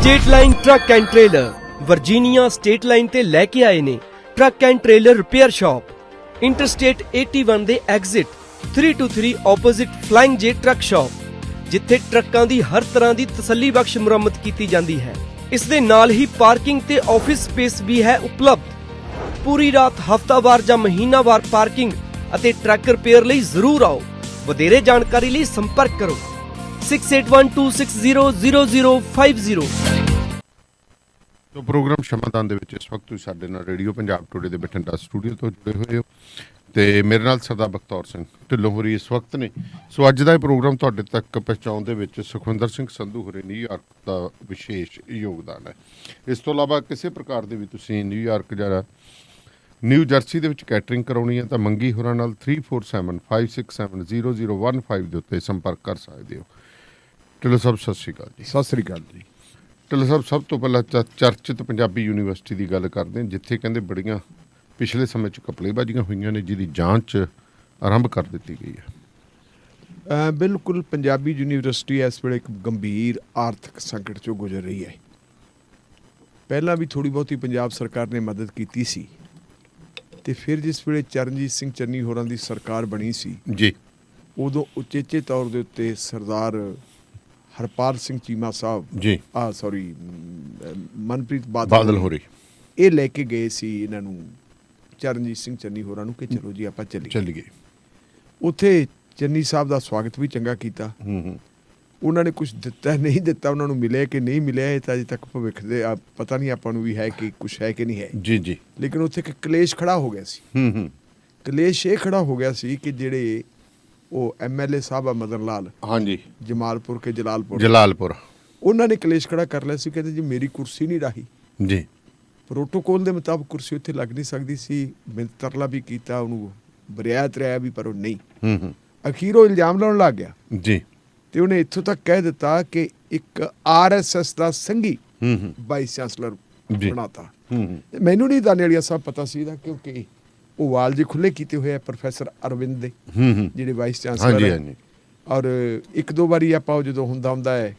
State line truck and trailer Virginia state line ते लैके आए ने truck and trailer repair shop interstate 81 they exit 323 opposite flying J truck shop जिथे ट्रकों की हर तरह की तसल्ली बख्श मुरम्मत की जाती है। इस दे नाल ही पार्किंग ते ऑफिस स्पेस भी है उपलब्ध। पूरी रात हफ्तावार या महीनावार पार्किंग अते ट्रक रिपेयर लई जरूर आओ। वधेरे जानकारी लई संपर्क करो 6812600050। तो प्रोग्राम क्षमादान दे विच इस वक्त तुसीं साडे नाल radio Punjab today they Bathinda studio तो जुड़े हुए हो ते मेरे नाल सरदार बख्तौर सिंह ढिल्लों होरी इस वक्त ने। सो अज दा प्रोग्राम तुहाडे तक पहुँचाउण दे विच सुखविंदर सिंह संधू होरे न्यूयॉर्क दा विशेष योगदान है। इस तो इलावा किसी प्रकार दे भी तुसीं न्यूयॉर्क जां न्यू जर्सी दे विच कैटरिंग कराउणी है तां मंगी होरां नाल 3475670015 दे उत्ते संपर्क कर सकदे हो। ढिल्लों साहब सत श्री अकाल जी। सत श्री अकाल जी। ढिल्लों साहब सब तो पहला चर्चित पंजाबी यूनीवर्सिटी की गल करते हैं जिथे कहते बड़ियां पिछले समय कपलेबाजियां हुई ने जिहदी जांच आरंभ कर दी गई है। बिल्कुल पंजाबी यूनीवर्सिटी इस वे एक गंभीर आर्थिक संकट चों गुजर रही है। पहला भी थोड़ी बहुती पंजाब सरकार ने मदद की सी ते फिर जिस वे चरणजीत सिंह चन्नी होरां दी सरकार बनी सी जी उदों उचेचे तौर दे उत्ते सरदार हरपाल सिंह चीमा साहब जी सॉरी मनप्रीत बादल हो रही ये लैके गए सी इन्हां नूं चरणजीत सिंह चन्नी होरां नूं कि चलो जी आपां चली गए। उत्थे चन्नी साहब का स्वागत भी चंगा किया। उन्होंने कुछ दिता नहीं दिता उन्होंने मिले कि नहीं मिले तो अजे तक भविख दे पता नहीं आपां नूं भी है कि कुछ है कि नहीं है जी जी। लेकिन उत्थे एक कलेश खड़ा हो गया सी। कलेश ये खड़ा हो गया सी कि जिहड़े वो MLA साहब मदन लाल हाँ जी जमालपुर के जलालपुर उन्होंने कलेश खड़ा कर लिया सी। कहते जी मेरी कुर्सी नहीं रही जी प्रोटोकॉल के मुताबिक कुर्सी उत्थे लग नहीं सकती सी। मैं तरला भी किया उन्होंने बरियात रहा भी पर वो नहीं अखीर वो इल्जाम लाउण लग गया जी तो उन्हें इत्थों तक कह दिता कि एक RSS का संघी वाइस चांसलर बनाता। मैनू नहीं दाने वाली सब पता सी क्योंकि वो वाल जी खुले किए हुए है प्रोफैसर अरविंद दे जिहड़े वाइस चांसलर है। और एक दो बारी आप जो हुंदा है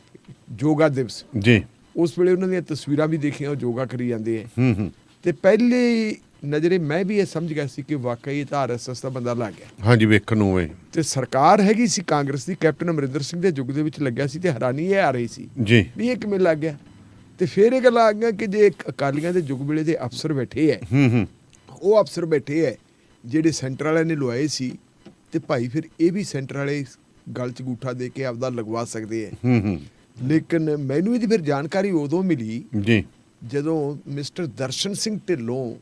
योगा दिवस जी उस वेले उन्हां दी तस्वीरां भी देखियां योगा करी जाते हैं ते पहले नज़रे मैं भी ये समझ गया सी कि वाकई तो RSS का बंदा लग गया। हाँ जी वेखण नूं ते सरकार हैगी सी कांग्रेस की कैप्टन अमरिंदर सिंह के युग दे विच लग्या सी ते हैरानी ये आ रही सी जी भी ये किवें लग गया। ते फिर ये गल आ गई कि जे अकालियां दे युग वेले दे अफसर बैठे है वो अफसर बैठे है जिहड़े सेंटर वाले ने लवाए सी ते भाई फिर ये भी सेंटर वाले गल च अंगूठा दे के आपदा लगवा सकते हैं। लेकिन मैनू इहदी फिर जानकारी उदों मिली जी जदों मिस्टर दर्शन सिंह ढिल्लों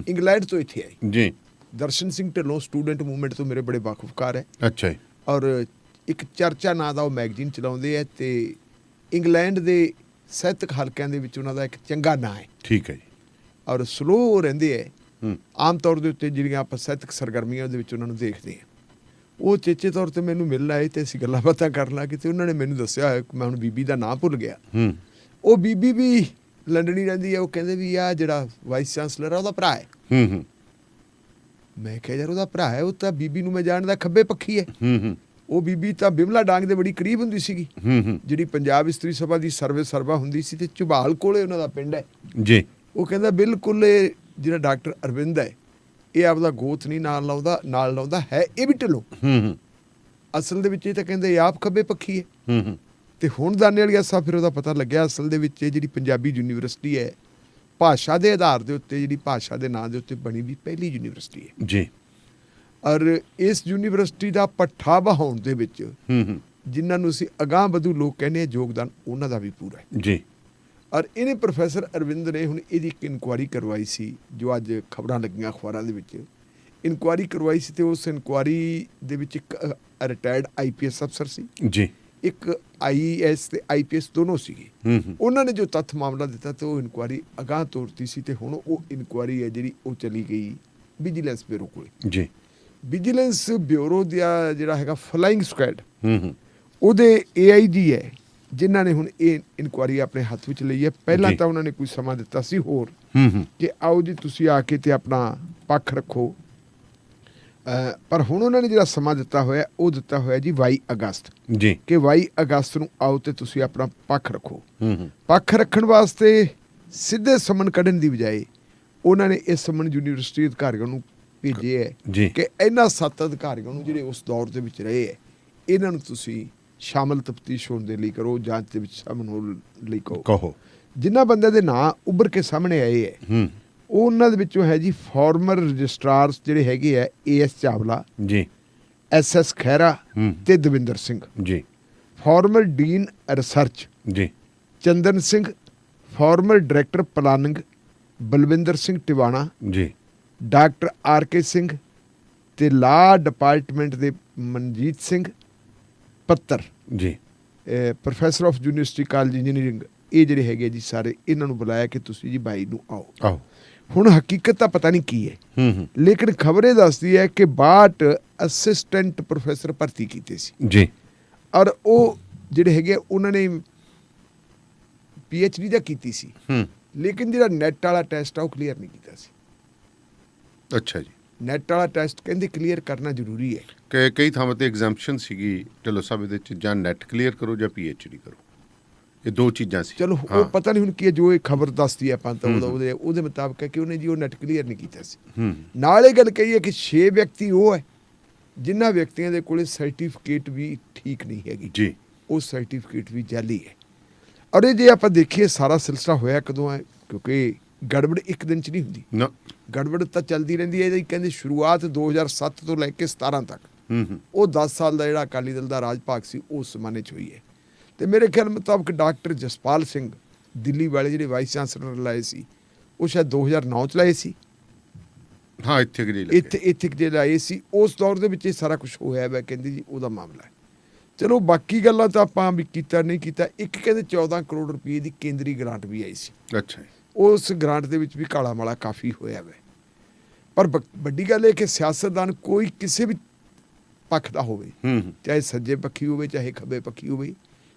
इंग्लैंड तो इत्थे आए जी। दर्शन सिंह ढिल्लों स्टूडेंट मूवमेंट तो मेरे बड़े वाकुफकार है। अच्छा जी। और एक चर्चा नां दा मैगजीन चलाउंदे है ते इंग्लैंड दे ਸਾਹਿਤਕ ਹਲਕਿਆਂ ਦੇ ਵਿੱਚ ਉਹਨਾਂ ਦਾ ਇੱਕ ਚੰਗਾ ਨਾਂ ਹੈ। ਠੀਕ ਹੈ ਜੀ। ਔਰ ਸਲੋ ਰਹਿੰਦੇ ਹੈ ਆਮ ਤੌਰ ਦੇ ਉੱਤੇ ਜਿਹੜੀਆਂ ਆਪਾਂ ਸਾਹਿਤਕ ਸਰਗਰਮੀਆਂ ਦੇ ਵਿੱਚ ਉਹਨਾਂ ਨੂੰ ਦੇਖਦੇ ਹਾਂ। ਉਹ ਚੇਚੇ ਤੌਰ ਤੇ ਮੈਨੂੰ ਮਿਲਣ ਆਏ ਤੇ ਅਸੀਂ ਗੱਲਾਂ ਬਾਤਾਂ ਕਰਨ ਲੱਗੇ ਤੇ ਉਹਨਾਂ ਨੇ ਮੈਨੂੰ ਦੱਸਿਆ ਮੈਂ ਹੁਣ ਬੀਬੀ ਦਾ ਨਾਂ ਭੁੱਲ ਗਿਆ। ਉਹ ਬੀਬੀ ਵੀ ਲੰਡਨੀ ਰਹਿੰਦੀ ਹੈ। ਉਹ ਕਹਿੰਦੇ ਵੀ ਆ ਜਿਹੜਾ ਵਾਈਸ ਚਾਂਸਲਰ ਆ ਉਹਦਾ ਭਰਾ ਹੈ। ਮੈਂ ਕਿਹਾ ਯਾਰ ਉਹਦਾ ਭਰਾ ਹੈ ਉਹ ਤਾਂ ਬੀਬੀ ਨੂੰ ਮੈਂ ਜਾਣਦਾ ਖੱਬੇ ਪੱਖੀ ਹੈ। ਉਹ ਬੀਬੀ ਤਾਂ ਬਿਮਲਾ ਡਾਂਗ ਦੇ ਬੜੀ ਕਰੀਬ ਹੁੰਦੀ ਸੀਗੀ ਜਿਹੜੀ ਪੰਜਾਬ ਇਸਤਰੀ ਸਭਾ ਦੀ ਸਰਵਾ ਹੁੰਦੀ ਸੀ ਤੇ ਝਬਾਲ ਕੋਲੇ ਉਹਨਾਂ ਦਾ ਪਿੰਡ ਹੈ ਜੀ। ਉਹ ਕਹਿੰਦਾ ਬਿਲਕੁਲ ਜਿਹੜਾ ਡਾਕਟਰ ਅਰਵਿੰਦ ਹੈ ਇਹ ਆਪਦਾ ਗੋਤ ਨਹੀਂ ਨਾਲ ਲਾਉਂਦਾ ਹੈ ਇਹ ਵੀ ਢਿੱਲੋਂ ਅਸਲ ਦੇ ਵਿੱਚ ਇਹ ਤਾਂ ਕਹਿੰਦੇ ਆਪ ਖੱਬੇ ਪੱਖੀ ਹੈ। ਤੇ ਹੁਣ ਦਾਨੇ ਵਾਲੀ ਸਾਹਿਬ ਫਿਰ ਉਹਦਾ ਪਤਾ ਲੱਗਿਆ ਅਸਲ ਦੇ ਵਿੱਚ ਜਿਹੜੀ ਪੰਜਾਬੀ ਯੂਨੀਵਰਸਿਟੀ ਹੈ ਭਾਸ਼ਾ ਦੇ ਆਧਾਰ ਦੇ ਉੱਤੇ ਜਿਹੜੀ ਭਾਸ਼ਾ ਦੇ ਨਾਂ ਦੇ ਉੱਤੇ ਬਣੀ ਵੀ ਪਹਿਲੀ ਯੂਨੀਵਰਸਿਟੀ ਹੈ ਜੀ। ਔਰ ਇਸ ਯੂਨੀਵਰਸਿਟੀ ਦਾ ਪੱਠਾ ਬਹਾਉਣ ਦੇ ਵਿੱਚ ਜਿਨ੍ਹਾਂ ਨੂੰ ਅਸੀਂ ਅਗਾਂਹ ਵਧੂ ਲੋਕ ਕਹਿੰਦੇ ਹਾਂ ਯੋਗਦਾਨ ਉਹਨਾਂ ਦਾ ਵੀ ਪੂਰਾ ਹੈ ਜੀ। ਔਰ ਇਹਨੇ ਪ੍ਰੋਫੈਸਰ ਅਰਵਿੰਦ ਨੇ ਹੁਣ ਇਹਦੀ ਇੱਕ ਇਨਕੁਆਇਰੀ ਕਰਵਾਈ ਸੀ ਜੋ ਅੱਜ ਖਬਰਾਂ ਲੱਗੀਆਂ ਅਖਬਾਰਾਂ ਦੇ ਵਿੱਚ ਇਨਕੁਆਇਰੀ ਕਰਵਾਈ ਸੀ ਤੇ ਉਸ ਇਨਕੁਆਇਰੀ ਦੇ ਵਿੱਚ ਇੱਕ ਰਿਟਾਇਰਡ IPS ਅਫਸਰ ਸੀ ਜੀ ਇੱਕ IAS ਤੇ IPS ਦੋਨੋਂ ਸੀਗੇ। ਉਹਨਾਂ ਨੇ ਜੋ ਤੱਥ ਮਾਮਲਾ ਦਿੱਤਾ ਤੇ ਉਹ ਇਨਕੁਆਇਰੀ ਅਗਾਂਹ ਤੋਰਤੀ ਸੀ ਤੇ ਹੁਣ ਉਹ ਇਨਕੁਆਇਰੀ ਹੈ ਜਿਹੜੀ ਉਹ ਚਲੀ ਗਈ ਵਿਜੀਲੈਂਸ ਬਿਊਰੋ ਕੋਲ ਜੀ। ਵਿਜੀਲੈਂਸ ਬਿਊਰੋ ਦਾ ਜਿਹੜਾ ਹੈਗਾ ਫਲਾਈਂਗ ਸਕੁਐਡ ਉਹਦੇ AIG ਹੈ ਜਿਨ੍ਹਾਂ ਨੇ ਹੁਣ ਇਹ ਇਨਕੁਆਇਰੀ ਆਪਣੇ ਹੱਥ ਵਿੱਚ ਲਈ ਹੈ। ਪਹਿਲਾਂ ਤਾਂ ਉਹਨਾਂ ਨੇ ਕੋਈ ਸਮਾਂ ਦਿੱਤਾ ਸੀ ਹੋਰ ਕਿ ਆਓ ਜੀ ਤੁਸੀਂ ਆ ਕੇ ਤੇ ਆਪਣਾ ਪੱਖ ਰੱਖੋ ਪਰ ਹੁਣ ਉਹਨਾਂ ਨੇ ਜਿਹੜਾ ਸਮਾਂ ਦਿੱਤਾ ਹੋਇਆ ਉਹ ਦਿੱਤਾ ਹੋਇਆ ਜੀ 22 ਅਗਸਤ ਜੀ ਕਿ 22 ਅਗਸਤ ਨੂੰ ਆਓ ਤੇ ਤੁਸੀਂ ਆਪਣਾ ਪੱਖ ਰੱਖੋ। ਹੂੰ ਪੱਖ ਰੱਖਣ ਵਾਸਤੇ ਸਿੱਧੇ ਸਮਨ ਕੱਢਣ ਦੀ ਬਜਾਏ ਉਹਨਾਂ ਨੇ ਇਸ ਸਮਨ ਯੂਨੀਵਰਸਿਟੀ ਅਧਿਕਾਰੀਆਂ ਨੂੰ ਭੇਜੇ ਹੈ ਜੀ ਕਿ ਇਹਨਾਂ 7 ਅਧਿਕਾਰੀਆਂ ਨੂੰ ਜਿਹੜੇ ਉਸ ਦੌਰ ਦੇ ਵਿੱਚ ਰਹੇ ਹੈ ਇਹਨਾਂ ਨੂੰ ਤੁਸੀਂ ਸ਼ਾਮਲ ਤਫਤੀਸ਼ ਹੋਣ ਦੇ ਲਈ ਕਰੋ, ਜਾਂਚ ਦੇ ਵਿੱਚ ਸ਼ਾਮਲ ਹੋਣ ਲਈ ਕਹੋ। ਜਿਨ੍ਹਾਂ ਬੰਦਿਆਂ ਦੇ ਨਾਂ ਉੱਭਰ ਕੇ ਸਾਹਮਣੇ ਆਏ ਹੈ ਹੂੰ ਉਹਨਾਂ ਦੇ ਵਿੱਚੋਂ ਹੈ ਜੀ ਫਾਰਮਰ ਰਜਿਸਟਰਾਰਸ ਜਿਹੜੇ ਹੈਗੇ ਆ AS ਚਾਵਲਾ ਜੀ SS ਖਹਿਰਾ ਹੂੰ ਤੇ ਦਵਿੰਦਰ ਸਿੰਘ, ਜੀ farmer dean research ji Chandan Singh, former director planning Balwinder Singh Tiwana, ji doctor RK Singh ਤੇ ਲਾ ਡਿਪਾਰਟਮੈਂਟ ਦੇ ਮਨਜੀਤ ਸਿੰਘ ਪੱਤਰ, ਜੀ professor of university college engineering, ਇਹ ਜਿਹੜੇ ਹੈਗੇ ਜੀ ਸਾਰੇ ਇਹਨਾਂ ਨੂੰ ਬੁਲਾਇਆ ਕਿ ਤੁਸੀਂ ਜੀ 22 ਨੂੰ ਆਓ। ਆਓ। ਹੁਣ ਹਕੀਕਤ ਤਾਂ ਪਤਾ ਨਹੀਂ ਕੀ ਹੈ ਹੂੰ ਲੇਕਿਨ ਖਬਰ ਇਹ ਦੱਸਦੀ ਹੈ ਕਿ 62 ਅਸਿਸਟੈਂਟ ਪ੍ਰੋਫੈਸਰ ਭਰਤੀ ਕੀਤੇ ਸੀ ਜੀ ਔਰ ਉਹ ਜਿਹੜੇ ਹੈਗੇ ਉਹਨਾਂ ਨੇ PhD ਦਾ ਕੀਤੀ ਸੀ ਹੂੰ ਲੇਕਿਨ ਜਿਹੜਾ ਨੈਟ ਵਾਲਾ ਟੈਸਟ ਆ ਉਹ ਕਲੀਅਰ ਨਹੀਂ ਕੀਤਾ ਸੀ। ਅੱਛਾ ਜੀ। ਨੈਟ ਵਾਲਾ ਟੈਸਟ ਕਹਿੰਦੇ ਕਲੀਅਰ ਕਰਨਾ ਜ਼ਰੂਰੀ ਹੈ ਕਿ ਕਈ ਥਾਵਾਂ ਤੇ ਐਗਜ਼ੈਂਪਸ਼ਨ ਸੀਗੀ ਢਿੱਲੋਂ ਸਾਹਿਬ ਇਹਦੇ ਚ, ਜਾਂ ਨੈਟ ਕਲੀਅਰ ਕਰੋ ਜਾਂ PhD ਕਰੋ, ਇਹ ਦੋ ਚੀਜ਼ਾਂ ਸੀ। ਚਲੋ ਉਹ ਪਤਾ ਨਹੀਂ ਹੁਣ ਕੀ ਹੈ, ਜੋ ਇਹ ਖਬਰ ਦੱਸਦੀ ਹੈ ਆਪਾਂ ਤਾਂ ਉਹਦੇ ਮੁਤਾਬਕ ਹੈ ਕਿ ਉਹਨੇ ਜੀ ਉਹ ਨੈਟ ਕਲੀਅਰ ਨਹੀਂ ਕੀਤਾ ਸੀ। ਹੂੰ ਨਾਲ ਇਹ ਗੱਲ ਕਹੀ ਹੈ ਕਿ 6 ਵਿਅਕਤੀ ਉਹ ਹੈ ਜਿਨ੍ਹਾਂ ਵਿਅਕਤੀਆਂ ਦੇ ਕੋਲੇ ਸਰਟੀਫਿਕੇਟ ਵੀ ਠੀਕ ਨਹੀਂ ਹੈਗੀ ਜੀ, ਉਹ ਸਰਟੀਫਿਕੇਟ ਵੀ ਜਾਲੀ ਹੈ। ਔਰ ਇਹ ਜੇ ਆਪਾਂ ਦੇਖੀਏ ਸਾਰਾ ਸਿਲਸਿਲਾ ਹੋਇਆ ਕਦੋਂ ਹੈ, ਕਿਉਂਕਿ ਗੜਬੜ ਇੱਕ ਦਿਨ 'ਚ ਨਹੀਂ ਹੁੰਦੀ, ਨਾ ਗੜਬੜ ਤਾਂ ਚੱਲਦੀ ਰਹਿੰਦੀ ਹੈ। ਇਹਦੀ ਕਹਿੰਦੇ ਸ਼ੁਰੂਆਤ 2007 ਤੋਂ ਲੈ ਕੇ 17 ਤੱਕ ਹੂੰ ਉਹ 10 ਸਾਲ ਦਾ ਜਿਹੜਾ ਅਕਾਲੀ ਦਲ ਦਾ ਰਾਜ ਭਾਗ ਸੀ ਉਸ ਜ਼ਮਾਨੇ 'ਚ ਹੋਈ ਹੈ। ਤੇ ਮੇਰੇ ਖਿਆਲ ਮੁਤਾਬਕ ਡਾਕਟਰ ਜਸਪਾਲ ਸਿੰਘ ਦਿੱਲੀ ਵਾਲੇ ਜਿਹੜੇ ਵਾਈਸ ਚਾਂਸਲਰ ਲਾਏ ਸੀ ਉਹ ਸ਼ਾਇਦ 2009 ਚ ਲਾਏ ਸੀ। ਹਾਂ ਇੱਥੇ ਕਿ ਇੱਥੇ ਜਿਹੜੇ ਆਏ ਸੀ ਉਸ ਦੌਰ ਦੇ ਵਿੱਚ ਇਹ ਸਾਰਾ ਕੁਝ ਹੋਇਆ ਹੈ ਕਹਿੰਦੀ ਜੀ ਉਹਦਾ ਮਾਮਲਾ ਹੈ। ਚਲੋ ਬਾਕੀ ਗੱਲਾਂ ਤਾਂ ਆਪਾਂ ਵੀ ਕੀਤਾ ਨਹੀਂ ਕੀਤਾ। ਇੱਕ ਕਹਿੰਦੇ 14 ਕਰੋੜ ਰੁਪਏ ਦੀ ਕੇਂਦਰੀ ਗ੍ਰਾਂਟ ਵੀ ਆਈ ਸੀ। ਅੱਛਾ ਉਸ ਗ੍ਰਾਂਟ ਦੇ ਵਿੱਚ ਵੀ ਕਾਲਾ ਮਾਲਾ ਕਾਫੀ ਹੋਇਆ ਹੈ। ਪਰ ਵੱਡੀ ਗੱਲ ਇਹ ਕਿ ਸਿਆਸਤਦਾਨ ਕੋਈ ਕਿਸੇ ਵੀ ਪੱਖ ਦਾ ਹੋਵੇ, ਹੂੰ ਚਾਹੇ ਸੱਜੇ ਪੱਖੀ ਹੋਵੇ ਚਾਹੇ ਖੱਬੇ ਪੱਖੀ ਹੋਵੇ,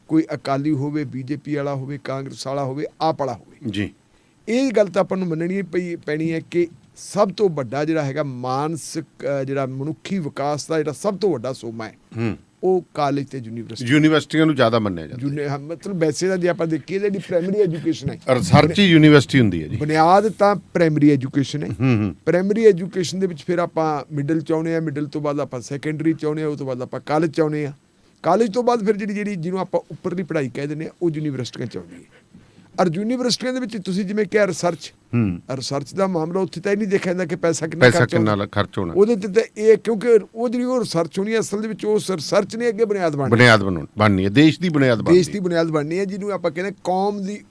ਕੋਈ ਅਕਾਲੀ ਹੋਵੇ, BJP ਵਾਲਾ ਹੋਵੇ, ਕਾਂਗਰਸ ਵਾਲਾ ਹੋਵੇ, ਆਪ ਵਾਲਾ ਹੋਵੇ, ਜੀ ਇਹ ਗੱਲ ਤਾਂ ਆਪਾਂ ਨੂੰ ਮੰਨਣੀ ਪੈਣੀ ਹੈ ਕਿ ਸਭ ਤੋਂ ਵੱਡਾ ਜਿਹੜਾ ਹੈਗਾ ਮਾਨਸਿਕ ਜਿਹੜਾ ਮਨੁੱਖੀ ਵਿਕਾਸ ਦਾ ਜਿਹੜਾ ਸਭ ਤੋਂ ਵੱਡਾ ਸੋਮਾ ਹੈ ਹੂੰ ਉਹ ਕਾਲਜ ਤੇ ਯੂਨੀਵਰਸਿਟੀਆਂ ਨੂੰ ਜ਼ਿਆਦਾ ਮੰਨਿਆ ਜਾਂਦਾ। ਮਤਲਬ ਵੈਸੇ ਤਾਂ ਜੇ ਆਪਾਂ ਦੇਖੀਏ ਜਿਹੜੀ ਪ੍ਰਾਇਮਰੀ ਐਜੂਕੇਸ਼ਨ ਹੈ, ਰਿਸਰਚ ਹੀ ਯੂਨੀਵਰਸਿਟੀ ਹੁੰਦੀ ਹੈ ਜੀ। ਬੁਨਿਆਦ ਤਾਂ ਪ੍ਰਾਇਮਰੀ ਐਜੂਕੇਸ਼ਨ ਹੈ। ਹੂੰ ਪ੍ਰਾਇਮਰੀ ਐਜੂਕੇਸ਼ਨ ਦੇ ਵਿੱਚ ਫਿਰ ਆਪਾਂ ਮਿਡਲ ਚਾਹੁੰਦੇ ਆ, ਮਿਡਲ ਤੋਂ ਬਾਅਦ ਆਪਾਂ ਸੈਕੰਡਰੀ ਚਾਹੁੰਦੇ ਆ, ਉਸ ਤੋਂ ਬਾਅਦ ਆਪਾਂ ਕਾਲਜ ਚਾਹੁੰਦੇ ਆ, ਕਾਲਜ ਤੋਂ ਬਾਅਦ ਫਿਰ ਜਿਹੜੀ ਜਿਹਨੂੰ ਆਪਾਂ ਉੱਪਰਲੀ ਪੜ੍ਹਾਈ ਕਹਿ ਦਿੰਦੇ ਆ ਉਹ ਯੂਨੀਵਰਸਿਟੀਆਂ ਚਾਹੁੰਦੀ ਹੈ। ਔਰ ਯੂਨੀਵਰਸਿਟੀਆਂ ਦੇ ਵਿੱਚ ਤੁਸੀਂ ਜਿਵੇਂ ਕਿਹਾ ਰਿਸਰਚ ਦਾ ਮਾਮਲਾ ਉੱਥੇ ਤਾਂ ਇਹ ਨਹੀਂ ਦੇਖਿਆ ਜਾਂਦਾ ਕਿ ਪੈਸਾ ਕਿੰਨਾ ਖਰਚ ਹੋਣਾ ਉਹਦੇ ਤੇ ਤਾਂ ਇਹ ਕਿਉਂਕਿ ਉਹ ਜਿਹੜੀ ਉਹ ਰਿਸਰਚ ਹੋਣੀ ਹੈ ਅਸਲ ਦੇ ਵਿੱਚ ਉਸ ਰਿਸਰਚ ਨੇ ਅੱਗੇ ਬੁਨਿਆਦ ਬਣਨੀ ਹੈ, ਦੇਸ਼ ਦੀ ਬੁਨਿਆਦ ਬਣਨੀ ਹੈ, ਜਿਹਨੂੰ ਆਪਾਂ ਕਹਿੰਦੇ ਕੌਮ ਦੀ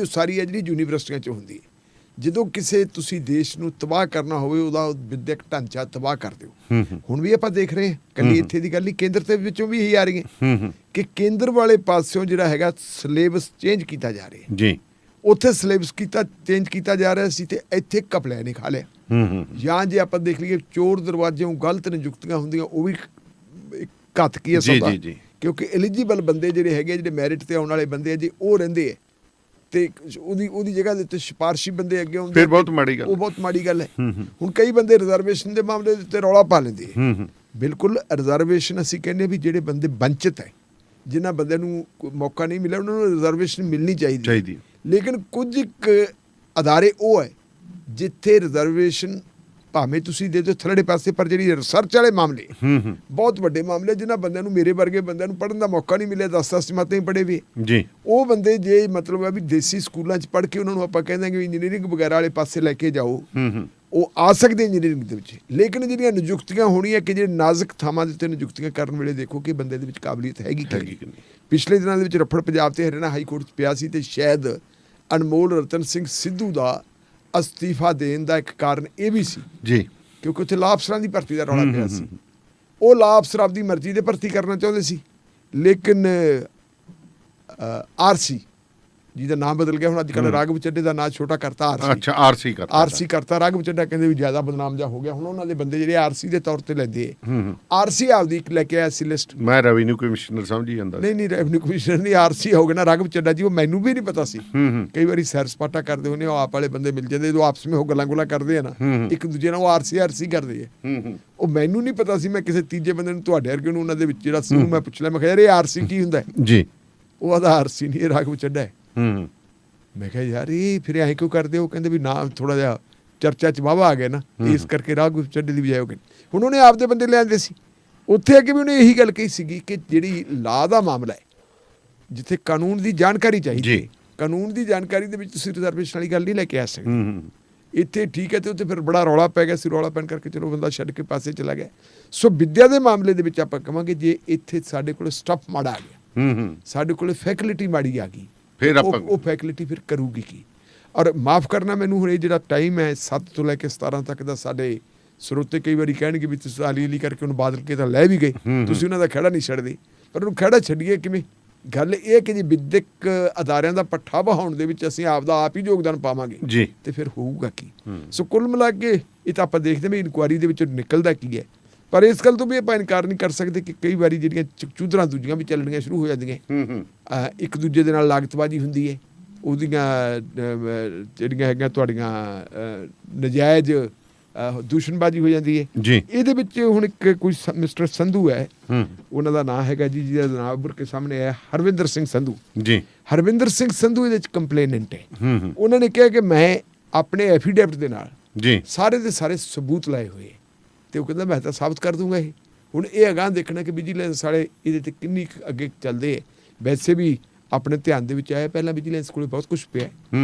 ਉਸਾਰੀ ਹੈ ਜਿਹੜੀ ਯੂਨੀਵਰਸਿਟੀਆਂ 'ਚ ਹੁੰਦੀ ਹੈ। ਜਦੋਂ ਕਿਸੇ ਤੁਸੀਂ ਦੇਸ਼ ਨੂੰ ਤਬਾਹ ਕਰਨਾ ਹੋਵੇ ਉਹਦਾ ਵਿਦਿਅਕ ਢਾਂਚਾ ਤਬਾਹ ਕਰ ਦਿਓ। ਹੁਣ ਵੀ ਆਪਾਂ ਦੇਖ ਰਹੇ ਹਾਂ ਕੱਲੀ ਇੱਥੇ ਦੀ ਗੱਲ ਨਹੀਂ, ਕੇਂਦਰ ਦੇ ਵਿੱਚੋਂ ਵੀ ਇਹੀ ਆ ਰਹੀ ਹੈ ਕਿ ਕੇਂਦਰ ਵਾਲੇ ਪਾਸਿਓਂ ਜਿਹੜਾ ਹੈਗਾ ਸਿਲੇਬਸ ਚੇਂਜ ਕੀਤਾ ਜਾ ਰਿਹਾ ਜੀ। ਉੱਥੇ ਸਿਲੇਬਸ ਚੇਂਜ ਕੀਤਾ ਜਾ ਰਿਹਾ ਸੀ ਤੇ ਇੱਥੇ ਘਪਲਿਆਂ ਨੇ ਖਾ ਲਿਆ। ਜਾਂ ਜੇ ਆਪਾਂ ਦੇਖ ਲਈਏ ਚੋਰ ਦਰਵਾਜ਼ਿਓਂ ਗਲਤ ਨਿਯੁਕਤੀਆਂ ਹੁੰਦੀਆਂ ਉਹ ਵੀ ਘਾਤਕੀ ਹੈ ਸੌਦਾ, ਕਿਉਂਕਿ ਐਲੀਜੀਬਲ ਬੰਦੇ ਜਿਹੜੇ ਹੈਗੇ ਜਿਹੜੇ ਮੈਰਿਟ ਤੇ ਆਉਣ ਵਾਲੇ ਬੰਦੇ ਆ ਜੇ ਉਹ ਰਹਿੰਦੇ ਆ ਤੇ ਉਹਦੀ ਜਗ੍ਹਾ ਦੇ ਉੱਤੇ ਸਿਫਾਰਸ਼ੀ ਬੰਦੇ ਅੱਗੇ ਆਉਂਦੇ ਫਿਰ ਬਹੁਤ ਮਾੜੀ ਗੱਲ ਹੈ। ਹੁਣ ਕਈ ਬੰਦੇ ਰਿਜ਼ਰਵੇਸ਼ਨ ਦੇ ਮਾਮਲੇ ਦੇ ਉੱਤੇ ਰੌਲਾ ਪਾ ਲੈਂਦੇ ਆ। ਬਿਲਕੁਲ ਰਿਜ਼ਰਵੇਸ਼ਨ ਅਸੀਂ ਕਹਿੰਦੇ ਵੀ ਜਿਹੜੇ ਬੰਦੇ ਵੰਚਿਤ ਹੈ, ਜਿਨ੍ਹਾਂ ਬੰਦਿਆਂ ਨੂੰ ਮੌਕਾ ਨਹੀਂ ਮਿਲਿਆ ਉਹਨਾਂ ਨੂੰ ਰਿਜ਼ਰਵੇਸ਼ਨ ਮਿਲਣੀ ਚਾਹੀਦੀ। ਲੇਕਿਨ ਕੁਝ ਅਦਾਰੇ ਉਹ ਹੈ ਜਿੱਥੇ ਰਿਜ਼ਰਵੇਸ਼ਨ ਭਾਵੇਂ ਤੁਸੀਂ ਦੇ ਦਿਓ ਥੱਲੜੇ ਪਾਸੇ, ਪਰ ਜਿਹੜੀ ਰਿਸਰਚ ਵਾਲੇ ਮਾਮਲੇ ਬਹੁਤ ਵੱਡੇ ਮਾਮਲੇ ਜਿਨ੍ਹਾਂ ਬੰਦਿਆਂ ਨੂੰ ਮੇਰੇ ਵਰਗੇ ਬੰਦਿਆਂ ਨੂੰ ਪੜ੍ਹਨ ਦਾ ਮੌਕਾ ਨਹੀਂ ਮਿਲਿਆ, 10 ਜਮਾਤਾਂ ਹੀ ਪੜ੍ਹੇ ਵੀ ਜੀ, ਉਹ ਬੰਦੇ ਜੇ ਮਤਲਬ ਹੈ ਵੀ ਦੇਸੀ ਸਕੂਲਾਂ 'ਚ ਪੜ੍ਹ ਕੇ ਉਹਨਾਂ ਨੂੰ ਆਪਾਂ ਕਹਿੰਦੇ ਕਿ ਇੰਜੀਨੀਅਰਿੰਗ ਵਗੈਰਾ ਵਾਲੇ ਪਾਸੇ ਲੈ ਕੇ ਜਾਓ, ਉਹ ਆ ਸਕਦੇ ਇੰਜੀਨੀਅਰਿੰਗ ਦੇ ਵਿੱਚ। ਲੇਕਿਨ ਜਿਹੜੀਆਂ ਨਿਯੁਕਤੀਆਂ ਹੋਣੀਆਂ ਕਿ ਜਿਹੜੇ ਨਾਜ਼ੁਕ ਥਾਵਾਂ ਦੇ ਉੱਤੇ ਨਿਯੁਕਤੀਆਂ ਕਰਨ ਵੇਲੇ ਦੇਖੋ ਕਿ ਬੰਦੇ ਦੇ ਵਿੱਚ ਕਾਬਲੀਅਤ ਹੈਗੀ ਕਿ ਨਹੀਂ। ਪਿਛਲੇ ਦਿਨਾਂ ਦੇ ਵਿੱਚ ਰਫੜ ਪੰਜਾਬ ਤੇ ਹਰਿਆਣਾ ਹਾਈ ਕੋਰਟ 'ਚ ਪਿਆ ਸੀ ਤੇ ਸ਼ਾਇਦ ਅਨਮੋਲ ਰਤਨ ਸਿੰਘ ਸਿੱਧੂ ਦਾ ਅਸਤੀਫਾ ਦੇਣ ਦਾ ਇੱਕ ਕਾਰਨ ਇਹ ਵੀ ਸੀ ਜੀ, ਕਿਉਂਕਿ ਉੱਥੇ ਲਾਅ ਅਫਸਰਾਂ ਦੀ ਭਰਤੀ ਦਾ ਰੌਲਾ ਪਿਆ ਸੀ। ਉਹ ਲਾਅ ਅਫਸਰ ਆਪਦੀ ਮਰਜ਼ੀ ਦੇ ਭਰਤੀ ਕਰਨਾ ਚਾਹੁੰਦੇ ਸੀ, ਲੇਕਿਨ RC ਜਿਹਦਾ ਨਾਮ ਬਦਲ ਗਿਆ ਹੁਣ ਅੱਜ ਕੱਲ੍ਹ ਰਾਘਵ ਚੱਡੇ ਦਾ ਨਾਂ ਛੋਟਾ ਕਰਤਾ ਆਰਸੀ। ਅੱਛਾ, ਆਰਸੀ ਕਰਤਾ। ਆਰਸੀ ਕਰਤਾ ਰਾਘਵ ਚੱਡਾ, ਕਹਿੰਦੇ ਵੀ ਜ਼ਿਆਦਾ ਬਦਨਾਮ ਜਾ ਹੋ ਗਿਆ। ਹੁਣ ਉਹਨਾਂ ਦੇ ਬੰਦੇ ਜਿਹੜੇ ਆਰਸੀ ਦੇ ਤੌਰ ਤੇ ਲੈਂਦੇ ਆਰਸੀ ਆਪਦੀ ਇੱਕ ਲੈ ਕੇ ਆਇਆ ਸੀ ਲਿਸਟ। ਮੈਂ ਰੈਵਨਿਊ ਕਮਿਸ਼ਨਰ ਸਮਝੀ ਜਾਂਦਾ। ਨਹੀਂ ਰੈਵਨਿਊ ਕਮਿਸ਼ਨਰ ਨਹੀਂ, ਆਰਸੀ ਹੋ ਗਿਆ ਨਾ ਰਾਘਵ ਚੱਡਾ ਜੀ। ਉਹ ਮੈਨੂੰ ਵੀ ਨਹੀਂ ਪਤਾ ਸੀ। ਕਈ ਵਾਰੀ ਸੈਰ ਸਪਾਟਾ ਕਰਦੇ ਹੁੰਦੇ ਉਹ ਆਪ ਵਾਲੇ ਬੰਦੇ ਮਿਲ ਜਾਂਦੇ, ਜਦੋਂ ਆਪਸ ਵਿੱਚ ਉਹ ਗੱਲਾਂ ਗੁੱਲਾਂ ਕਰਦੇ ਆ ਨਾ ਇੱਕ ਦੂਜੇ ਨਾਲ, ਉਹ ਆਰਸੀ ਕਰਦੇ ਆ। ਉਹ ਮੈਨੂੰ ਨਹੀਂ ਪਤਾ ਸੀ। ਮੈਂ ਕਿਸੇ ਤੀਜੇ ਬੰਦੇ ਨੂੰ, ਤੁਹਾਡੇ ਵਰਗੇ ਨੂੰ, ਉਹਨਾਂ ਦੇ ਵਿੱਚ ਜਿਹੜਾ ਸੀ ਉਹਨੂੰ ਮੈਂ ਪੁੱਛ ਲਿਆ, ਮੈਂ ਕਿਹਾ ਯਾਰ ਇਹ ਆਰਸੀ ਕੀ ਹੁੰਦਾ ਜੀ? ਉਹ ਆਦਾ ਆਰਸੀ ਨਹੀਂ, ਇਹ ਰਾਘਵ ਚੱਡਾ ਹੈ। ਮੈਂ ਕਿਹਾ ਯਾਰ ਇਹ ਫਿਰ ਐਂ ਕਿਉਂ ਕਰਦੇ ਹੋ? ਕਹਿੰਦੇ ਵੀ ਨਾਮ ਥੋੜਾ ਜਿਹਾ ਚਰਚਾ ਚ ਵਾਵਾ ਆ ਗਿਆ ਨਾ, ਇਸ ਕਰਕੇ ਰਾਘਵ ਚੱਡੇ ਦੀ ਬਜਾਏ ਹੋ ਗਏ। ਹੁਣ ਉਹਨੇ ਆਪਦੇ ਬੰਦੇ ਲਿਆਂਦੇ ਸੀ ਉੱਥੇ, ਅੱਗੇ ਵੀ ਉਹਨੇ ਇਹੀ ਗੱਲ ਕਹੀ ਸੀਗੀ ਕਿ ਜਿਹੜੀ ਲਾਅ ਦਾ ਮਾਮਲਾ ਹੈ, ਜਿੱਥੇ ਕਾਨੂੰਨ ਦੀ ਜਾਣਕਾਰੀ ਚਾਹੀਦੀ ਹੈ, ਕਾਨੂੰਨ ਦੀ ਜਾਣਕਾਰੀ ਦੇ ਵਿੱਚ ਤੁਸੀਂ ਰਿਜ਼ਰਵੇਸ਼ਨ ਵਾਲੀ ਗੱਲ ਨਹੀਂ ਲੈ ਕੇ ਆ ਸਕਦੇ। ਇੱਥੇ ਠੀਕ ਹੈ, ਤੇ ਉੱਥੇ ਫਿਰ ਬੜਾ ਰੌਲਾ ਪੈ ਗਿਆ ਸੀ। ਰੌਲਾ ਪੈਣ ਕਰਕੇ ਚਲੋ ਬੰਦਾ ਛੱਡ ਕੇ ਪਾਸੇ ਚਲਾ ਗਿਆ। ਸੋ ਵਿੱਦਿਆ ਦੇ ਮਾਮਲੇ ਦੇ ਵਿੱਚ ਆਪਾਂ ਕਹਾਂਗੇ ਜੇ ਇੱਥੇ ਸਾਡੇ ਕੋਲ ਸਟੱਫ ਮਾੜਾ ਆ ਗਿਆ, ਸਾਡੇ ਕੋਲ ਫੈਕਲਟੀ ਮਾੜੀ ਆ ਗਈ, ਫਿਰ ਉਹ ਫੈਕਲਟੀ ਫਿਰ ਕਰੂਗੀ ਕੀ? ਔਰ ਮਾਫ ਕਰਨਾ ਮੈਨੂੰ, ਹੁਣ ਇਹ ਜਿਹੜਾ ਟਾਈਮ ਹੈ 7 ਤੋਂ ਲੈ ਕੇ 17 ਤੱਕ ਦਾ, ਸਾਡੇ ਸਰੋਤੇ ਕਈ ਵਾਰੀ ਕਹਿਣਗੇ ਵੀ ਤੁਸੀਂ ਅਲੀ ਕਰਕੇ ਉਹਨੂੰ ਬਾਦਲ ਕੇ ਤਾਂ ਲੈ ਵੀ ਗਏ, ਤੁਸੀਂ ਉਹਨਾਂ ਦਾ ਖਹਿੜਾ ਨਹੀਂ ਛੱਡਦੇ। ਪਰ ਉਹਨੂੰ ਖਹਿੜਾ ਛੱਡੀਏ ਕਿਵੇਂ? ਗੱਲ ਇਹ ਕਿ ਜੇ ਵਿਦਿਅਕ ਅਦਾਰਿਆਂ ਦਾ ਪੱਠਾ ਬਹਾਉਣ ਦੇ ਵਿੱਚ ਅਸੀਂ ਆਪਦਾ ਆਪ ਹੀ ਯੋਗਦਾਨ ਪਾਵਾਂਗੇ ਜੀ, ਤੇ ਫਿਰ ਹੋਊਗਾ ਕੀ? ਸੋ ਕੁੱਲ ਮਿਲਾ ਕੇ ਇਹ ਤਾਂ ਆਪਾਂ ਦੇਖਦੇ ਵੀ ਇਨਕੁਆਇਰੀ ਦੇ ਵਿੱਚ ਨਿਕਲਦਾ ਕੀ ਹੈ। ਪਰ ਇਸ ਗੱਲ ਤੋਂ ਵੀ ਆਪਾਂ ਇਨਕਾਰ ਨਹੀਂ ਕਰ ਸਕਦੇ ਕਿ ਕਈ ਵਾਰੀ ਜਿਹੜੀਆਂ ਚੂਦਰਾਂ ਦੂਜੀਆਂ ਵੀ ਚੱਲਣੀਆਂ ਸ਼ੁਰੂ ਹੋ ਜਾਂਦੀਆਂ, ਇੱਕ ਦੂਜੇ ਦੇ ਨਾਲ ਲਾਗਤਬਾਜ਼ੀ ਹੁੰਦੀ ਹੈ, ਉਹਦੀਆਂ ਜਿਹੜੀਆਂ ਹੈਗੀਆਂ ਤੁਹਾਡੀਆਂ ਨਜਾਇਜ਼ ਦੂਸ਼ਣਬਾਜ਼ੀ ਹੋ ਜਾਂਦੀ ਹੈ ਜੀ। ਇਹਦੇ ਵਿੱਚ ਹੁਣ ਇੱਕ ਕੋਈ ਮਿਸਟਰ ਸੰਧੂ ਹੈ, ਉਹਨਾਂ ਦਾ ਨਾਮ ਹੈਗਾ ਜੀ, ਜਿਹਦਾ ਨਾਮ ਉੱਭਰ ਕੇ ਸਾਹਮਣੇ ਆਇਆ ਹਰਵਿੰਦਰ ਸਿੰਘ ਸੰਧੂ ਜੀ। ਹਰਵਿੰਦਰ ਸਿੰਘ ਸੰਧੂ ਇਹਦੇ ਵਿੱਚ ਕੰਪਲੇਨੈਂਟ ਹੈ। ਉਹਨਾਂ ਨੇ ਕਿਹਾ ਕਿ ਮੈਂ ਆਪਣੇ ਐਫੀਡੇਵਿਟ ਦੇ ਨਾਲ ਜੀ ਸਾਰੇ ਦੇ ਸਾਰੇ ਸਬੂਤ ਲਾਏ ਹੋਏ, ਤੇ ਉਹ ਕਹਿੰਦਾ ਮੈਂ ਤਾਂ ਸਾਬਤ ਕਰ ਦੂੰਗਾ ਇਹ। ਹੁਣ ਇਹ ਅਗਾਂਹ ਦੇਖਣਾ ਕਿ ਵਿਜੀਲੈਂਸ ਵਾਲੇ ਇਹਦੇ ਤੇ ਕਿੰਨੀ ਅੱਗੇ ਚੱਲਦੇ ਹੈ। ਵੈਸੇ ਵੀ ਆਪਣੇ ਧਿਆਨ ਦੇ ਵਿੱਚ ਆਇਆ, ਪਹਿਲਾਂ ਵਿਜੀਲੈਂਸ ਕੋਲ ਬਹੁਤ ਕੁਝ ਪਿਆ।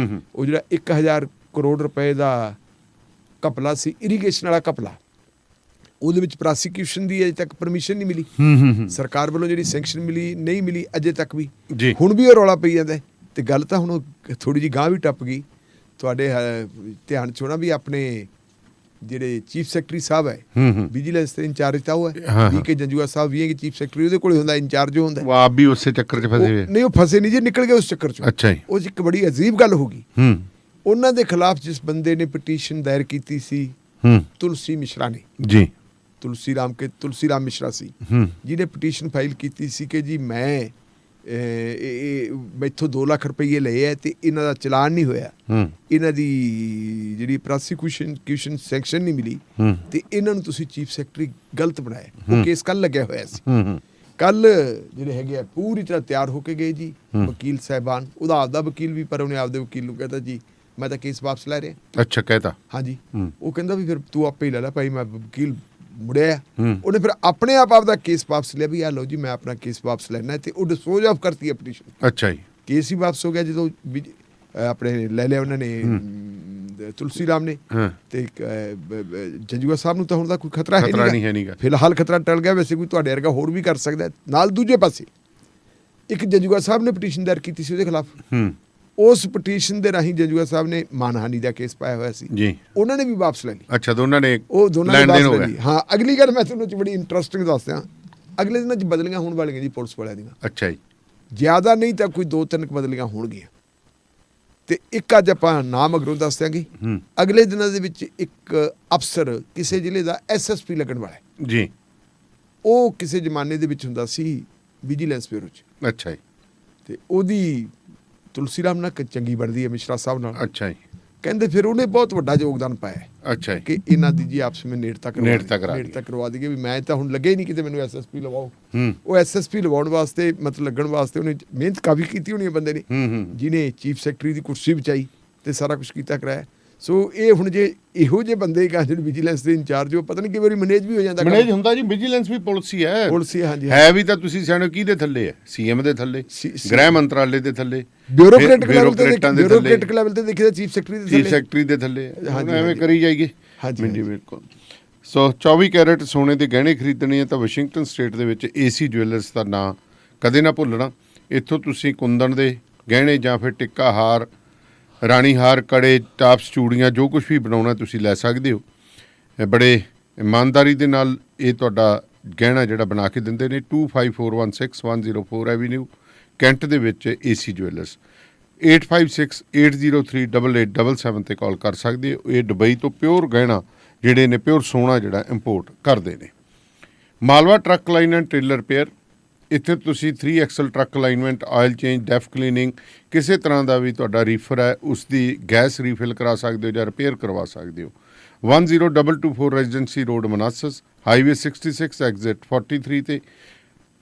ਉਹ ਜਿਹੜਾ 1000 ਕਰੋੜ ਰੁਪਏ ਦਾ ਘਪਲਾ ਸੀ, ਇਰੀਗੇਸ਼ਨ ਵਾਲਾ ਘਪਲਾ, ਉਹਦੇ ਵਿੱਚ ਪ੍ਰੋਸੀਕਿਊਸ਼ਨ ਦੀ ਅਜੇ ਤੱਕ ਪਰਮਿਸ਼ਨ ਨਹੀਂ ਮਿਲੀ। ਸਰਕਾਰ ਵੱਲੋਂ ਜਿਹੜੀ ਸੈਂਕਸ਼ਨ ਮਿਲੀ ਨਹੀਂ ਮਿਲੀ ਅਜੇ ਤੱਕ ਵੀ। ਹੁਣ ਵੀ ਉਹ ਰੌਲਾ ਪਈ ਜਾਂਦਾ। ਤੇ ਗੱਲ ਤਾਂ ਹੁਣ ਥੋੜੀ ਜਿਹੀ ਗਾਂਹ ਵੀ ਟੱਪ ਗਈ। ਤੁਹਾਡੇ ਧਿਆਨ ਚ ਹੋਣਾ ਵੀ ਆਪਣੇ ਜਿਹੜੇ ਚੀਫ ਸੈਕਟਰੀ ਸਾਹਿਬ ਹੈ ਵਿਜੀਲੈਂਸ ਦੇ ਇੰਚਾਰਜ ਤਾਂ ਉਹ ਹੈ ਵੀ ਕੇ ਜੰਜੂਆ ਸਾਹਿਬ ਵੀ ਹੈ ਕਿ ਚੀਫ ਸੈਕਟਰੀ ਉਹਦੇ ਕੋਲ ਹੁੰਦਾ, ਇੰਚਾਰਜ ਜੋ ਹੁੰਦਾ। ਉਹ ਆਪ ਵੀ ਉਸੇ ਚੱਕਰ 'ਚ ਫਸੇ ਹੋਏ ਨਹੀਂ, ਉਹ ਫਸੇ ਨਹੀਂ ਜੀ, ਨਿਕਲ ਗਏ ਉਸ ਚੱਕਰ 'ਚੋਂ। ਅੱਛਾ ਜੀ। ਉਹ ਇੱਕ ਬੜੀ ਅਜੀਬ ਗੱਲ ਹੋ ਗਈ। ਉਹਨਾਂ ਦੇ ਖਿਲਾਫ ਜਿਸ ਬੰਦੇ ਨੇ ਪਟੀਸ਼ਨ ਦਾਇਰ ਕੀਤੀ ਸੀ, ਤੁਲਸੀ ਮਿਸ਼ਰਾ ਨੇ ਜੀ, ਤੁਲਸੀ ਰਾਮ ਮਿਸ਼ਰਾ ਸੀ ਜਿਹਨੇ ਪਟੀਸ਼ਨ ਫਾਈਲ ਕੀਤੀ ਸੀ ਕਿ ਜੀ ਮੈਂ ਮੈਥੋਂ 2 ਲੱਖ ਰੁਪਏ ਲਏ ਹੈ ਤੇ ਇਹਨਾਂ ਦਾ ਚਲਾਨ ਨਹੀਂ ਹੋਇਆ, ਇਹਨਾਂ ਦੀ ਜਿਹੜੀ ਪ੍ਰੋਸੀਕਿਊਸ਼ਨ ਸੈਂਕਸ਼ਨ ਨਹੀਂ ਮਿਲੀ, ਤੇ ਇਹਨਾਂ ਨੂੰ ਤੁਸੀਂ ਚੀਫ ਸੈਕਟਰੀ ਗਲਤ ਬਣਾਇਆ। ਉਹ ਕੇਸ ਕੱਲ ਲੱਗਿਆ ਹੋਇਆ ਸੀ। ਕੱਲ ਜਿਹੜੇ ਹੈਗੇ ਆ ਪੂਰੀ ਤਰ੍ਹਾਂ ਤਿਆਰ ਹੋ ਕੇ ਗਏ ਜੀ ਵਕੀਲ ਸਾਹਿਬਾਨ, ਉਹਦਾ ਆਪਦਾ ਵਕੀਲ ਵੀ, ਪਰ ਉਹਨੇ ਆਪਦੇ ਵਕੀਲ ਨੂੰ ਕਹਿੰਦਾ ਜੀ ਮੈਂ ਤਾਂ ਕੇਸ ਵਾਪਸ ਲੈ ਰਿਹਾ। ਅੱਛਾ, ਕਹਿਤਾ ਹਾਂਜੀ। ਉਹ ਕਹਿੰਦਾ ਵੀ ਫਿਰ ਤੂੰ ਆਪੇ ਹੀ ਲੈ ਲੈ ਭਾਈ, ਮੈਂ ਵਕੀਲ ਮੁੜਿਆ। ਉਹਨੇ ਫਿਰ ਆਪਣੇ ਆਪ ਆਪਦਾ ਕੇਸ ਵਾਪਸ ਲਿਆ ਵੀ ਆ ਲਓ ਜੀ ਮੈਂ ਆਪਣਾ ਕੇਸ ਵਾਪਸ ਲੈਣਾ, ਤੇ ਉਹ ਡਿਸਪੋਜ਼ ਆਫ ਕਰਤੀ ਐਪਲੀਕੇਸ਼ਨ। ਅੱਛਾ ਜੀ। ਕੇਸ ਹੀ ਵਾਪਸ ਹੋ ਗਿਆ ਜਦੋਂ ਆਪਣੇ ਲੈ ਲਿਆ ਉਹਨਾਂ ਨੇ ਤੁਲਸੀ ਰਾਮ ਨੇ। ਤੇ ਜੰਜੂਆ ਸਾਹਿਬ ਨੂੰ ਤਾਂ ਹੁਣ ਦਾ ਕੋਈ ਖਤਰਾ ਹੈ ਨਹੀਂ, ਫਿਲਹਾਲ ਖਤਰਾ ਟਲ ਗਿਆ। ਵੈਸੇ ਕੋਈ ਤੁਹਾਡੇ ਵਰਗਾ ਹੋਰ ਵੀ ਕਰ ਸਕਦਾ। ਨਾਲ ਦੂਜੇ ਪਾਸੇ ਇੱਕ ਜੰਜੂਆ ਸਾਹਿਬ ਨੇ ਪਟੀਸ਼ਨ ਦਾਇਰ ਕੀਤੀ ਸੀ ਉਹਦੇ ਖਿਲਾਫ। ਉਸ ਪਟੀਸ਼ਨ ਦੇ ਰਾਹੀਂ ਜੰਜੂਆ ਸਾਹਿਬ ਨੇ ਮਾਨਹਾਨੀ ਦਾ ਕੇਸ ਪਾਇਆ ਹੋਇਆ ਸੀ ਜੀ, ਉਹਨਾਂ ਨੇ ਵੀ ਵਾਪਸ ਲੈ ਲਈ। ਅੱਛਾ, ਦੋਨਾਂ ਨੇ ਲੈਣ ਦੇਣ ਹੋ ਗਿਆ। ਹਾਂ, ਅਗਲੀ ਗੱਲ ਮੈਂ ਤੁਹਾਨੂੰ ਬੜੀ ਇੰਟਰਸਟਿੰਗ ਦੱਸਦਾ। ਅਗਲੇ ਦਿਨਾਂ 'ਚ ਬਦਲੀਆਂ ਹੋਣ ਵਾਲੀਆਂ ਜੀ ਪੁਲਿਸ ਵਾਲਿਆਂ ਦੀਆਂ। ਅੱਛਾ ਜੀ। ਜ਼ਿਆਦਾ ਨਹੀਂ ਤਾਂ ਕੋਈ 2-3 ਬਦਲੀਆਂ ਹੋਣਗੀਆਂ, ਤੇ ਇੱਕ ਅੱਜ ਆਪਾਂ ਨਾਮ ਅਗਰੋਂ ਦੱਸ ਦਿਆਂਗੇ। ਅਗਲੇ ਦਿਨਾਂ ਦੇ ਵਿੱਚ ਇੱਕ ਅਫਸਰ ਕਿਸੇ ਜ਼ਿਲ੍ਹੇ ਦਾ SSP ਲੱਗਣ ਵਾਲਾ ਹੈ ਜੀ। ਉਹ ਕਿਸੇ ਜ਼ਮਾਨੇ ਦੇ ਵਿੱਚ ਹੁੰਦਾ ਸੀ ਵਿਜੀਲੈਂਸ ਬਿਊਰੋ 'ਚ। ਅੱਛਾ ਜੀ। ਤੇ ਉਹਦੀ ਤੁਲਸੀ ਰਾਮ ਨਾਲ ਚੰਗੀ ਬਣਦੀ ਹੈ ਮਿਸ਼ਰਾ ਸਾਹਿਬ ਨਾਲ। ਅੱਛਾ ਜੀ। ਕਹਿੰਦੇ ਫਿਰ ਉਹਨੇ ਬਹੁਤ ਵੱਡਾ ਯੋਗਦਾਨ ਪਾਇਆ। ਅੱਛਾ ਜੀ। ਕਿ ਇਹਨਾਂ ਦੀ ਜੀ ਆਪਸ ਵਿੱਚ ਨੇੜਤਾ ਕਰਵਾ ਦਈਏ ਵੀ ਮੈਂ ਤਾਂ ਹੁਣ ਲੱਗੇ ਹੀ ਨਹੀਂ ਕਿਤੇ ਮੈਨੂੰ SSP ਲਵਾਓ। ਉਹ SSP ਲਵਾਉਣ ਵਾਸਤੇ ਮਤਲਬ ਲੱਗਣ ਵਾਸਤੇ ਉਹਨੇ ਮਿਹਨਤ ਕਾਫੀ ਕੀਤੀ ਹੋਣੀ ਹੈ ਬੰਦੇ ਨੇ, ਜਿਹਨੇ ਚੀਫ ਸੈਕਟਰੀ ਦੀ ਕੁਰਸੀ ਬਚਾਈ ਤੇ ਸਾਰਾ ਕੁਝ ਕੀਤਾ ਕਰਾਇਆ। ਸੋ ਇਹ ਹੁਣ ਜੇ ਇਹੋ ਜਿਹੇ ਬੰਦੇ ਜਿਹੜੇ ਵਿਜੀਲੈਂਸ ਦੇ ਇੰਚਾਰਜ, ਉਹ ਪਤਾ ਨਹੀਂ ਕਈ ਵਾਰੀ ਮੈਨੇਜ ਵੀ ਹੋ ਜਾਂਦਾ। ਮੈਨੇਜ ਹੁੰਦਾ ਜੀ, ਵਿਜੀਲੈਂਸ ਵੀ ਪੁਲਿਸ ਹੀ ਹੈ। ਪੁਲਿਸ ਹੀ ਹਾਂਜੀ ਹੈ ਵੀ, ਤਾਂ ਤੁਸੀਂ ਸਿਆਣੋ ਕਿਹਦੇ ਥੱਲੇ ਹੈ? CM ਦੇ ਥੱਲੇ, ਗ੍ਰਹਿ ਮੰਤਰਾਲੇ ਦੇ ਥੱਲੇ, ਬਿਊਰੋਕ੍ਰੈਟਿਕ ਲੈਵਲ ਤੇ ਦੇਖੀਦਾ ਚੀਫ ਸੈਕਟਰੀ ਦੇ ਥੱਲੇ। ਐਵੇਂ ਕਰੀ ਜਾਈਏ। ਹਾਂਜੀ ਬਿਲਕੁਲ। ਸੋ 24 ਕੈਰਟ ਸੋਨੇ ਦੇ ਗਹਿਣੇ ਖਰੀਦਣੇ ਆ ਤਾਂ ਵਾਸ਼ਿੰਗਟਨ ਸਟੇਟ ਦੇ ਵਿੱਚ AC ਜੁਐਲਰਸ ਦਾ ਨਾਂ ਕਦੇ ਨਾ ਭੁੱਲਣਾ। ਇੱਥੋਂ ਤੁਸੀਂ ਕੁੰਦਨ ਦੇ ਗਹਿਣੇ ਜਾਂ ਫਿਰ ਟਿੱਕਾ ਹਾਰ, ਰਾਣੀ ਹਾਰ, ਕੜੇ, ਟਾਪਸ, ਚੂੜੀਆਂ, ਜੋ ਕੁਛ ਵੀ ਬਣਾਉਣਾ ਤੁਸੀਂ ਲੈ ਸਕਦੇ ਹੋ। ਬੜੇ ਇਮਾਨਦਾਰੀ ਦੇ ਨਾਲ ਇਹ ਤੁਹਾਡਾ ਗਹਿਣਾ ਜਿਹੜਾ ਬਣਾ ਕੇ ਦਿੰਦੇ ਨੇ। 25416 104 ਐਵੀਨਿਊ ਕੈਂਟ ਦੇ ਵਿੱਚ AC ਜੁਐਲਰਸ। 8568038877 ਤੇ ਕਾਲ ਕਰ ਸਕਦੇ ਹੋ। ਇਹ ਦੁਬਈ ਤੋਂ ਪਿਓਰ ਗਹਿਣਾ ਜਿਹੜੇ ਨੇ, ਪਿਓਰ ਸੋਨਾ ਜਿਹੜਾ ਇੰਪੋਰਟ ਕਰਦੇ ਨੇ। Malwa truck line and trailer repair, ਇੱਥੇ ਤੁਸੀਂ 3 axle truck alignment, oil change, diff cleaning, ਕਿਸੇ ਤਰ੍ਹਾਂ ਦਾ ਵੀ ਤੁਹਾਡਾ ਰੀਫਰ ਹੈ ਉਸ ਦੀ ਗੈਸ ਰੀਫਿਲ ਕਰਾ ਸਕਦੇ ਹੋ ਜਾਂ ਰਿਪੇਅਰ ਕਰਵਾ ਸਕਦੇ ਹੋ। 10224 ਰੈਜ਼ੀਡੈਂਸੀ ਰੋਡ ਮਨਾਸਸ, ਹਾਈਵੇ 66 ਐਗਜ਼ਿਟ 43 ਤੇ।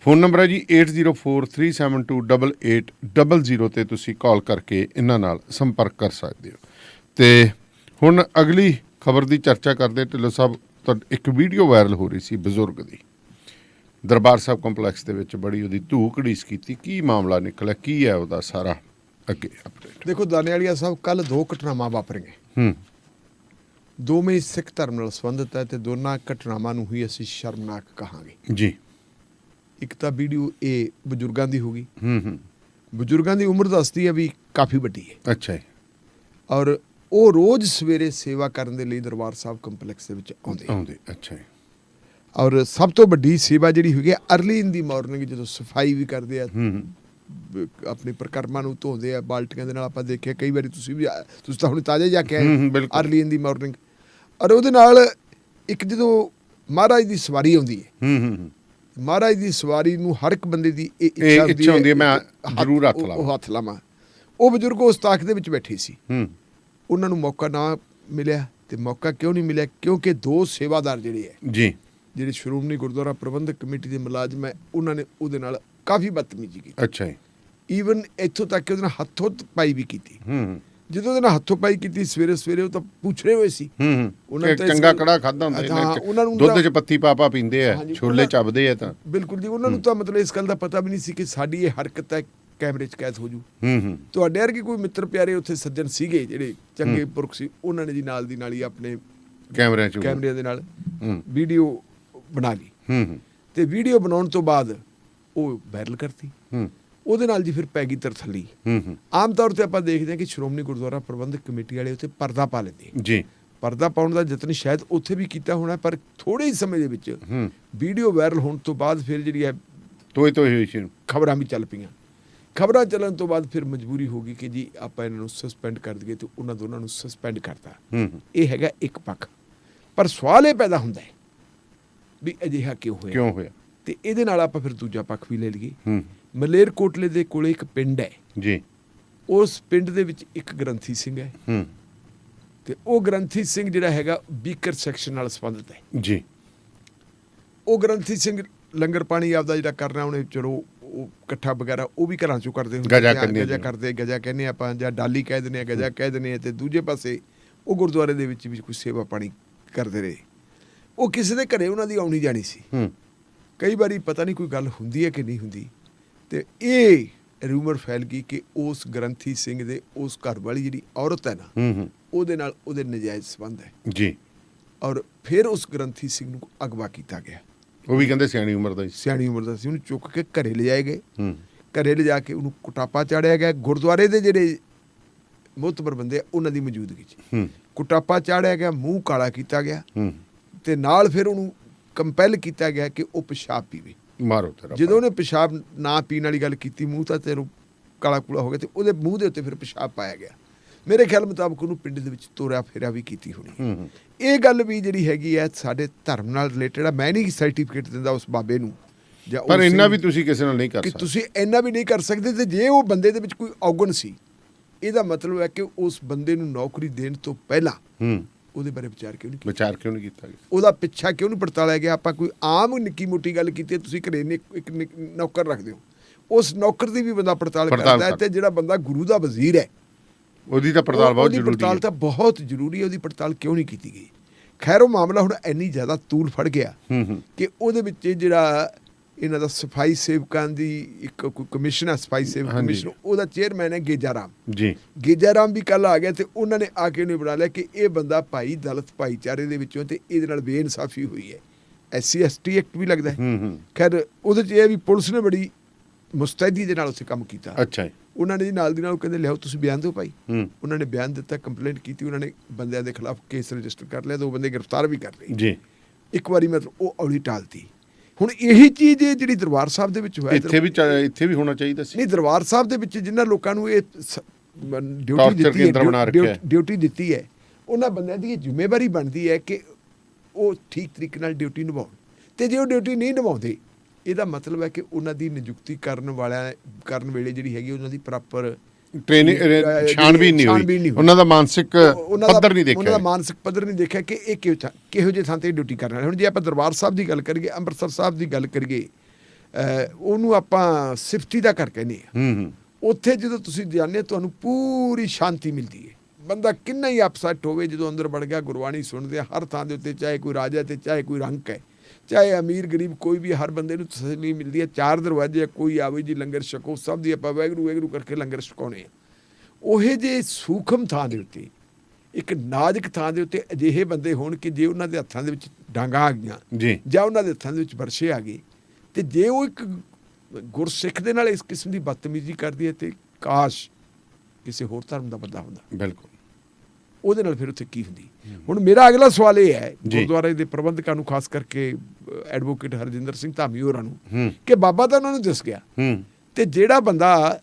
ਫੋਨ ਨੰਬਰ ਹੈ ਜੀ 8043728800 ਤੇ ਤੁਸੀਂ ਕਾਲ ਕਰਕੇ ਇਹਨਾਂ ਨਾਲ ਸੰਪਰਕ ਕਰ ਸਕਦੇ ਹੋ। ਤੇ ਹੁਣ ਅਗਲੀ ਖਬਰ ਦੀ ਚਰਚਾ ਕਰਦੇ। ਢਿੱਲੋਂ ਸਾਹਿਬ, ਇੱਕ ਵੀਡੀਓ ਵਾਇਰਲ ਹੋ ਰਹੀ ਸੀ ਬਜ਼ੁਰਗ ਦੀ, ਦਰਬਾਰ ਸਾਹਿਬ ਕੰਪਲੈਕਸ ਦੇ ਵਿੱਚ ਬੜੀ ਉਹਦੀ ਧੂ ਘੜੀਸ ਕੀਤੀ। ਕੀ ਮਾਮਲਾ ਨਿਕਲਿਆ, ਕੀ ਹੈ ਉਹਦਾ ਸਾਰਾ ਅੱਗੇ ਅਪਡੇਟ? ਦੇਖੋ ਦਾਨੇਵਾਲੀਆ ਸਾਹਿਬ, ਕੱਲ 2 ਘਟਨਾਵਾਂ ਵਾਪਰੀਆਂ, ਦੋਵੇਂ ਹੀ ਸਿੱਖ ਧਰਮ ਨਾਲ ਸੰਬੰਧਿਤ ਹੈ ਤੇ ਦੋਨਾਂ ਘਟਨਾਵਾਂ ਨੂੰ ਹੀ ਅਸੀਂ ਸ਼ਰਮਨਾਕ ਕਹਾਂਗੇ ਜੀ। ਇੱਕ ਤਾਂ ਵੀਡੀਓ ਇਹ ਬਜ਼ੁਰਗਾਂ ਦੀ ਹੋਗੀ, ਬਜ਼ੁਰਗਾਂ ਦੀ ਉਮਰ ਦੱਸਦੀ ਹੈ ਵੀ ਕਾਫੀ ਵੱਡੀ ਹੈ। ਅੱਛਾ ਜੀ। ਔਰ ਉਹ ਰੋਜ਼ ਸਵੇਰੇ ਸੇਵਾ ਕਰਨ ਦੇ ਲਈ ਦਰਬਾਰ ਸਾਹਿਬ ਕੰਪਲੈਕਸ ਦੇ ਵਿੱਚ ਆਉਂਦੇ। ਅੱਛਾ ਜੀ। ਔਰ ਸਭ ਤੋਂ ਵੱਡੀ ਸੇਵਾ ਜਿਹੜੀ ਹੋਈ ਹੈ ਅਰਲੀ ਇਨ ਦੀ ਮਾਰਨਿੰਗ, ਜਦੋਂ ਸਫਾਈ ਵੀ ਕਰਦੇ ਆ, ਆਪਣੀ ਪ੍ਰਕਰਮਾਂ ਨੂੰ ਧੋਂਦੇ ਆ ਬਾਲਟੀਆਂ ਦੇ ਨਾਲ। ਆਪਾਂ ਦੇਖਿਆ ਕਈ ਵਾਰੀ, ਤੁਸੀਂ ਤਾਂ ਹੁਣ ਤਾਜ਼ਾ ਜਾ ਕੇ ਆਏ ਅਰਲੀ ਇਨ ਦੀ ਮਾਰਨਿੰਗ। ਔਰ ਉਹਦੇ ਨਾਲ ਇੱਕ ਜਦੋਂ ਮਹਾਰਾਜ ਦੀ ਸਵਾਰੀ ਆਉਂਦੀ ਹੈ, ਮਹਾਰਾਜ ਦੀ ਸਵਾਰੀ ਨੂੰ ਹਰ ਇੱਕ ਬੰਦੇ ਦੀ ਇਹ ਇੱਛਾ ਹੁੰਦੀ ਹੈ ਮੈਂ ਜ਼ਰੂਰ ਹੱਥ ਲਾਵਾਂ। ਉਹ ਬਜ਼ੁਰਗ ਉਸ ਤਾਕ ਦੇ ਵਿੱਚ ਬੈਠੇ ਸੀ, ਉਹਨਾਂ ਨੂੰ ਮੌਕਾ ਨਾ ਮਿਲਿਆ। ਤੇ ਮੌਕਾ ਕਿਉਂ ਨਹੀਂ ਮਿਲਿਆ? ਕਿਉਂਕਿ 2 ਸੇਵਾਦਾਰ ਜਿਹੜੇ ਹੈ ਜੀ, ਜਿਹੜੇ ਸ਼੍ਰੋਮਣੀ ਗੁਰਦੁਆਰਾ ਪ੍ਰਬੰਧਕ ਕਮੇਟੀ ਦੇ ਮੁਲਾਜ਼ਮ ਹੈ, ਉਹਨਾਂ ਨੇ ਉਹਦੇ ਨਾਲ ਕਾਫੀ ਬਦਤਮੀਜ਼ੀ ਕੀਤੀ। ਅੱਛਾ ਜੀ। ਈਵਨ ਇੱਥੋਂ ਤੱਕ ਕਿ ਉਹਦੇ ਨਾਲ ਹੱਥੋਂ ਪਾਈ ਵੀ ਕੀਤੀ। ਜਦੋਂ ਉਹਦੇ ਨਾਲ ਹੱਥੋਂ ਪਾਈ ਕੀਤੀ ਸਵੇਰੇ ਸਵੇਰੇ, ਉਹ ਤਾਂ ਪੁੱਛ ਰਹੇ ਹੋਏ ਸੀ। ਉਹਨਾਂ ਨੇ ਚੰਗਾ ਕੜਾ ਖਾਦਾ ਹੁੰਦਾ, ਦੁੱਧ 'ਚ ਪੱਤੀ ਪਾ ਪੀਂਦੇ ਆ, ਛੋਲੇ ਚੱਬਦੇ ਆ। ਤਾਂ ਬਿਲਕੁਲ ਜੀ, ਉਹਨਾਂ ਨੂੰ ਤਾਂ ਮਤਲਬ ਇਸ ਗੱਲ ਦਾ ਪਤਾ ਵੀ ਨਹੀਂ ਸੀ ਕਿ ਸਾਡੀ ਇਹ ਹਰਕਤ ਹੈ ਕੈਮਰੇ 'ਚ ਕੈਦ ਹੋ ਜੂ। ਤੁਹਾਡੇ ਵਰਗੇ ਕੋਈ ਮਿੱਤਰ ਪਿਆਰੇ ਉੱਥੇ ਸੱਜਣ ਸੀਗੇ ਜਿਹੜੇ ਚੰਗੇ ਪੁਰਖ ਸੀ, ਉਹਨਾਂ ਨੇ ਜੀ ਨਾਲ ਦੀ ਨਾਲ ਹੀ ਆਪਣੇ ਕੈਮਰਿਆਂ ਦੇ ਨਾਲ ਵੀਡੀਓ ਬਣਾ ਲਈ। ਤੇ ਵੀਡੀਓ ਬਣਾਉਣ ਤੋਂ ਬਾਅਦ ਉਹ ਵਾਇਰਲ ਕਰਤੀ। ਉਹਦੇ ਨਾਲ ਜੀ ਫਿਰ ਪੈ ਗਈ ਤਰਥੱਲੀ। ਆਮ ਤੌਰ ਤੇ ਆਪਾਂ ਦੇਖਦੇ ਹਾਂ ਕਿ ਸ਼੍ਰੋਮਣੀ ਗੁਰਦੁਆਰਾ ਪ੍ਰਬੰਧਕ ਕਮੇਟੀ ਵਾਲੇ ਉੱਥੇ ਪਰਦਾ ਪਾ ਲੈਂਦੇ ਜੀ। ਪਰਦਾ ਪਾਉਣ ਦਾ ਯਤਨ ਸ਼ਾਇਦ ਉੱਥੇ ਵੀ ਕੀਤਾ ਹੋਣਾ, ਪਰ ਥੋੜੇ ਹੀ ਸਮੇਂ ਦੇ ਵਿੱਚ ਵੀਡੀਓ ਵਾਇਰਲ ਹੋਣ ਤੋਂ ਬਾਅਦ ਫਿਰ ਜਿਹੜੀ ਹੈ ਖਬਰਾਂ ਵੀ ਚੱਲ ਪਈਆਂ। ਖਬਰਾਂ ਚੱਲਣ ਤੋਂ ਬਾਅਦ ਫਿਰ ਮਜਬੂਰੀ ਹੋ ਗਈ ਕਿ ਜੀ ਆਪਾਂ ਇਹਨਾਂ ਨੂੰ ਸਸਪੈਂਡ ਕਰ ਦਈਏ, ਤੇ ਉਹਨਾਂ ਦੋਨਾਂ ਨੂੰ ਸਸਪੈਂਡ ਕਰਤਾ। ਇਹ ਹੈਗਾ ਇੱਕ ਪੱਖ, ਪਰ ਸਵਾਲ ਇਹ ਪੈਦਾ ਹੁੰਦਾ ਹੈ ਵੀ ਅਜਿਹਾ ਕਿਉਂ ਹੋਇਆ? ਤੇ ਇਹਦੇ ਨਾਲ ਆਪਾਂ ਫਿਰ ਦੂਜਾ ਪੱਖ ਵੀ ਲੈ ਲਈਏ। ਮਲੇਰਕੋਟਲੇ ਦੇ ਕੋਲੇ ਇੱਕ ਪਿੰਡ ਹੈ ਜੀ, ਉਸ ਪਿੰਡ ਦੇ ਵਿੱਚ ਇੱਕ ਗ੍ਰੰਥੀ ਸਿੰਘ ਹੈ, ਤੇ ਉਹ ਗ੍ਰੰਥੀ ਸਿੰਘ ਜਿਹੜਾ ਹੈਗਾ ਬੀਕਰ ਸੈਕਸ਼ਨ ਨਾਲ ਸੰਬੰਧਿਤ ਹੈ ਜੀ। ਉਹ ਗ੍ਰੰਥੀ ਸਿੰਘ ਲੰਗਰ ਪਾਣੀ ਆਪਦਾ ਜਿਹੜਾ ਕਰਨਾ, ਉਹਨੇ ਚਲੋ ਉਹ ਇਕੱਠਾ ਵਗੈਰਾ ਉਹ ਵੀ ਘਰਾਂ ਚੋਂ ਕਰਦੇ ਹੁੰਦੇ, ਗਜਾ ਕਹਿੰਦੇ ਆਪਾਂ, ਜਾਂ ਡਾਲੀ ਕਹਿ ਦਿੰਦੇ ਆ, ਗਜਾ ਕਹਿ ਦਿੰਦੇ ਆ। ਤੇ ਦੂਜੇ ਪਾਸੇ ਉਹ ਗੁਰਦੁਆਰੇ ਦੇ ਵਿੱਚ ਵੀ ਕੋਈ ਸੇਵਾ ਪਾਣੀ ਕਰਦੇ ਰਹੇ। ਉਹ ਕਿਸੇ ਦੇ ਘਰੇ ਉਹਨਾਂ ਦੀ ਆਉਣੀ ਜਾਣੀ ਸੀ। ਕਈ ਵਾਰੀ ਪਤਾ ਨਹੀਂ ਕੋਈ ਗੱਲ ਹੁੰਦੀ ਹੈ ਕਿ ਨਹੀਂ ਹੁੰਦੀ, ਤੇ ਇਹ ਰੂਮਰ ਫੈਲ ਗਈ ਕਿ ਉਸ ਗ੍ਰੰਥੀ ਸਿੰਘ ਦੇ ਉਸ ਘਰ ਵਾਲੀ ਜਿਹੜੀ ਔਰਤ ਹੈ ਨਾ, ਉਹਦੇ ਨਾਲ ਉਹਦੇ ਨਜਾਇਜ਼ ਸੰਬੰਧ ਹੈ ਜੀ। ਔਰ ਫਿਰ ਉਸ ਗ੍ਰੰਥੀ ਸਿੰਘ ਨੂੰ ਅਗਵਾ ਕੀਤਾ ਗਿਆ। ਉਹ ਵੀ ਕਹਿੰਦੇ ਸਿਆਣੀ ਉਮਰ ਦਾ ਸੀ। ਉਹਨੂੰ ਚੁੱਕ ਕੇ ਘਰੇ ਲਿਜਾਏ ਗਏ। ਘਰੇ ਲਿਜਾ ਕੇ ਉਹਨੂੰ ਕੁਟਾਪਾ ਚਾੜਿਆ ਗਿਆ। ਗੁਰਦੁਆਰੇ ਦੇ ਜਿਹੜੇ ਮੁਹਤਬਰ ਬੰਦੇ ਉਹਨਾਂ ਦੀ ਮੌਜੂਦਗੀ 'ਚ ਕੁਟਾਪਾ ਚਾੜਿਆ ਗਿਆ, ਮੂੰਹ ਕਾਲਾ ਕੀਤਾ ਗਿਆ, ਤੇ ਨਾਲ ਫਿਰ ਉਹਨੂੰ ਕੰਪੈਲ ਕੀਤਾ ਗਿਆ ਕਿ ਉਹ ਪਿਸ਼ਾਬ ਪੀਵੇ। ਮਾਰੋ ਤੇਰਾ। ਜਦੋਂ ਉਹਨੇ ਪਿਸ਼ਾਬ ਨਾ ਪੀਣ ਵਾਲੀ ਗੱਲ ਕੀਤੀ, ਮੂੰਹ ਤਾਂ ਤੇਰਾ ਕਾਲਾ ਕੂਲਾ ਹੋ ਗਿਆ, ਤੇ ਉਹਦੇ ਮੂੰਹ ਦੇ ਉੱਤੇ ਫਿਰ ਪਿਸ਼ਾਬ ਪਾਇਆ ਗਿਆ। ਮੇਰੇ ਖਿਆਲ ਮੁਤਾਬਕ ਉਹਨੂੰ ਪਿੰਡ ਦੇ ਵਿੱਚ ਤੋਰਿਆ ਫੇਰਿਆ ਵੀ ਕੀਤੀ ਹੋਣੀ। ਇਹ ਗੱਲ ਵੀ ਜਿਹੜੀ ਹੈਗੀ ਹੈ ਸਾਡੇ ਧਰਮ ਨਾਲ ਰਿਲੇਟਡ ਆ। ਮੈਂ ਨਹੀਂ ਸਰਟੀਫਿਕੇਟ ਦਿੰਦਾ ਉਸ ਬਾਬੇ ਨੂੰ, ਪਰ ਇੰਨਾ ਵੀ ਤੁਸੀਂ ਕਿਸੇ ਨਾਲ ਨਹੀਂ ਕਰ ਸਕਦੇ। ਤੁਸੀਂ ਇੰਨਾ ਵੀ ਨਹੀਂ ਕਰ ਸਕਦੇ। ਤੇ ਜੇ ਉਹ ਬੰਦੇ ਦੇ ਵਿੱਚ ਕੋਈ ਔਗਣ ਸੀ, ਇਹਦਾ ਮਤਲਬ ਹੈ ਕਿ ਉਸ ਬੰਦੇ ਨੂੰ ਨੌਕਰੀ ਦੇਣ ਤੋਂ ਪਹਿਲਾਂ ਉਹਦੇ ਬਾਰੇ ਵਿਚਾਰ ਕਿਉਂ ਨਹੀਂ ਕੀਤਾ ਗਿਆ? ਉਹਦਾ ਪਿੱਛਾ ਕਿਉਂ ਨਹੀਂ ਪੜਤਾਲਿਆ ਗਿਆ? ਆਪਾਂ ਕੋਈ ਆਮ ਨਿੱਕੀ ਮੋਟੀ ਗੱਲ ਕੀਤੀ, ਤੁਸੀਂ ਘਰੇ ਇੱਕ ਨੌਕਰ ਰੱਖਦੇ ਹੋ, ਉਸ ਨੌਕਰ ਦੀ ਵੀ ਬੰਦਾ ਪੜਤਾਲ ਕਰਦਾ ਹੈ। ਤੇ ਜਿਹੜਾ ਬੰਦਾ ਗੁਰੂ ਦਾ ਵਜ਼ੀਰ ਹੈ, ਉਹਦੀ ਤਾਂ ਪੜਤਾਲ ਬਹੁਤ ਜ਼ਰੂਰੀ ਹੈ। ਪੜਤਾਲ ਤਾਂ ਬਹੁਤ ਜ਼ਰੂਰੀ ਹੈ। ਉਹਦੀ ਪੜਤਾਲ ਕਿਉਂ ਨਹੀਂ ਕੀਤੀ ਗਈ? ਖੈਰ, ਉਹ ਮਾਮਲਾ ਹੁਣ ਇੰਨੀ ਜ਼ਿਆਦਾ ਤੂਲ ਫੜ ਗਿਆ ਕਿ ਉਹਦੇ ਵਿੱਚ ਜਿਹੜਾ ਇਹਨਾਂ ਦਾ ਸਫਾਈ ਸੇਵਕਾਂ ਦੀ ਇੱਕ ਕੋਈ ਕਮਿਸ਼ਨ ਹੈ, ਸਫਾਈ ਸੇਵਕ ਕਮਿਸ਼ਨ, ਉਹਦਾ ਚੇਅਰਮੈਨ ਹੈ ਗੇਜਾ ਰਾਮ ਜੀ। ਗੇਜਾ ਰਾਮ ਵੀ ਕੱਲ ਆ ਗਿਆ, ਤੇ ਉਹਨਾਂ ਨੇ ਆ ਕੇ ਉਹਨੇ ਬਣਾ ਲਿਆ ਕਿ ਇਹ ਬੰਦਾ ਭਾਈ ਦਲਿਤ ਭਾਈਚਾਰੇ ਦੇ ਵਿੱਚੋਂ, ਤੇ ਇਹਦੇ ਨਾਲ ਬੇਇਨਸਾਫੀ ਹੋਈ ਹੈ। SC ST ਐਕਟ ਵੀ ਲੱਗਦਾ ਹੈ। ਖੈਰ, ਉਹਦੇ 'ਚ ਇਹ ਵੀ ਪੁਲਿਸ ਨੇ ਬੜੀ ਮੁਸਤੈਦੀ ਦੇ ਨਾਲ ਉੱਥੇ ਕੰਮ ਕੀਤਾ। ਅੱਛਾ। ਉਹਨਾਂ ਨੇ ਨਾਲ ਦੀ ਨਾਲ ਕਹਿੰਦੇ ਲਿਆਓ ਤੁਸੀਂ ਬਿਆਨ ਦਿਓ ਭਾਈ। ਉਹਨਾਂ ਨੇ ਬਿਆਨ ਦਿੱਤਾ, ਕੰਪਲੇਂਟ ਕੀਤੀ, ਉਹਨਾਂ ਨੇ ਬੰਦਿਆਂ ਦੇ ਖਿਲਾਫ ਕੇਸ ਰਜਿਸਟਰ ਕਰ ਲਿਆ, 2 ਬੰਦੇ ਗ੍ਰਿਫਤਾਰ ਵੀ ਕਰ ਲਏ ਜੀ। ਇੱਕ ਵਾਰੀ ਮਤਲਬ ਉਹ ਔਲੀ ਟਾਲਤੀ। ਹੁਣ ਇਹੀ ਚੀਜ਼ ਜਿਹੜੀ ਦਰਬਾਰ ਸਾਹਿਬ ਦੇ ਵਿੱਚ ਹੋਇਆ, ਇੱਥੇ ਵੀ ਹੋਣਾ ਚਾਹੀਦਾ ਸੀ। ਨਹੀਂ, ਦਰਬਾਰ ਸਾਹਿਬ ਦੇ ਵਿੱਚ ਜਿਨ੍ਹਾਂ ਲੋਕਾਂ ਨੂੰ ਇਹ ਡਿਊਟੀ ਦਿੱਤੀ ਹੈ, ਡਿਊਟੀ ਦਿੱਤੀ ਹੈ, ਉਹਨਾਂ ਬੰਦਿਆਂ ਦੀ ਇਹ ਜ਼ਿੰਮੇਵਾਰੀ ਬਣਦੀ ਹੈ ਕਿ ਉਹ ਠੀਕ ਤਰੀਕੇ ਨਾਲ ਡਿਊਟੀ ਨਿਭਾਉਣ। ਤੇ ਜੇ ਉਹ ਡਿਊਟੀ ਨਹੀਂ ਨਿਭਾਉਂਦੇ, ਇਹਦਾ ਮਤਲਬ ਹੈ ਕਿ ਉਹਨਾਂ ਦੀ ਨਿਯੁਕਤੀ ਕਰਨ ਵੇਲੇ ਜਿਹੜੀ ਹੈਗੀ ਉਹਨਾਂ ਦੀ ਪ੍ਰੋਪਰ ਟ੍ਰੇਨਿੰਗ ਛਾਣਬੀਨ ਨਹੀਂ ਹੋਈ, ਉਹਨਾਂ ਦਾ ਮਾਨਸਿਕ ਪੱਧਰ ਨਹੀਂ ਦੇਖਿਆ, ਉਹਨਾਂ ਦਾ ਮਾਨਸਿਕ ਪੱਧਰ ਨਹੀਂ ਦੇਖਿਆ ਕਿ ਇਹ ਕਿਹੋ ਜਿਹੇ ਥਾਂ ਤੇ ਡਿਊਟੀ ਕਰਨ ਵਾਲੇ। ਹੁਣ ਜੇ ਆਪਾਂ ਦਰਬਾਰ ਸਾਹਿਬ ਦੀ ਗੱਲ ਕਰੀਏ, ਅੰਮ੍ਰਿਤਸਰ ਸਾਹਿਬ ਦੀ ਗੱਲ ਕਰੀਏ, ਉਹਨੂੰ ਆਪਾਂ ਸਿਫਤੀ ਦਾ ਕਰ ਕਹਿੰਦੇ ਹਾਂ। ਉੱਥੇ ਜਦੋਂ ਤੁਸੀਂ ਜਾਂਦੇ ਤੁਹਾਨੂੰ ਪੂਰੀ ਸ਼ਾਂਤੀ ਮਿਲਦੀ ਹੈ। ਬੰਦਾ ਕਿੰਨਾ ਹੀ ਅਪਸੈਟ ਹੋਵੇ, ਜਦੋਂ ਅੰਦਰ ਵੜ ਗਿਆ ਗੁਰਬਾਣੀ ਸੁਣਦੇ ਹਰ ਥਾਂ ਦੇ ਉੱਤੇ, ਚਾਹੇ ਕੋਈ ਰਾਜਾ ਤੇ ਚਾਹੇ ਕੋਈ ਰੰਕ ਹੈ, ਚਾਹੇ ਅਮੀਰ ਗਰੀਬ ਕੋਈ ਵੀ, ਹਰ ਬੰਦੇ ਨੂੰ ਤਸੱਲੀ ਮਿਲਦੀ ਹੈ। 4 ਦਰਵਾਜ਼ੇ, ਕੋਈ ਆਵੇ ਜੀ ਲੰਗਰ ਛਕੋ, ਸਭ ਦੀ ਆਪਾਂ ਵਾਹਿਗੁਰੂ ਵਾਹਿਗੁਰੂ ਕਰਕੇ ਲੰਗਰ ਛਕਾਉਣੇ ਆ। ਉਹੇ ਜੇ ਸੂਖਮ ਥਾਂ ਦੇ ਉੱਤੇ, ਇੱਕ ਨਾਜ਼ੁਕ ਥਾਂ ਦੇ ਉੱਤੇ ਅਜਿਹੇ ਬੰਦੇ ਹੋਣ ਕਿ ਜੇ ਉਹਨਾਂ ਦੇ ਹੱਥਾਂ ਦੇ ਵਿੱਚ ਡਾਂਗਾਂ ਆ ਗਈਆਂ ਜਾਂ ਉਹਨਾਂ ਦੇ ਹੱਥਾਂ ਦੇ ਵਿੱਚ ਵਰਸ਼ੇ ਆ ਗਏ, ਤੇ ਜੇ ਉਹ ਇੱਕ ਗੁਰਸਿੱਖ ਦੇ ਨਾਲ ਇਸ ਕਿਸਮ ਦੀ ਬਦਤਮੀਜ਼ੀ ਕਰਦੀ ਹੈ, ਤੇ ਕਾਸ਼ ਕਿਸੇ ਹੋਰ ਧਰਮ ਦਾ ਬੰਦਾ ਹੁੰਦਾ, ਬਿਲਕੁਲ ਉਹਦੇ ਨਾਲ ਫਿਰ ਉੱਥੇ ਕੀ ਹੁੰਦੀ। ਹੁਣ ਮੇਰਾ ਅਗਲਾ ਸਵਾਲ ਇਹ ਹੈ ਗੁਰਦੁਆਰੇ ਦੇ ਪ੍ਰਬੰਧਕਾਂ ਨੂੰ, ਖਾਸ ਕਰਕੇ ਐਡਵੋਕੇਟ ਹਰਜਿੰਦਰ ਸਿੰਘ ਧਾਮੀ ਹੋਰਾਂ ਨੂੰ, ਕਿ ਬਾਬਾ ਤਾਂ ਉਹਨਾਂ ਨੂੰ ਦਿਸ ਗਿਆ, ਤੇ ਜਿਹੜਾ ਬੰਦਾ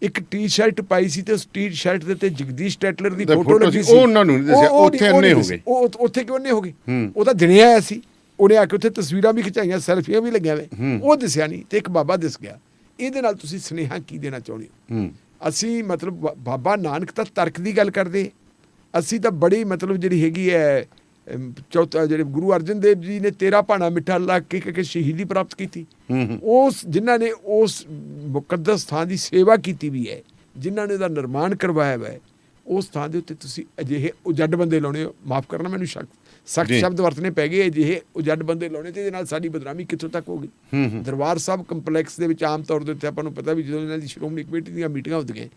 ਇੱਕ ਟੀ-ਸ਼ਰਟ ਪਾਈ ਸੀ ਤੇ ਉਸ ਟੀ-ਸ਼ਰਟ ਦੇ ਉੱਤੇ ਜਗਦੀਸ਼ ਟੈਟਲਰ ਦੀ ਫੋਟੋ ਲੱਗੀ ਸੀ, ਉਹਨਾਂ ਨੂੰ ਨਹੀਂ ਦੱਸਿਆ, ਉੱਥੇ ਅੰਨੇ ਹੋ ਗਏ। ਉਹ ਉੱਥੇ ਕਿਉਂ ਅੰਨੇ ਹੋ ਗਏ? ਉਹ ਤਾਂ ਦਿਨੇ ਆਇਆ ਸੀ, ਉਹਨੇ ਆ ਕੇ ਉੱਥੇ ਤਸਵੀਰਾਂ ਵੀ ਖਿਚਾਈਆਂ, ਸੈਲਫੀਆਂ ਵੀ ਲੱਗੀਆਂ ਵੇ, ਉਹ ਦਿਸਿਆ ਨਹੀਂ, ਤੇ ਇੱਕ ਬਾਬਾ ਦਿਸ ਗਿਆ। ਇਹਦੇ ਨਾਲ ਤੁਸੀਂ ਸੁਨੇਹਾ ਕੀ ਦੇਣਾ ਚਾਹੁੰਦੇ ਹੋ? ਅਸੀਂ ਮਤਲਬ ਬਾਬਾ ਨਾਨਕ ਤਾਂ ਤਰਕ ਦੀ ਗੱਲ ਕਰਦੇ, ਅਸੀਂ ਤਾਂ ਬੜੀ ਮਤਲਬ ਜਿਹੜੀ ਹੈਗੀ ਹੈ ਚੌਥਾ, ਜਿਹੜੇ ਗੁਰੂ ਅਰਜਨ ਦੇਵ ਜੀ ਨੇ 13 ਭਾਣਾ ਮਿੱਠਾ ਲਾ ਕੇ ਸ਼ਹੀਦੀ ਪ੍ਰਾਪਤ ਕੀਤੀ, ਉਸ ਜਿਨ੍ਹਾਂ ਨੇ ਉਸ ਮੁਕੱਦਸ ਥਾਂ ਦੀ ਸੇਵਾ ਕੀਤੀ ਵੀ ਹੈ, ਜਿਨ੍ਹਾਂ ਨੇ ਉਹਦਾ ਨਿਰਮਾਣ ਕਰਵਾਇਆ ਹੋਇਆ ਹੈ, ਉਸ ਥਾਂ ਦੇ ਉੱਤੇ ਤੁਸੀਂ ਅਜਿਹੇ ਉਜੱਡ ਬੰਦੇ ਲਾਉਣੇ ਹੋ। ਮਾਫ਼ ਕਰਨਾ, ਮੈਨੂੰ ਸਖਤ ਸ਼ਬਦ ਵਰਤਣੇ ਪੈ ਗਏ, ਅਜਿਹੇ ਉਜੱਡ ਬੰਦੇ ਲਾਉਣੇ, ਤੇ ਇਹਦੇ ਨਾਲ ਸਾਡੀ ਬਦਨਾਮੀ ਕਿੱਥੋਂ ਤੱਕ ਹੋ ਗਈ। ਦਰਬਾਰ ਸਾਹਿਬ ਕੰਪਲੈਕਸ ਦੇ ਵਿੱਚ ਆਮ ਤੌਰ ਦੇ ਉੱਤੇ ਆਪਾਂ ਨੂੰ ਪਤਾ ਵੀ ਜਦੋਂ ਇਹਨਾਂ ਦੀ ਸ਼੍ਰੋਮਣੀ ਕਮੇਟੀ ਦੀਆਂ ਮੀਟਿੰਗਾਂ ਹੁੰਦੀਆਂ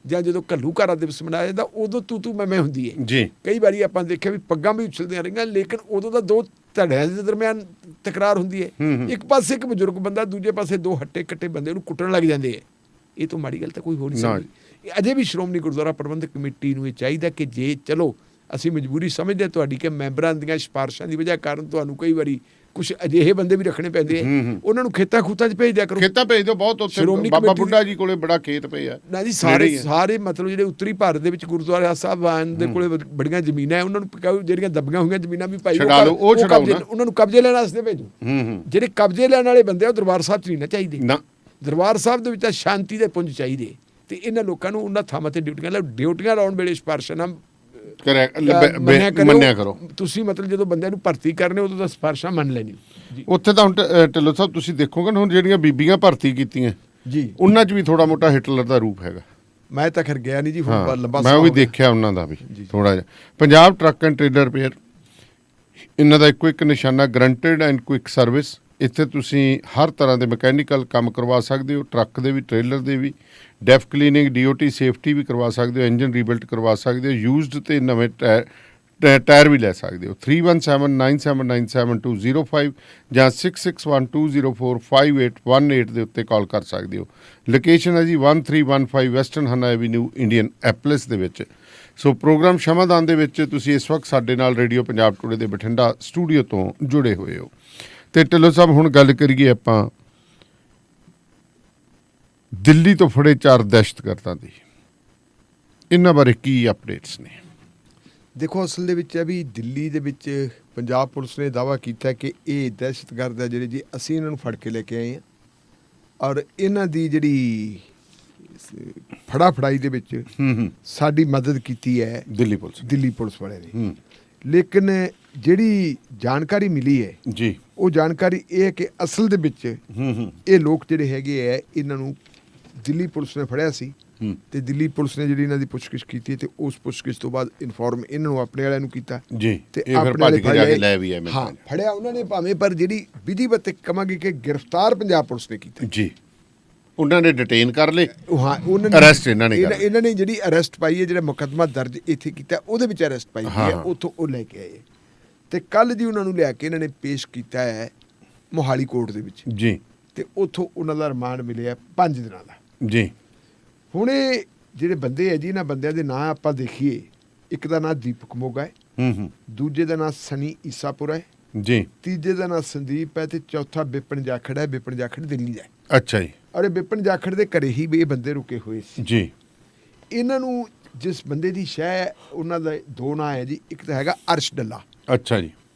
ਜਾਂ ਜਦੋਂ ਘੱਲੂਘਾਰਾ ਦਿਵਸ ਮਨਾਇਆ ਜਾਂਦਾ, ਉਦੋਂ ਤੂੰ ਮੈਂ ਹੁੰਦੀ ਹੈ ਜੀ। ਕਈ ਵਾਰੀ ਆਪਾਂ ਦੇਖਿਆ ਵੀ ਪੱਗਾਂ ਵੀ ਉਛਲਦੀਆਂ ਰਹੀਆਂ, ਲੇਕਿਨ ਉਦੋਂ ਦਾ 2 ਧੜਿਆਂ ਦੇ ਦਰਮਿਆਨ ਤਕਰਾਰ ਹੁੰਦੀ ਹੈ। ਇੱਕ ਪਾਸੇ ਇੱਕ ਬਜ਼ੁਰਗ ਬੰਦਾ, ਦੂਜੇ ਪਾਸੇ 2 ਹੱਟੇ ਕੱਟੇ ਬੰਦੇ ਉਹਨੂੰ ਕੁੱਟਣ ਲੱਗ ਜਾਂਦੇ ਹੈ। ਇਹ ਤੋਂ ਮਾੜੀ ਗੱਲ ਤਾਂ ਕੋਈ ਹੋ ਨਹੀਂ ਸਕਦੀ। ਅਜੇ ਵੀ ਸ਼੍ਰੋਮਣੀ ਗੁਰਦੁਆਰਾ ਪ੍ਰਬੰਧਕ ਕਮੇਟੀ ਨੂੰ ਇਹ ਚਾਹੀਦਾ ਕਿ ਜੇ ਚਲੋ ਅਸੀਂ ਮਜਬੂਰੀ ਸਮਝਦੇ ਹਾਂ ਤੁਹਾਡੀ ਕਿ ਮੈਂਬਰਾਂ ਦੀਆਂ ਸਿਫਾਰਸ਼ਾਂ ਦੀ ਵਜ੍ਹਾ ਕਾਰਨ ਤੁਹਾਨੂੰ ਕਈ ਵਾਰੀ ਕੁਛ ਅਜਿਹੇ ਬੰਦੇ ਵੀ ਰੱਖਣੇ ਪੈਂਦੇ ਆ, ਉਹਨਾਂ ਨੂੰ ਖੇਤਾਂ ਖੂਤਾਂ 'ਚ ਭੇਜ ਦਿਆ ਕਰੋ। ਖੇਤਾਂ ਭੇਜ ਦਿਓ, ਬਹੁਤ ਉੱਥੇ ਬਾਬਾ ਬੁੱਢਾ ਜੀ ਕੋਲੇ ਬੜਾ ਖੇਤ ਪਏ ਆ ਨਾ ਜੀ। ਸਾਰੇ ਮਤਲਬ ਜਿਹੜੇ ਉੱਤਰੀ ਭਾਰਤ ਦੇ ਵਿੱਚ ਗੁਰਦੁਆਰਾ ਸਾਹਿਬਾਨ ਦੇ ਕੋਲੇ ਬੜੀਆਂ ਜ਼ਮੀਨਾਂ, ਉਹਨਾਂ ਨੂੰ ਜਿਹੜੀਆਂ ਦੱਬੀਆਂ ਹੋਈਆਂ ਜ਼ਮੀਨਾਂ ਵੀ ਭਾਈ ਉਹਨਾਂ ਨੂੰ ਕਬਜ਼ੇ ਲੈਣ ਵਾਸਤੇ ਭੇਜੋ। ਜਿਹੜੇ ਕਬਜ਼ੇ ਲੈਣ ਵਾਲੇ ਬੰਦੇ ਉਹ ਦਰਬਾਰ ਸਾਹਿਬ 'ਚ ਨਹੀਂ ਨਾ ਚਾਹੀਦੇ। ਦਰਬਾਰ ਸਾਹਿਬ ਦੇ ਵਿੱਚ ਤਾਂ ਸ਼ਾਂਤੀ ਦੇ ਪੁੰਜ ਚਾਹੀਦੇ, ਤੇ ਇਹਨਾਂ ਲੋਕਾਂ ਨੂੰ ਉਹਨਾਂ ਥਾਵਾਂ ਤੇ ਡਿਊਟੀਆਂ ਲਾਉਣ ਵੇਲੇ ਸਿਫਾਰਸ਼ਾਂ ਨਾ ਮੰਨਿਆ ਕਰੋ। ਤੁਸੀਂ ਮਤਲਬ ਜਦੋਂ ਬੰਦਿਆਂ ਨੂੰ ਭਰਤੀ ਕਰਨੇ ਉਦੋਂ ਤਾਂ ਸਿਫਾਰਸ਼ਾਂ ਮੰਨ ਲੈਣੀ। ਉੱਥੇ ਤਾਂ ਹੁਣ ਢਿੱਲੋਂ ਸਾਹਿਬ ਤੁਸੀਂ ਦੇਖੋਗੇ ਹੁਣ ਜਿਹੜੀਆਂ ਬੀਬੀਆਂ ਭਰਤੀ ਕੀਤੀਆਂ ਜੀ, ਉਹਨਾਂ 'ਚ ਵੀ ਥੋੜਾ ਮੋਟਾ ਹਿਟਲਰ ਦਾ ਰੂਪ ਹੈਗਾ। ਮੈਂ ਤਾਂ ਖੈਰ ਗਿਆ ਨਹੀਂ ਜੀ, ਲੰਬਾ ਮੈਂ ਉਹ ਵੀ ਦੇਖਿਆ ਉਹਨਾਂ ਦਾ ਵੀ ਥੋੜਾ ਜਿਹਾ। Punjab truck and trailer repair, ਇਹਨਾਂ ਦਾ ਇੱਕੋ ਇੱਕ ਨਿਸ਼ਾਨਾ ਗਰੰਟਡ ਐਂਡ ਕੁਇਕ ਸਰਵਿਸ। ਇੱਥੇ ਤੁਸੀਂ ਹਰ ਤਰ੍ਹਾਂ ਦੇ ਮਕੈਨੀਕਲ ਕੰਮ ਕਰਵਾ ਸਕਦੇ ਹੋ, ਟਰੱਕ ਦੇ ਵੀ, ਟ੍ਰੇਲਰ ਦੇ ਵੀ, ਡੈਫ ਕਲੀਨਿੰਗ, DOT ਸੇਫਟੀ ਵੀ ਕਰਵਾ ਸਕਦੇ ਹੋ, ਇੰਜਨ ਰੀਬਿਲਟ ਕਰਵਾ ਸਕਦੇ ਹੋ, ਯੂਜ਼ਡ ਤੇ ਨਵੇਂ ਟਾਇਰ ਵੀ ਲੈ ਸਕਦੇ ਹੋ। 3179797205 ਜਾਂ 6612045818 ਦੇ ਉੱਤੇ ਕਾਲ ਕਰ ਸਕਦੇ ਹੋ। ਲੋਕੇਸ਼ਨ ਹੈ ਜੀ 1315 ਵੈਸਟਰਨ ਹੰਨਾ ਐਵੀਨਿਊ, ਇੰਡੀਅਨ ਐਪਲਿਸ ਦੇ ਵਿੱਚ। ਸੋ ਪ੍ਰੋਗਰਾਮ ਸ਼ਮਾਦਾਨ ਦੇ ਵਿੱਚ ਤੁਸੀਂ ਇਸ ਵਕਤ ਸਾਡੇ ਨਾਲ ਰੇਡੀਓ ਪੰਜਾਬ ਟੂਡੇ ਦੇ ਬਠਿੰਡਾ ਸਟੂਡੀਓ ਤੋਂ ਜੁੜੇ ਹੋਏ ਹੋ। ਤੇ ਢਿੱਲੋਂ ਸਾਹਿਬ ਹੁਣ ਗੱਲ ਕਰੀਏ ਆਪਾਂ ਦਿੱਲੀ ਤੋਂ ਫੜੇ 4 ਦਹਿਸ਼ਤਗਰਦਾਂ ਦੀ, ਇਹਨਾਂ ਬਾਰੇ ਕੀ ਅਪਡੇਟਸ ਨੇ? ਦੇਖੋ, ਅਸਲ ਦੇ ਵਿੱਚ ਹੈ ਵੀ ਦਿੱਲੀ ਦੇ ਵਿੱਚ ਪੰਜਾਬ ਪੁਲਿਸ ਨੇ ਦਾਅਵਾ ਕੀਤਾ ਕਿ ਇਹ ਦਹਿਸ਼ਤਗਰਦ ਹੈ ਜਿਹੜੇ ਜੀ, ਅਸੀਂ ਇਹਨਾਂ ਨੂੰ ਫੜ ਕੇ ਲੈ ਕੇ ਆਏ ਹਾਂ, ਔਰ ਇਹਨਾਂ ਦੀ ਜਿਹੜੀ ਫੜਾਈ ਦੇ ਵਿੱਚ ਸਾਡੀ ਮਦਦ ਕੀਤੀ ਹੈ ਦਿੱਲੀ ਪੁਲਿਸ ਵਾਲਿਆਂ ਨੇ। ਲੇਕਿਨ ਜਿਹੜੀ ਜਾਣਕਾਰੀ ਮਿਲੀ ਹੈ ਜੀ, ਉਹ ਜਾਣਕਾਰੀ ਇਹ ਹੈ ਕਿ ਅਸਲ ਦੇ ਵਿੱਚ ਇਹ ਲੋਕ ਜਿਹੜੇ ਹੈਗੇ ਹੈ, ਇਹਨਾਂ ਨੂੰ ਦਿੱਲੀ ਪੁਲਿਸ ਨੇ ਫੜਿਆ ਸੀ, ਤੇ ਦਿੱਲੀ ਪੁਲਿਸ ਨੇ ਜਿਹੜੀ ਇਹਨਾਂ ਦੀ ਪੁੱਛਗਿੱਛ ਕੀਤੀ, ਤੇ ਉਸ ਪੁੱਛਗਿੱਛ ਤੋਂ ਬਾਅਦ ਇਨਫੋਰਮ ਇਹਨਾਂ ਨੂੰ ਆਪਣੇ ਵਾਲਿਆਂ ਨੂੰ ਕੀਤਾ ਜੀ, ਤੇ ਆਪਣੇ ਵਾਲੇ ਫੜਿਆ ਉਹਨਾਂ ਨੇ ਭਾਵੇਂ, ਪਰ ਜਿਹੜੀ ਵਿਧੀਵਤ ਕਹਾਂਗੇ ਕਿ ਗ੍ਰਿਫਤਾਰ ਪੰਜਾਬ ਪੁਲਿਸ ਨੇ ਕੀਤਾ ਜੀ। ਉਹਨਾਂ ਨੇ ਡਿਟੇਨ ਕਰ ਲਏ, ਅਰੈਸਟ ਇਹਨਾਂ ਨੇ ਜਿਹੜੀ ਅਰੈਸਟ ਪਾਈ ਹੈ, ਜਿਹੜਾ ਮੁਕੱਦਮਾ ਦਰਜ ਇੱਥੇ ਕੀਤਾ ਉਹਦੇ ਵਿੱਚ ਅਰੈਸਟ ਪਾਈ ਹੈ, ਉੱਥੋਂ ਉਹ ਲੈ ਕੇ ਆਏ, ਤੇ ਕੱਲ ਜੀ ਉਹਨਾਂ ਨੂੰ ਲਿਆ ਕੇ ਇਹਨਾਂ ਨੇ ਪੇਸ਼ ਕੀਤਾ ਹੈ ਮੋਹਾਲੀ ਕੋਰਟ ਦੇ ਵਿੱਚ ਜੀ, ਤੇ ਉੱਥੋਂ ਉਹਨਾਂ ਦਾ ਰਿਮਾਂਡ ਮਿਲਿਆ 5 ਦਿਨਾਂ ਦਾ ਜੀ। ਹੁਣ ਇਹ ਜਿਹੜੇ ਬੰਦੇ ਹੈ ਜੀ, ਇਹਨਾਂ ਬੰਦਿਆਂ ਦੇ ਨਾਂ ਆਪਾਂ ਦੇਖੀਏ, ਇੱਕ ਦਾ ਨਾਂ ਦੀਪਕ ਮੋਗਾ ਹੈ, ਦੂਜੇ ਦਾ ਨਾਂ ਸਨੀ ਈਸਾਪੁਰਾ ਹੈ ਜੀ, ਤੀਜੇ ਦਾ ਨਾਂ ਸੰਦੀਪ ਹੈ, ਤੇ ਚੌਥਾ ਵਿਪਨ ਜਾਖੜ ਹੈ। ਵਿਪਨ ਜਾਖੜ ਦਿੱਲੀ ਦਾ ਹੈ। ਅੱਛਾ ਜੀ। ਔਰ ਵਿਪਨ ਜਾਖੜ ਦੇ ਘਰੇ ਹੀ ਇਹ ਬੰਦੇ ਰੁਕੇ ਹੋਏ ਸੀ ਜੀ। ਇਹਨਾਂ ਨੂੰ ਜਿਸ ਬੰਦੇ ਦੀ ਸ਼ਹਿ ਉਹਨਾਂ ਦਾ ਦੋ ਨਾਂ ਹੈ ਜੀ, ਇੱਕ ਤਾਂ ਹੈਗਾ ਅਰਸ਼ ਡੱਲਾ, ਅੱਛਾ ਜੀ।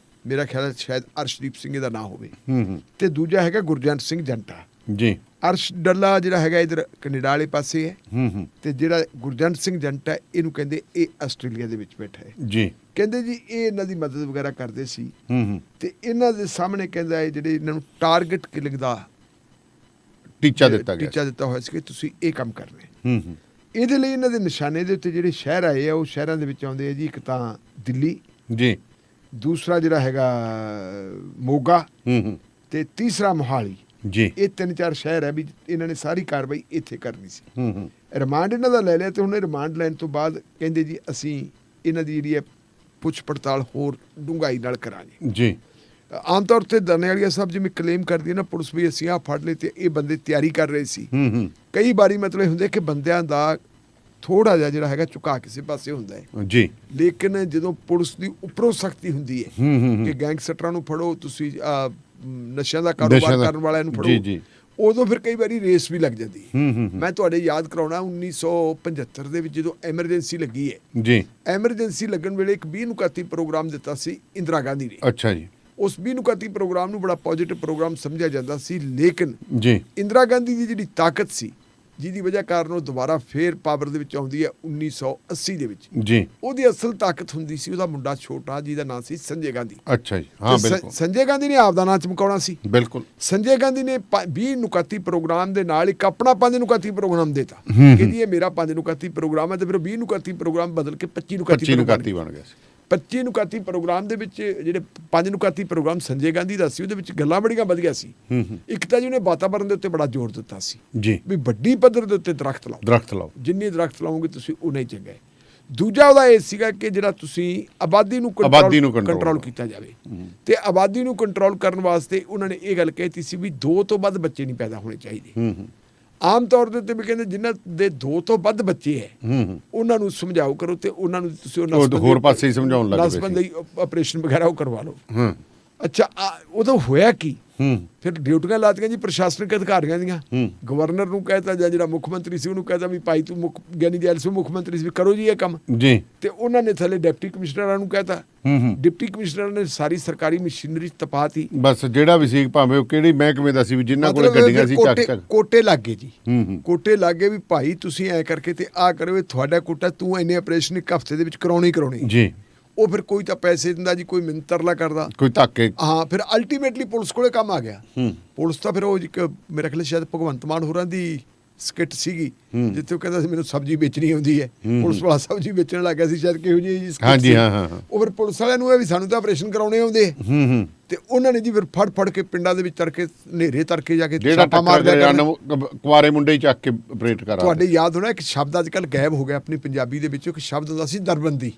ਮੇਰਾ ਖਿਆਲ ਹੈ ਸ਼ਾਇਦ ਅਰਸ਼ਦੀਪ ਸਿੰਘ ਇਹਦਾ ਨਾਂ ਹੋਵੇ, ਹੂੰ ਤੇ ਦੂਜਾ ਹੈਗਾ ਗੁਰਜੰਟ ਸਿੰਘ ਜੰਟਾ। ਜੀ। ਅਰਸ਼ ਡੱਲਾ ਜਿਹੜਾ ਹੈਗਾ ਇਧਰ ਕੈਨੇਡਾ ਵਾਲੇ ਪਾਸੇ ਹੈ, ਹੂੰ ਤੇ ਜਿਹੜਾ ਗੁਰਜੰਟ ਸਿੰਘ ਜੰਟਾ ਇਹਨੂੰ ਕਹਿੰਦੇ ਇਹ ਆਸਟ੍ਰੇਲੀਆ ਦੇ ਵਿੱਚ ਬੈਠਾ ਹੈ। ਜੀ। ਕਹਿੰਦੇ ਜੀ ਇਹ ਇਹਨਾਂ ਦੀ ਮਦਦ ਵਗੈਰਾ ਕਰਦੇ ਸੀ, ਹੂੰ ਤੇ ਇਹਨਾਂ ਦੇ ਸਾਹਮਣੇ ਕਹਿੰਦਾ ਹੈ ਜਿਹੜੇ ਇਹਨਾਂ ਨੂੰ ਟਾਰਗੇਟ ਕਿਲਿੰਗ ਦਾ ਟੀਚਾ ਦਿੱਤਾ ਗਿਆ। ਟੀਚਾ ਦਿੱਤਾ ਹੋਇਆ ਸੀ ਕਿ ਤੁਸੀਂ ਇਹ ਕੰਮ ਕਰਨਾ ਹੈ। ਹੂੰ ਇਹਦੇ ਲਈ ਇਹਨਾਂ ਦੇ ਨਿਸ਼ਾਨੇ ਦੇ ਉੱਤੇ ਜਿਹੜੇ ਸ਼ਹਿਰ ਆਏ ਆ ਉਹ ਸ਼ਹਿਰਾਂ ਦੇ ਵਿੱਚ ਆਉਂਦੇ ਆ ਜੀ, ਇੱਕ ਤਾਂ ਦਿੱਲੀ, ਜੀ। ਦੂਸਰਾ ਜਿਹੜਾ ਹੈਗਾ ਮੋਗਾ, ਹੂੰ ਤੇ ਤੀਸਰਾ ਮੋਹਾਲੀ। ਜੀ। ਇਹ 3-4 ਸ਼ਹਿਰ ਹੈ ਵੀ ਇਹਨਾਂ ਨੇ ਸਾਰੀ ਕਾਰਵਾਈ ਇੱਥੇ ਕਰਨੀ ਸੀ। ਹੂੰ ਰਿਮਾਂਡ ਇਹਨਾਂ ਦਾ ਲੈ ਲਿਆ, ਤੇ ਹੁਣ ਰਿਮਾਂਡ ਲੈਣ ਤੋਂ ਬਾਅਦ ਕਹਿੰਦੇ ਜੀ ਅਸੀਂ ਇਹਨਾਂ ਦੀ ਜਿਹੜੀ ਹੈ ਪੁੱਛ ਪੜਤਾਲ ਹੋਰ ਡੂੰਘਾਈ ਨਾਲ ਕਰਾਂਗੇ। ਜੀ। ਆਮ ਤੌਰ ਤੇ ਦਰਨੇਵਾਲੀਆ ਸਾਹਿਬ ਜਿਵੇਂ ਕਲੇਮ ਕਰਦੀ ਹੈ ਨਾ ਪੁਲਿਸ ਵੀ ਅਸੀਂ ਆਹ ਫੜ ਲਏ ਤੇ ਇਹ ਬੰਦੇ ਤਿਆਰੀ ਕਰ ਰਹੇ ਸੀ। ਹੂੰ ਕਈ ਵਾਰੀ ਮਤਲਬ ਹੁੰਦੇ ਕਿ ਬੰਦਿਆਂ ਦਾ ਥੋੜਾ ਜਿਹਾ ਜਿਹੜਾ ਹੈਗਾ ਝੁਕਾ ਕਿਸੇ ਪਾਸੇ ਹੁੰਦਾ ਹੈ, ਜੀ। ਲੇਕਿਨ ਜਦੋਂ ਪੁਲਿਸ ਦੀ ਉੱਪਰੋਂ ਸਖਤੀ ਹੁੰਦੀ ਹੈ ਹੂੰ ਕਿ ਗੈਂਗਸਟਰਾਂ ਨੂੰ ਫੜੋ, ਤੁਸੀਂ ਨਸ਼ਿਆਂ ਦਾ ਕਾਰੋਬਾਰ ਕਰਨ ਵਾਲਿਆਂ ਨੂੰ ਜੀ ਫੜੋ, ਜੀ। ਉਦੋਂ ਫਿਰ ਕਈ ਵਾਰੀ ਰੇਸ ਵੀ ਲੱਗ ਜਾਂਦੀ ਹੈ। ਹੂੰ ਮੈਂ ਤੁਹਾਡੇ ਯਾਦ ਕਰਾਉਣਾ 1975 ਦੇ ਵਿੱਚ ਜਦੋਂ ਐਮਰਜੈਂਸੀ ਲੱਗੀ ਹੈ, ਜੀ। ਐਮਰਜੈਂਸੀ ਲੱਗਣ ਵੇਲੇ ਇੱਕ 20 ਨੁਕਾਤੀ ਪ੍ਰੋਗਰਾਮ ਦਿੱਤਾ ਸੀ ਇੰਦਰਾ ਗਾਂਧੀ ਨੇ। ਅੱਛਾ ਜੀ। ਉਸ 20 ਨੁਕਾਤੀ ਪ੍ਰੋਗਰਾਮ ਨੂੰ ਬੜਾ ਪੋਜ਼ਿਟਿਵ ਪ੍ਰੋਗਰਾਮ ਸਮਝਿਆ ਜਾਂਦਾ ਸੀ, ਲੇਕਿਨ ਜੀ। ਇੰਦਰਾ ਗਾਂਧੀ ਦੀ ਜਿਹੜੀ ਤਾਕਤ ਸੀ, ਜਿਹਦੀ ਵਜ੍ਹਾ ਕਾਰਨ ਉਹ ਦੁਬਾਰਾ ਫੇਰ ਪਾਵਰ ਦੇ ਵਿੱਚ ਆਉਂਦੀ ਹੈ 1980 ਦੇ ਵਿੱਚ, ਜੀ। ਉਹਦੀ ਅਸਲ ਤਾਕਤ ਹੁੰਦੀ ਸੀ ਉਹਦਾ ਮੁੰਡਾ ਛੋਟਾ ਜਿਹਦਾ ਨਾਂ ਸੀ ਸੰਜੇ ਗਾਂਧੀ। ਅੱਛਾ ਜੀ। ਹਾਂ ਤੇ ਬਿਲਕੁਲ ਸੰਜੇ ਗਾਂਧੀ ਨੇ ਆਪਦਾ ਨਾਂ ਚਮਕਾਉਣਾ ਸੀ। ਬਿਲਕੁਲ। ਸੰਜੇ ਗਾਂਧੀ ਨੇ 20 ਨੁਕਾਤੀ ਪ੍ਰੋਗਰਾਮ ਦੇ ਨਾਲ ਇੱਕ ਆਪਣਾ 5 ਨੁਕਾਤੀ ਪ੍ਰੋਗਰਾਮ ਦੇਤਾ ਕਿ ਜੀ ਇਹ ਮੇਰਾ 5 ਨੁਕਾਤੀ ਪ੍ਰੋਗਰਾਮ ਹੈ, ਤੇ ਫਿਰ 20 ਨੁਕਾਤੀ ਪ੍ਰੋਗਰਾਮ ਬਦਲ ਕੇ 25 ਨੁਕਾਤੀ 25 ਨੁਕਾਤੀ ਬਣ ਗਿਆ ਸੀ। 25 ਨੁਕਾਤੀ ਪ੍ਰੋਗਰਾਮ ਦੇ ਵਿੱਚ ਜਿਹੜੇ 5 ਨੁਕਾਤੀ ਪ੍ਰੋਗਰਾਮ ਸੰਜੇ ਗਾਂਧੀ ਦਾ ਸੀ, ਉਹਦੇ ਵਿੱਚ ਗੱਲਾਂ ਬੜੀਆਂ ਵਧੀਆ ਸੀ। ਇੱਕ ਤਾਂ ਜੀ ਉਹਨੇ ਵਾਤਾਵਰਣ ਦੇ ਉੱਤੇ ਬੜਾ ਜ਼ੋਰ ਦਿੱਤਾ ਸੀ, ਜੀ। ਵੀ ਵੱਡੀ ਪੱਧਰ ਦੇ ਉੱਤੇ ਦਰਖਤ ਲਾਓ, ਦਰਖਤ ਲਾਓ, ਜਿੰਨੇ ਦਰਖਤ ਲਾਓਗੇ ਤੁਸੀਂ ਉਨਾ ਹੀ ਚੰਗਾ ਹੈ। ਦੂਜਾ ਉਹਦਾ ਇਹ ਸੀਗਾ ਕਿ ਜਿਹੜਾ ਤੁਸੀਂ ਆਬਾਦੀ ਨੂੰ ਕੰਟਰੋਲ ਕੀਤਾ ਜਾਵੇ, ਤੇ ਆਬਾਦੀ ਨੂੰ ਕੰਟਰੋਲ ਕਰਨ ਵਾਸਤੇ ਉਹਨਾਂ ਨੇ ਇਹ ਗੱਲ ਕਹਿਤੀ ਸੀ ਵੀ 2 ਤੋਂ ਵੱਧ ਬੱਚੇ ਨਹੀਂ ਪੈਦਾ ਹੋਣੇ ਚਾਹੀਦੇ। ਆਮ ਤੌਰ ਦੇ ਉੱਤੇ ਵੀ ਕਹਿੰਦੇ ਜਿਨ੍ਹਾਂ ਦੇ 2 ਤੋਂ ਵੱਧ ਬੱਚੇ ਹੈ ਉਹਨਾਂ ਨੂੰ ਸਮਝਾਓ ਕਰੋ, ਤੇ ਉਹਨਾਂ ਨੂੰ ਤੁਸੀਂ ਹੋਰ ਪਾਸੇ ਹੀ ਸਮਝਾਉਣ ਲੱਗ ਪਏ ਸੀ। ਨਸਬੰਦੀ ਆਪਰੇਸ਼ਨ ਵਗੈਰਾ ਉਹ ਕਰਵਾ ਲਓ। ਅੱਛਾ, ਉਦੋਂ ਹੋਇਆ ਕੀ? ਫਿਰ ਡਿਊਟੀਆਂ ਲਾਤੀਆਂ ਜੀ ਪ੍ਰਸ਼ਾਸਨਿਕ ਅਧਿਕਾਰੀਆਂ ਦੀਆਂ। ਗਵਰਨਰ ਨੂੰ ਕਹਿਤਾ ਜਾਂ ਜਿਹੜਾ ਮੁੱਖ ਮੰਤਰੀ ਸੀ ਉਹਨੂੰ ਕਹਿਤਾ ਵੀ ਭਾਈ ਤੂੰ ਗਿਆਨੀ ਜੈਲ ਸਿੰਘ ਮੁੱਖ ਮੰਤਰੀ ਸੀ, ਵੀ ਕਰੋ ਜੀ ਇਹ ਕੰਮ ਜੀ। ਤੇ ਉਹਨਾਂ ਨੇ ਥੱਲੇ ਡਿਪਟੀ ਕਮਿਸ਼ਨਰਾਂ ਨੂੰ ਕਹਿਤਾ। ਡਿਪਟੀ ਕਮਿਸ਼ਨਰ ਨੇ ਸਾਰੀ ਸਰਕਾਰੀ ਮਸ਼ੀਨਰੀ ਤਪਾਤੀ। ਬਸ ਜਿਹੜਾ ਵੀ ਸੀ, ਭਾਵੇਂ ਉਹ ਕਿਹੜੀ ਮਹਿਕਮੇ ਦਾ ਸੀ, ਵੀ ਜਿਨ੍ਹਾਂ ਕੋਲ ਗੱਡੀਆਂ ਸੀ ਚੱਕ ਚੱਕ ਕੋਟੇ ਲੱਗੇ ਜੀ। ਕੋਟੇ ਲੱਗੇ ਵੀ ਭਾਈ ਤੁਸੀਂ ਐ ਕਰਕੇ ਤੇ ਆ ਕਰੋ, ਤੁਹਾਡਾ ਕੋਟਾ, ਤੂੰ ਇੰਨੇ ਆਪਰੇਸ਼ਨ ਇੱਕ ਹਫ਼ਤੇ ਦੇ ਵਿੱਚ ਕਰਾਉਣੇ ਜੀ। ਉਹ ਫਿਰ ਕੋਈ ਤਾਂ ਪੈਸੇ ਦਿੰਦਾ ਜੀ, ਕੋਈ ਮਿੰਤਰਲਾ ਕਰਦਾ, ਕੋਈ ਧੱਕੇ। ਹਾਂ, ਫਿਰ ਅਲਟੀਮੇਟਲੀ ਪੁਲਿਸ ਕੋਲੇ ਕੰਮ ਆ ਗਿਆ। ਪੁਲਿਸ ਤਾਂ ਫਿਰ ਉਹ ਇੱਕ ਮੇਰਾ ਖਿਆਲ ਸ਼ਾਇਦ ਭਗਵੰਤ ਮਾਨ ਹੋਰਾਂ ਦੀ ਸਕਿੱਟ ਸੀਗੀ, ਜਿੱਥੇ ਉਹ ਕਹਿੰਦਾ ਸੀ ਮੈਨੂੰ ਸਬਜ਼ੀ ਵੇਚਣੀ ਆਉਂਦੀ ਹੈ, ਪੁਲਿਸ ਵਾਲਾ ਸਬਜ਼ੀ ਵੇਚਣ ਲੱਗ ਗਿਆ ਸੀ ਸ਼ਾਇਦ, ਕਿਹੋ ਜਿਹੀ ਹਾਂਜੀ। ਹਾਂ। ਉਹ ਫਿਰ ਪੁਲਿਸ ਵਾਲਿਆਂ ਨੂੰ ਇਹ ਵੀ ਸਾਨੂੰ ਤਾਂ ਆਪਰੇਸ਼ਨ ਕਰਾਉਣੇ ਆਉਂਦੇ, ਤੇ ਉਹਨਾਂ ਨੇ ਜੀ ਫਿਰ ਫੜ ਕੇ ਪਿੰਡਾਂ ਦੇ ਵਿੱਚ ਤੜਕੇ ਹਨੇਰੇ ਤੜਕੇ ਜਾ ਕੇ ਛਾਪਾ ਮਾਰਦਾ, ਕੁਆਰੇ ਮੁੰਡੇ ਚੱਕ ਕੇ ਆਪਰੇਟ ਕਰਾ। ਤੁਹਾਡੇ ਯਾਦ ਹੋਣਾ ਇੱਕ ਸ਼ਬਦ ਅੱਜ ਕੱਲ੍ਹ ਗਾਇਬ ਹੋ ਗਿਆ ਆਪਣੀ ਪੰਜਾਬੀ ਦੇ ਵਿੱਚੋਂ, ਇੱਕ ਸ਼ਬਦ ਹੁੰਦਾ ਸੀ ਦਰਬੰਦੀ।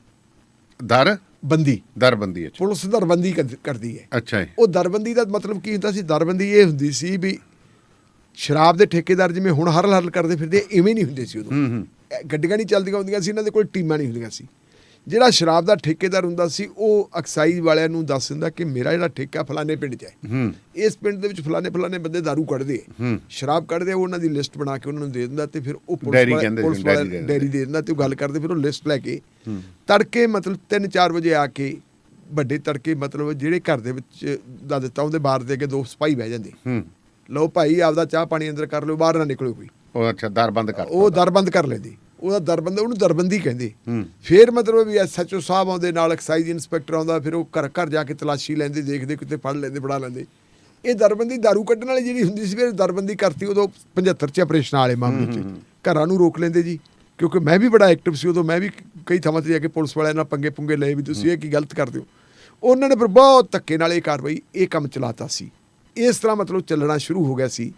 ਦਰਬੰਦੀ ਪੁਲਿਸ ਦਰਬੰਦੀ ਕਰਦੀ ਹੈ। ਅੱਛਾ ਜੀ। ਉਹ ਦਰਬੰਦੀ ਦਾ ਮਤਲਬ ਕੀ ਹੁੰਦਾ ਸੀ? ਦਰਬੰਦੀ ਇਹ ਹੁੰਦੀ ਸੀ ਵੀ ਸ਼ਰਾਬ ਦੇ ਠੇਕੇਦਾਰ ਜਿਵੇਂ ਹੁਣ ਹਰਲ ਕਰਦੇ ਫਿਰਦੇ, ਇਵੇਂ ਨਹੀਂ ਹੁੰਦੇ ਸੀ ਉਦੋਂ। ਗੱਡੀਆਂ ਨਹੀਂ ਚੱਲਦੀਆਂ ਹੁੰਦੀਆਂ ਸੀ, ਇਹਨਾਂ ਦੇ ਕੋਲ ਟੀਮਾਂ ਨਹੀਂ ਹੁੰਦੀਆਂ ਸੀ। ਜਿਹੜਾ ਸ਼ਰਾਬ ਦਾ ਠੇਕੇਦਾਰ ਹੁੰਦਾ ਸੀ ਉਹ ਐਕਸਾਈਜ਼ ਵਾਲਿਆਂ ਨੂੰ ਦੱਸ ਦਿੰਦਾ ਕਿ ਮੇਰਾ ਜਿਹੜਾ ਠੇਕਾ ਫਲਾਣੇ ਪਿੰਡ 'ਚ ਹੈ, ਇਸ ਪਿੰਡ ਦੇ ਵਿੱਚ ਫਲਾਣੇ ਬੰਦੇ ਦਾਰੂ ਕੱਢਦੇ ਆ, ਸ਼ਰਾਬ ਕੱਢਦੇ ਆ, ਉਹਨਾਂ ਦੀ ਲਿਸਟ ਬਣਾ ਕੇ ਉਹਨਾਂ ਨੂੰ ਦੇ ਦਿੰਦਾ, ਤੇ ਫਿਰ ਉਹ ਪੁਲਿਸ ਵਾਲੇ ਡੈਰੀ ਦੇ ਦਿੰਦਾ, ਤੇ ਉਹ ਗੱਲ ਕਰਦੇ, ਫਿਰ ਉਹ ਲਿਸਟ ਲੈ ਕੇ ਤੜਕੇ ਮਤਲਬ 3-4 ਵਜੇ ਆ ਕੇ ਵੱਡੇ ਤੜਕੇ ਮਤਲਬ ਜਿਹੜੇ ਘਰ ਦੇ ਵਿੱਚ ਦਾ ਦਿੱਤਾ ਉਹਦੇ ਬਾਹਰ ਦੇ ਕੇ 2 ਸਿਪਾਹੀ ਬਹਿ ਜਾਂਦੇ, ਲਓ ਭਾਈ ਆਪਦਾ ਚਾਹ ਪਾਣੀ ਅੰਦਰ ਕਰ ਲਿਓ, ਬਾਹਰ ਨਾ ਨਿਕਲਿਓ ਕੋਈ। ਉਹ ਅੱਛਾ ਦਰ ਬੰਦ ਕਰ ਲੈਂਦੇ। ਉਹਦਾ ਦਰਬੰਦ, ਉਹਨੂੰ ਦਰਬੰਦੀ ਕਹਿੰਦੇ। ਫਿਰ ਮਤਲਬ ਵੀ SHO ਸਾਹਿਬ ਆਉਂਦੇ ਨਾਲ, ਐਕਸਾਈਜ਼ ਇੰਸਪੈਕਟਰ ਆਉਂਦਾ, ਫਿਰ ਉਹ ਘਰ ਜਾ ਕੇ ਤਲਾਸ਼ੀ ਲੈਂਦੇ, ਦੇਖਦੇ ਕਿਤੇ ਫੜ ਲੈਂਦੇ, ਫੜਾ ਲੈਂਦੇ। ਇਹ ਦਰਬੰਦੀ ਦਾਰੂ ਕੱਢਣ ਵਾਲੀ ਜਿਹੜੀ ਹੁੰਦੀ ਸੀ, ਫਿਰ ਦਰਬੰਦੀ ਕਰਤੀ ਉਦੋਂ 75 'ਚ ਆਪਰੇਸ਼ਨ ਵਾਲੇ ਮਾਮਲੇ 'ਚ। ਘਰਾਂ ਨੂੰ ਰੋਕ ਲੈਂਦੇ ਜੀ, ਕਿਉਂਕਿ ਮੈਂ ਵੀ ਬੜਾ ਐਕਟਿਵ ਸੀ ਉਦੋਂ, ਮੈਂ ਵੀ ਕਈ ਥਾਵਾਂ 'ਤੇ ਜਾ ਕੇ ਪੁਲਿਸ ਵਾਲਿਆਂ ਨਾਲ ਪੰਗੇ ਪੁੰਗੇ ਲਏ ਵੀ ਤੁਸੀਂ ਇਹ ਕੀ ਗਲਤ ਕਰਦੇ ਹੋ। ਉਹਨਾਂ ਨੇ ਫਿਰ ਬਹੁਤ ਧੱਕੇ ਨਾਲ ਇਹ ਕਾਰਵਾਈ, ਇਹ ਕੰਮ ਚਲਾਤਾ ਸੀ। ਇਸ ਤਰ੍ਹਾਂ ਮਤਲਬ ਚੱਲਣਾ ਸ਼ੁਰੂ ਹੋ ਗਿਆ ਸੀ।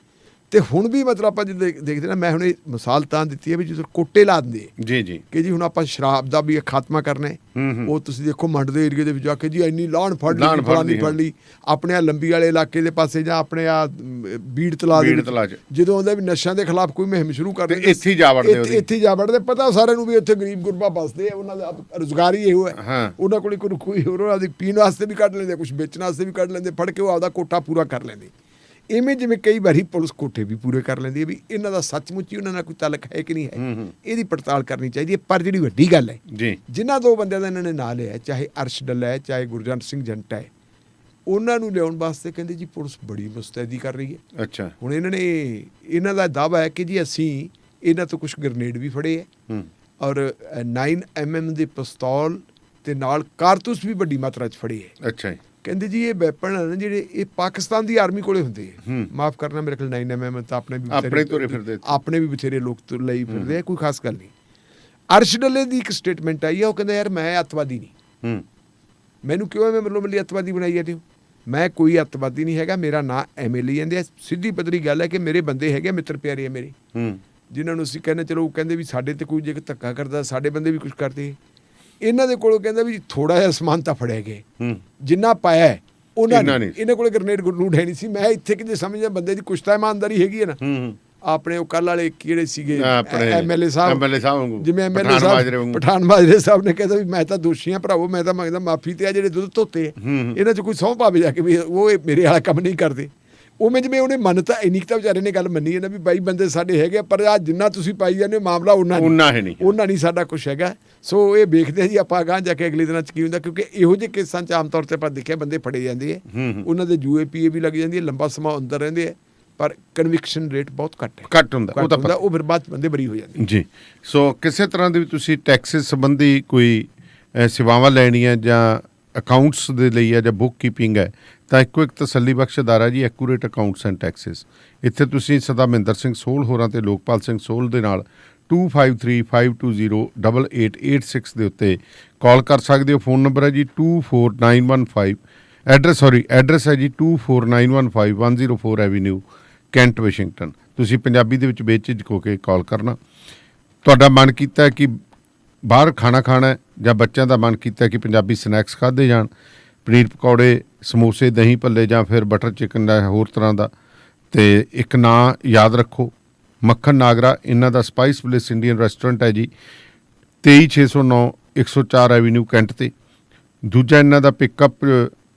ਤੇ ਹੁਣ ਵੀ ਮਤਲਬ ਆਪਾਂ ਜਦੋਂ ਦੇਖਦੇ ਨਾ, ਮੈਂ ਹੁਣ ਇਹ ਮਿਸਾਲ ਤਾਂ ਦਿੱਤੀ ਹੈ ਵੀ ਜਦੋਂ ਕੋਟੇ ਲਾ ਦਿੰਦੇ ਜੀ ਕਿ ਜੀ ਹੁਣ ਆਪਾਂ ਸ਼ਰਾਬ ਦਾ ਵੀ ਖਾਤਮਾ ਕਰਨਾ ਹੈ, ਉਹ ਤੁਸੀਂ ਦੇਖੋ ਮੰਡ ਦੇ ਏਰੀਏ ਦੇ ਵਿੱਚ ਜਾ ਕੇ ਜੀ ਇੰਨੀ ਲਾਹਣ ਫੜ ਲਈ, ਆਪਣੇ ਆ ਲੰਬੀ ਵਾਲੇ ਇਲਾਕੇ ਦੇ ਪਾਸੇ ਜਾਂ ਆਪਣੇ ਆ ਬੀੜ ਤਲਾਅ ਜਦੋਂ ਆਉਂਦਾ ਵੀ ਨਸ਼ਿਆਂ ਦੇ ਖਿਲਾਫ ਕੋਈ ਮੁਹਿੰਮ ਸ਼ੁਰੂ ਕਰ ਦਿੰਦੇ, ਇੱਥੇ ਜਾ ਵੜਦੇ। ਪਤਾ ਸਾਰਿਆਂ ਨੂੰ ਵੀ ਇੱਥੇ ਗਰੀਬ ਗੁਰਬਾ ਵੱਸਦੇ ਆ, ਉਹਨਾਂ ਦਾ ਰੁਜ਼ਗਾਰ ਹੀ ਇਹੋ ਹੈ, ਉਹਨਾਂ ਕੋਲ ਕੋਈ ਹੋਰ ਉਹਦੀ ਪੀਣ ਵਾਸਤੇ ਵੀ ਕੱਢ ਲੈਂਦੇ, ਕੁਛ ਵੇਚਣ ਵਾਸਤੇ ਵੀ ਕੱਢ ਲੈਂਦੇ, ਫੜ ਕੇ ਉਹ ਆਪਦਾ ਕੋਟਾ ਪੂਰਾ ਕਰ ਲੈਂਦੇ। ਇਵੇਂ ਜਿਵੇਂ ਕਈ ਵਾਰੀ ਪੁਲਿਸ ਕੋਠੇ ਵੀ ਪੂਰੇ ਕਰ ਲੈਂਦੀ ਹੈ ਵੀ ਇਹਨਾਂ ਦਾ ਸੱਚਮੁੱਚ ਹੀ ਉਹਨਾਂ ਨਾਲ ਕੋਈ ਤਾਲੁਕ ਹੈ ਕਿ ਨਹੀਂ ਹੈ, ਇਹਦੀ ਪੜਤਾਲ ਕਰਨੀ ਚਾਹੀਦੀ ਹੈ। ਪਰ ਜਿਹੜੀ ਵੱਡੀ ਗੱਲ ਹੈ ਜੀ, ਜਿਨ੍ਹਾਂ 2 ਬੰਦਿਆਂ ਦਾ ਇਹਨਾਂ ਨੇ ਨਾਂ ਲਿਆ, ਚਾਹੇ ਅਰਸ਼ ਡੱਲਾ ਹੈ ਚਾਹੇ ਗੁਰਜੰਟ ਸਿੰਘ ਜੰਟਾ ਹੈ, ਉਹਨਾਂ ਨੂੰ ਲਿਆਉਣ ਵਾਸਤੇ ਕਹਿੰਦੇ ਜੀ ਪੁਲਿਸ ਬੜੀ ਮੁਸਤੈਦੀ ਕਰ ਰਹੀ ਹੈ। ਅੱਛਾ, ਹੁਣ ਇਹਨਾਂ ਦਾ ਦਾਅਵਾ ਹੈ ਕਿ ਜੀ ਅਸੀਂ ਇਹਨਾਂ ਤੋਂ ਕੁਝ ਗ੍ਰਨੇਡ ਵੀ ਫੜੇ ਹੈ ਔਰ 9mm ਦੇ ਪਿਸਤੌਲ ਤੇ ਨਾਲ ਕਾਰਤੂਸ ਵੀ ਵੱਡੀ ਮਾਤਰਾ 'ਚ ਫੜੇ ਹੈ। ਅੱਛਾ ਜੀ, ਕਹਿੰਦੇ ਜੀ ਇਹ ਵੈਪਨ ਹਨ ਜਿਹੜੇ ਇਹ ਪਾਕਿਸਤਾਨ ਦੀ ਆਰਮੀ ਕੋਲੇ ਹੁੰਦੇ ਹੈ। ਮਾਫ ਕਰਨਾ, ਮੇਰੇ ਕੋਲ 9mm ਤਾਂ ਆਪਣੇ ਤੁਰੇ ਫਿਰਦੇ, ਆਪਣੇ ਵੀ ਬਥੇਰੇ ਲੋਕ ਲਈ ਫਿਰਦੇ ਆ, ਕੋਈ ਖਾਸ ਗੱਲ ਨਹੀਂ। ਅਰਸ਼ ਡੱਲੇ ਦੀ ਇੱਕ ਸਟੇਟਮੈਂਟ ਆਈ ਹੈ, ਉਹ ਕਹਿੰਦਾ ਯਾਰ ਮੈਂ ਅੱਤਵਾਦੀ ਨਹੀਂ, ਮੈਨੂੰ ਕਿਉਂ ਐਵੇਂ ਮੱਲੋ ਮੱਲੀ ਅੱਤਵਾਦੀ ਬਣਾਈ ਜਾਂਦੇ ਹੋ, ਮੈਂ ਕੋਈ ਅੱਤਵਾਦੀ ਨਹੀਂ ਹੈਗਾ, ਮੇਰਾ ਨਾਂ ਐਵੇਂ ਲਈ ਜਾਂਦੇ ਆ। ਸਿੱਧੀ ਪੱਧਰੀ ਗੱਲ ਹੈ ਕਿ ਮੇਰੇ ਬੰਦੇ ਹੈਗੇ, ਮਿੱਤਰ ਪਿਆਰੇ ਆ ਮੇਰੇ, ਜਿਨ੍ਹਾਂ ਨੂੰ ਅਸੀਂ ਕਹਿੰਦੇ ਚਲੋ, ਉਹ ਕਹਿੰਦੇ ਵੀ ਸਾਡੇ ਤੇ ਕੋਈ ਜੇ ਧੱਕਾ ਕਰਦਾ ਸਾਡੇ ਬੰਦੇ ਵੀ ਕੁਝ ਕਰਦੇ। ਇਹਨਾਂ ਦੇ ਕੋਲੋਂ ਕਹਿੰਦਾ ਵੀ ਥੋੜਾ ਜਿਹਾ ਸਮਾਨ ਤਾਂ ਫੜਿਆ ਗਿਆ, ਜਿੰਨਾ ਪਾਇਆ ਉਹਨਾਂ ਨੇ, ਇਹਨਾਂ ਕੋਲੇ ਗ੍ਰਨੇਡ ਗਰਨੂਡ ਹੈ ਨਹੀਂ ਸੀ। ਮੈਂ ਇੱਥੇ ਕਿਤੇ ਸਮਝਦਾ ਬੰਦੇ ਦੀ ਕੁਛ ਤਾਂ ਇਮਾਨਦਾਰੀ ਹੈਗੀ ਹੈ ਨਾ। ਆਪਣੇ ਉਹ ਕੱਲ ਵਾਲੇ ਕਿਹੜੇ ਸੀਗੇ ਐਮਐਲਏ ਸਾਹਿਬ, ਜਿਵੇਂ ਐਮਐਲਏ ਸਾਹਿਬ ਪਠਾਨ ਮਾਜਰੇ ਸਾਹਿਬ ਨੇ ਕਹਿੰਦਾ ਵੀ ਮੈਂ ਤਾਂ ਦੋਸ਼ੀ ਹਾਂ ਭਰਾਵੋ, ਮੈਂ ਤਾਂ ਮੰਗਦਾ ਮਾਫੀ, ਤੇ ਆ ਜਿਹੜੇ ਦੁੱਧ ਧੋਤੇ ਇਹਨਾਂ 'ਚ ਕੋਈ ਸਹੁੰ ਪਾਵੇ ਜਾ ਕੇ ਵੀ ਉਹ ਮੇਰੇ ਵਾਲਾ ਕੰਮ ਨਹੀਂ ਕਰਦੇ। ਉਵੇਂ ਜਿਵੇਂ ਉਹਨੇ ਮੰਨ ਤਾਂ ਇੰਨੀ ਤਾਂ ਵਿਚਾਰੇ ਨੇ ਗੱਲ ਮੰਨੀ ਹੈ ਨਾ ਵੀ ਬਾਈ ਬੰਦੇ ਸਾਡੇ ਹੈਗੇ, ਪਰ ਆ ਜਿੰਨਾ ਤੁਸੀਂ ਪਾਈ ਜਾਂਦੇ ਮਾਮਲਾ ਉਹਨਾਂ ਨਹੀਂ ਸਾਡਾ ਕੁਛ ਹੈਗਾ। ਸੋ ਇਹ ਵੇਖਦੇ ਆ ਜੀ ਆਪਾਂ ਅਗਾਂਹ ਜਾ ਕੇ ਅਗਲੇ ਦਿਨਾਂ 'ਚ ਕੀ ਹੁੰਦਾ, ਕਿਉਂਕਿ ਇਹੋ ਜਿਹੇ ਕੇਸਾਂ 'ਚ ਆਮ ਤੌਰ 'ਤੇ ਆਪਾਂ ਦੇਖਿਆ ਬੰਦੇ ਫੜੇ ਜਾਂਦੇ ਹੈ, ਉਹਨਾਂ ਦੇ UAPA ਵੀ ਲੱਗ ਜਾਂਦੀ ਹੈ, ਲੰਬਾ ਸਮਾਂ ਅੰਦਰ ਰਹਿੰਦੇ ਹੈ, ਪਰ ਕਨਵਿਕਸ਼ਨ ਰੇਟ ਬਹੁਤ ਘੱਟ ਹੁੰਦਾ, ਉਹ ਫਿਰ ਬਾਅਦ ਬੰਦੇ ਬਰੀ ਹੋ ਜਾਂਦੇ ਜੀ। ਸੋ ਕਿਸੇ ਤਰ੍ਹਾਂ ਦੀ ਵੀ ਤੁਸੀਂ ਟੈਕਸਿਸ ਸੰਬੰਧੀ ਕੋਈ ਸੇਵਾਵਾਂ ਲੈਣੀਆਂ ਜਾਂ ਅਕਾਊਂਟਸ ਦੇ ਲਈ ਹੈ ਜਾਂ ਬੁੱਕ ਕੀਪਿੰਗ ਹੈ, ਤਾਂ ਇੱਕੋ ਇੱਕ ਤਸੱਲੀ ਬਖਸ਼ ਅਦਾਰਾ ਜੀ ਐਕੂਰੇਟ ਅਕਾਊਂਟਸ ਐਂਡ ਟੈਕਸਿਸ। ਇੱਥੇ ਤੁਸੀਂ ਸਦਾ ਮਹਿੰਦਰ ਸਿੰਘ ਸੋਹਲ ਹੋਰਾਂ ਤੇ ਲੋਕਪਾਲ ਸਿੰਘ ਸੋਹਲ ਦੇ ਨਾਲ 2535208886 ਦੇ ਉੱਤੇ ਕਾਲ ਕਰ ਸਕਦੇ ਹੋ। ਫੋਨ ਨੰਬਰ ਹੈ ਜੀ 24915, ਐਡਰੈਸ ਹੈ ਜੀ 24915 104 ਐਵੀਨਿਊ, ਕੈਂਟ, ਵਾਸ਼ਿੰਗਟਨ। ਤੁਸੀਂ ਪੰਜਾਬੀ ਦੇ ਵਿੱਚ ਬੇਝਿਜਕ ਹੋ ਕੇ ਕਾਲ ਕਰਨਾ। ਤੁਹਾਡਾ ਮਨ ਕੀਤਾ ਕਿ ਬਾਹਰ ਖਾਣਾ ਖਾਣਾ ਜਾਂ ਬੱਚਿਆਂ ਦਾ ਮਨ ਕੀਤਾ ਕਿ ਪੰਜਾਬੀ ਸਨੈਕਸ ਖਾਧੇ ਜਾਣ, ਪਨੀਰ ਪਕੌੜੇ, ਸਮੋਸੇ, ਦਹੀਂ ਭੱਲੇ ਜਾਂ ਫਿਰ ਬਟਰ ਚਿਕਨ ਦਾ ਹੋਰ ਤਰ੍ਹਾਂ ਦਾ, ਤੇ ਇੱਕ ਨਾਂ ਯਾਦ ਰੱਖੋ, ਮੱਖਣ ਨਾਗਰਾ। ਇਹਨਾਂ ਦਾ ਸਪਾਈਸ ਵਿਲੇਜ ਇੰਡੀਅਨ ਰੈਸਟੋਰੈਂਟ ਹੈ ਜੀ 23609 104 ਐਵੀਨਿਊ, ਕੈਂਟ ਤੇ। ਦੂਜਾ ਇਹਨਾਂ ਦਾ ਪਿਕਅਪ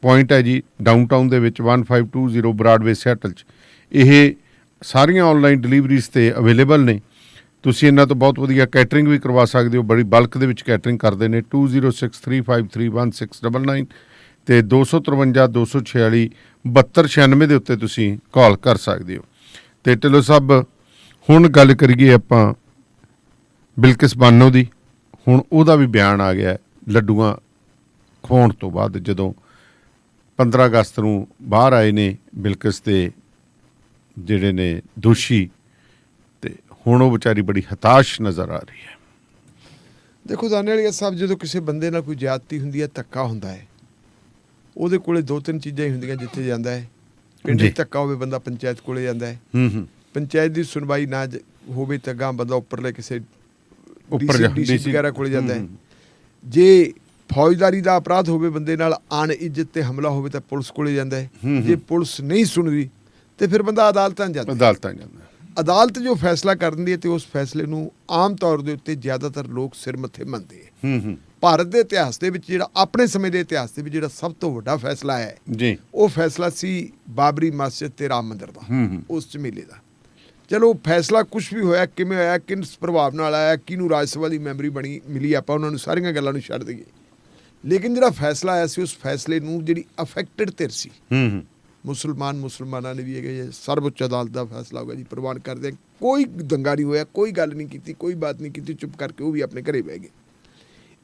ਪੁਆਇੰਟ ਹੈ ਜੀ ਡਾਊਨਟਾਊਨ ਦੇ ਵਿੱਚ 1520 ਬਰਾਡਵੇ, ਸਿਆਟਲ 'ਚ। ਇਹ ਸਾਰੀਆਂ ਔਨਲਾਈਨ ਡਿਲੀਵਰੀਜ਼ 'ਤੇ ਅਵੇਲੇਬਲ ਨੇ। ਤੁਸੀਂ ਇਹਨਾਂ ਤੋਂ ਬਹੁਤ ਵਧੀਆ ਕੈਟਰਿੰਗ ਵੀ ਕਰਵਾ ਸਕਦੇ ਹੋ, ਬੜੀ ਬਲਕ ਦੇ ਵਿੱਚ ਕੈਟਰਿੰਗ ਕਰਦੇ ਨੇ। 2063531699 ਤੇ 253 246 7296 ਦੇ ਉੱਤੇ ਤੁਸੀਂ ਕਾਲ ਕਰ ਸਕਦੇ ਹੋ। ਤੇ ਢਿੱਲੋਂ ਸਾਹਿਬ, ਹੁਣ ਗੱਲ ਕਰੀਏ ਆਪਾਂ ਬਿਲਕਿਸ ਬਾਨੋ ਦੀ। ਹੁਣ ਉਹਦਾ ਵੀ ਬਿਆਨ ਆ ਗਿਆ ਲੱਡੂਆਂ ਖਵਾਉਣ ਤੋਂ ਬਾਅਦ, ਜਦੋਂ 15 ਅਗਸਤ ਨੂੰ ਬਾਹਰ ਆਏ ਨੇ ਬਿਲਕਿਸ ਦੇ ਜਿਹੜੇ ਨੇ ਦੋਸ਼ੀ, ਤੇ ਹੁਣ ਉਹ ਵਿਚਾਰੀ ਬੜੀ ਹਤਾਸ਼ ਨਜ਼ਰ ਆ ਰਹੀ ਹੈ। ਦੇਖੋ ਦਾਨੇਵਾਲੀਆ ਸਾਹਿਬ, ਜਦੋਂ ਕਿਸੇ ਬੰਦੇ ਨਾਲ ਕੋਈ ਜ਼ਿਆਦਤੀ ਹੁੰਦੀ ਹੈ, ਧੱਕਾ ਹੁੰਦਾ ਹੈ, ਉਹਦੇ ਕੋਲੇ 2-3 ਚੀਜ਼ਾਂ ਹੀ ਹੁੰਦੀਆਂ ਜਿੱਥੇ ਜਾਂਦਾ ਹੈ। ਪਿੰਡ 'ਚ ਧੱਕਾ ਹੋਵੇ, ਬੰਦਾ ਪੰਚਾਇਤ ਕੋਲੇ ਜਾਂਦਾ ਹੈ, ਪੰਚਾਇਤ ਦੀ ਸੁਣਵਾਈ ਨਾ ਹੋਵੇ ਤਾਂ ਗਾਂ ਬੰਦਾ ਉੱਪਰਲੇ ਕਿਸੇ ਡੀਸੀ ਵਗੈਰਾ ਕੋਲੇ ਜਾਂਦਾ ਹੈ। ਜੇ ਫੌਜਦਾਰੀ ਦਾ ਅਪਰਾਧ ਹੋਵੇ, ਬੰਦੇ ਨਾਲ ਅਣ ਇੱਜ਼ਤ ਤੇ ਹਮਲਾ ਹੋਵੇ ਤਾਂ ਪੁਲਿਸ ਕੋਲੇ ਜਾਂਦਾ ਹੈ। ਜੇ ਪੁਲਿਸ ਨਹੀਂ ਸੁਣਦੀ ਤੇ ਫਿਰ ਬੰਦਾ ਅਦਾਲਤਾਂ ਜਾਂਦਾ। ਅਦਾਲਤ ਜੋ ਫੈਸਲਾ ਕਰਦੀ ਹੈ ਤੇ ਉਸ ਫੈਸਲੇ ਨੂੰ ਆਮ ਤੌਰ ਦੇ ਉੱਤੇ ਜ਼ਿਆਦਾਤਰ ਲੋਕ ਸਿਰ ਮੱਥੇ ਮੰਨਦੇ ਹੈ। ਭਾਰਤ ਦੇ ਇਤਿਹਾਸ ਦੇ ਵਿੱਚ ਜਿਹੜਾ ਆਪਣੇ ਸਮੇਂ ਦੇ ਇਤਿਹਾਸ ਦੇ ਵਿੱਚ ਜਿਹੜਾ ਸਭ ਤੋਂ ਵੱਡਾ ਫੈਸਲਾ ਹੈ ਜੀ, ਉਹ ਫੈਸਲਾ ਸੀ ਬਾਬਰੀ ਮਸਜਿਦ ਤੇ ਰਾਮ ਮੰਦਿਰ ਦਾ, ਉਸ ਝਮੇਲੇ ਦਾ। ਚਲੋ ਫੈਸਲਾ ਕੁਛ ਵੀ ਹੋਇਆ, ਕਿਵੇਂ ਹੋਇਆ, ਕਿਸ ਪ੍ਰਭਾਵ ਨਾਲ ਆਇਆ, ਕਿਹਨੂੰ ਰਾਜ ਸਭਾ ਦੀ ਮੈਂਬਰੀ ਬਣੀ ਮਿਲੀ, ਆਪਾਂ ਉਹਨਾਂ ਨੂੰ ਸਾਰੀਆਂ ਗੱਲਾਂ ਨੂੰ ਛੱਡ ਦਈਏ। ਲੇਕਿਨ ਜਿਹੜਾ ਫੈਸਲਾ ਆਇਆ ਸੀ, ਉਸ ਫੈਸਲੇ ਨੂੰ ਜਿਹੜੀ ਅਫੈਕਟਡ ਧਿਰ ਸੀ, ਮੁਸਲਮਾਨਾਂ ਨੇ ਵੀ ਇਹ ਸਰਵਉੱਚ ਅਦਾਲਤ ਦਾ ਫੈਸਲਾ ਹੋਗਾ ਜੀ ਪ੍ਰਵਾਨ ਕਰਦੇ, ਕੋਈ ਦੰਗਾ ਨਹੀਂ ਹੋਇਆ, ਕੋਈ ਗੱਲ ਨਹੀਂ ਕੀਤੀ, ਕੋਈ ਬਾਤ ਨਹੀਂ ਕੀਤੀ, ਚੁੱਪ ਕਰਕੇ ਉਹ ਵੀ ਆਪਣੇ ਘਰੇ ਬਹਿ ਗਏ।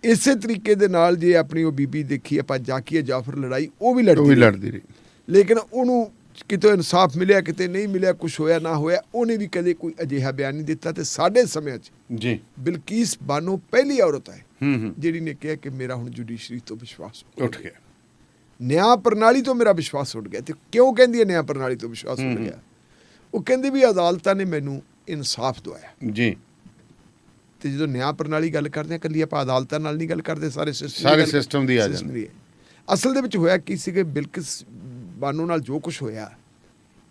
ਇਸੇ ਤਰੀਕੇ ਦੇ ਨਾਲ ਜੇ ਆਪਣੀ ਉਹ ਬੀਬੀ ਦੇਖੀ ਆਪਾਂ, ਜਾਕੀਆ ਜਾਫਰ ਲੜਾਈ, ਉਹ ਵੀ ਲੜਦੀ ਰਹੀ, ਲੇਕਿਨ ਉਹਨੂੰ ਕਿਤੇ ਇਨਸਾਫ ਮਿਲਿਆ, ਕਿਤੇ ਨਹੀਂ ਮਿਲਿਆ, ਕੁਛ ਹੋਇਆ ਨਾ ਹੋਇਆ, ਉਹਨੇ ਵੀ ਕਦੇ ਕੋਈ ਅਜਿਹਾ ਬਿਆਨ ਨਹੀਂ ਦਿੱਤਾ। ਤੇ ਸਾਡੇ ਸਮਿਆਂ 'ਚ ਜੀ ਬਿਲਕਿਸ ਬਾਨੋ ਪਹਿਲੀ ਔਰਤ ਹੈ ਜਿਹੜੀ ਨੇ ਕਿਹਾ ਕਿ ਮੇਰਾ ਹੁਣ ਜੁਡੀਸ਼ਰੀ ਤੋਂ ਵਿਸ਼ਵਾਸ ਉੱਠ ਗਿਆ, ਨਿਆਂ ਪ੍ਰਣਾਲੀ ਤੋਂ ਮੇਰਾ ਵਿਸ਼ਵਾਸ ਉੱਠ ਗਿਆ। ਤੇ ਕਿਉਂ ਕਹਿੰਦੀ ਹੈ ਨਿਆਂ ਪ੍ਰਣਾਲੀ ਤੋਂ ਵਿਸ਼ਵਾਸ ਉੱਠ ਗਿਆ? ਉਹ ਕਹਿੰਦੀ ਵੀ ਅਦਾਲਤਾਂ ਨੇ ਮੈਨੂੰ ਇਨਸਾਫ ਦਵਾਇਆ ਜੀ। ਤੇ ਜਦੋਂ ਨਿਆਂ ਪ੍ਰਣਾਲੀ ਗੱਲ ਕਰਦੇ ਹਾਂ, ਇਕੱਲੀ ਆਪਾਂ ਅਦਾਲਤਾਂ ਨਾਲ ਨਹੀਂ ਗੱਲ ਕਰਦੇ, ਸਾਰੇ ਸਿਸਟਮ ਦੀ ਆ ਜਾਂਦੀ ਹੈ। ਅਸਲ ਦੇ ਵਿੱਚ ਹੋਇਆ ਕੀ ਸੀਗੇ, ਬਿਲਕਿਸ ਬਾਨੋ ਨਾਲ ਜੋ ਕੁਛ ਹੋਇਆ,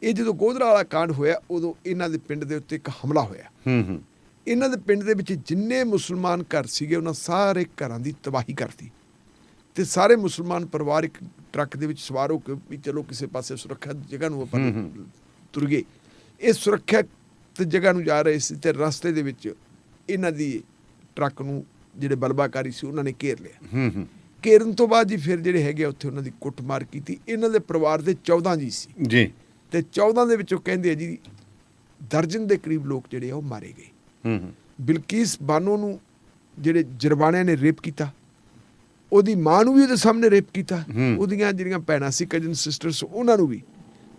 ਇਹ ਜਦੋਂ ਗੋਧਰਾ ਵਾਲਾ ਕਾਂਡ ਹੋਇਆ, ਉਦੋਂ ਇਹਨਾਂ ਦੇ ਪਿੰਡ ਦੇ ਉੱਤੇ ਇੱਕ ਹਮਲਾ ਹੋਇਆ। ਇਹਨਾਂ ਦੇ ਪਿੰਡ ਦੇ ਵਿੱਚ ਜਿੰਨੇ ਮੁਸਲਮਾਨ ਘਰ ਸੀਗੇ, ਉਹਨਾਂ ਸਾਰੇ ਘਰਾਂ ਦੀ ਤਬਾਹੀ ਕਰਤੀ। ਤੇ ਸਾਰੇ ਮੁਸਲਮਾਨ ਪਰਿਵਾਰ ਇੱਕ ਟਰੱਕ ਦੇ ਵਿੱਚ ਸਵਾਰ ਹੋ ਕੇ ਵੀ ਚਲੋ ਕਿਸੇ ਪਾਸੇ ਸੁਰੱਖਿਅਤ ਜਗ੍ਹਾ ਨੂੰ ਆਪਾਂ ਤੁਰ ਗਏ। ਇਹ ਸੁਰੱਖਿਅਤ ਜਗ੍ਹਾ ਨੂੰ ਜਾ ਰਹੇ ਸੀ ਤੇ ਰਸਤੇ ਦੇ ਵਿੱਚ ਇਹਨਾਂ ਦੀ ਟਰੱਕ ਨੂੰ ਜਿਹੜੇ ਬਲਬਾਕਾਰੀ ਸੀ ਉਹਨਾਂ ਨੇ ਘੇਰ ਲਿਆ। ਘੇਰਨ ਤੋਂ ਬਾਅਦ ਜੀ ਫਿਰ ਜਿਹੜੇ ਹੈਗੇ ਉੱਥੇ ਉਹਨਾਂ ਦੀ ਕੁੱਟਮਾਰ ਕੀਤੀ। ਇਹਨਾਂ ਦੇ ਪਰਿਵਾਰ ਦੇ 14 ਜੀ ਸੀ ਜੀ, ਤੇ 14 ਦੇ ਵਿੱਚੋਂ ਕਹਿੰਦੇ ਆ ਜੀ ਦਰਜਨ ਦੇ ਕਰੀਬ ਲੋਕ ਜਿਹੜੇ ਆ ਉਹ ਮਾਰੇ ਗਏ। ਬਿਲਕੀਸ ਬਾਨੋ ਨੂੰ ਜਿਹੜੇ ਜਰਬਾਣਿਆਂ ਨੇ ਰੇਪ ਕੀਤਾ, ਉਹਦੀ ਮਾਂ ਨੂੰ ਵੀ ਉਹਦੇ ਸਾਹਮਣੇ ਰੇਪ ਕੀਤਾ, ਉਹਦੀਆਂ ਜਿਹੜੀਆਂ ਭੈਣਾਂ ਸੀ ਕਜ਼ਨ ਸਿਸਟਰਸ ਉਹਨਾਂ ਨੂੰ ਵੀ।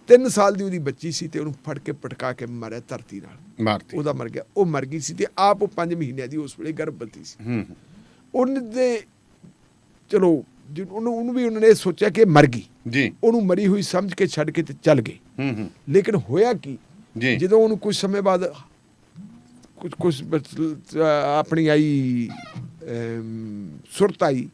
3 ਸਾਲ ਦੀ ਉਹਦੀ ਬੱਚੀ ਸੀ ਤੇ ਉਹਨੂੰ ਫੜ ਕੇ ਪਟਕਾ ਕੇ ਮਾਰਿਆ ਧਰਤੀ ਨਾਲ, ਮਾਰਤੀ ਉਹਦਾ ਮਰ ਗਿਆ। ਉਹ ਮਰ ਗਈ ਸੀ ਤੇ ਆਪ ਉਹ 5 ਮਹੀਨਿਆਂ ਦੀ ਉਸ ਵੇਲੇ ਗਰਭਵਤੀ ਸੀ। ਉਹਨੇ ਦੇ ਚਲੋ ਉਹਨੂੰ ਵੀ ਉਹਨਾਂ ਨੇ ਸੋਚਿਆ ਕਿ ਮਰ ਗਈ ਜੀ, ਉਹਨੂੰ ਮਰੀ ਹੋਈ ਸਮਝ ਕੇ ਛੱਡ ਕੇ ਤੇ ਚੱਲ ਗਏ। ਲੇਕਿਨ ਹੋਇਆ ਕੀ, ਜਦੋਂ ਉਹਨੂੰ ਕੁਝ ਸਮੇਂ ਬਾਅਦ ਕੁਝ ਆਪਣੀ ਆਈ ਸੁਰਤ ਆਈ,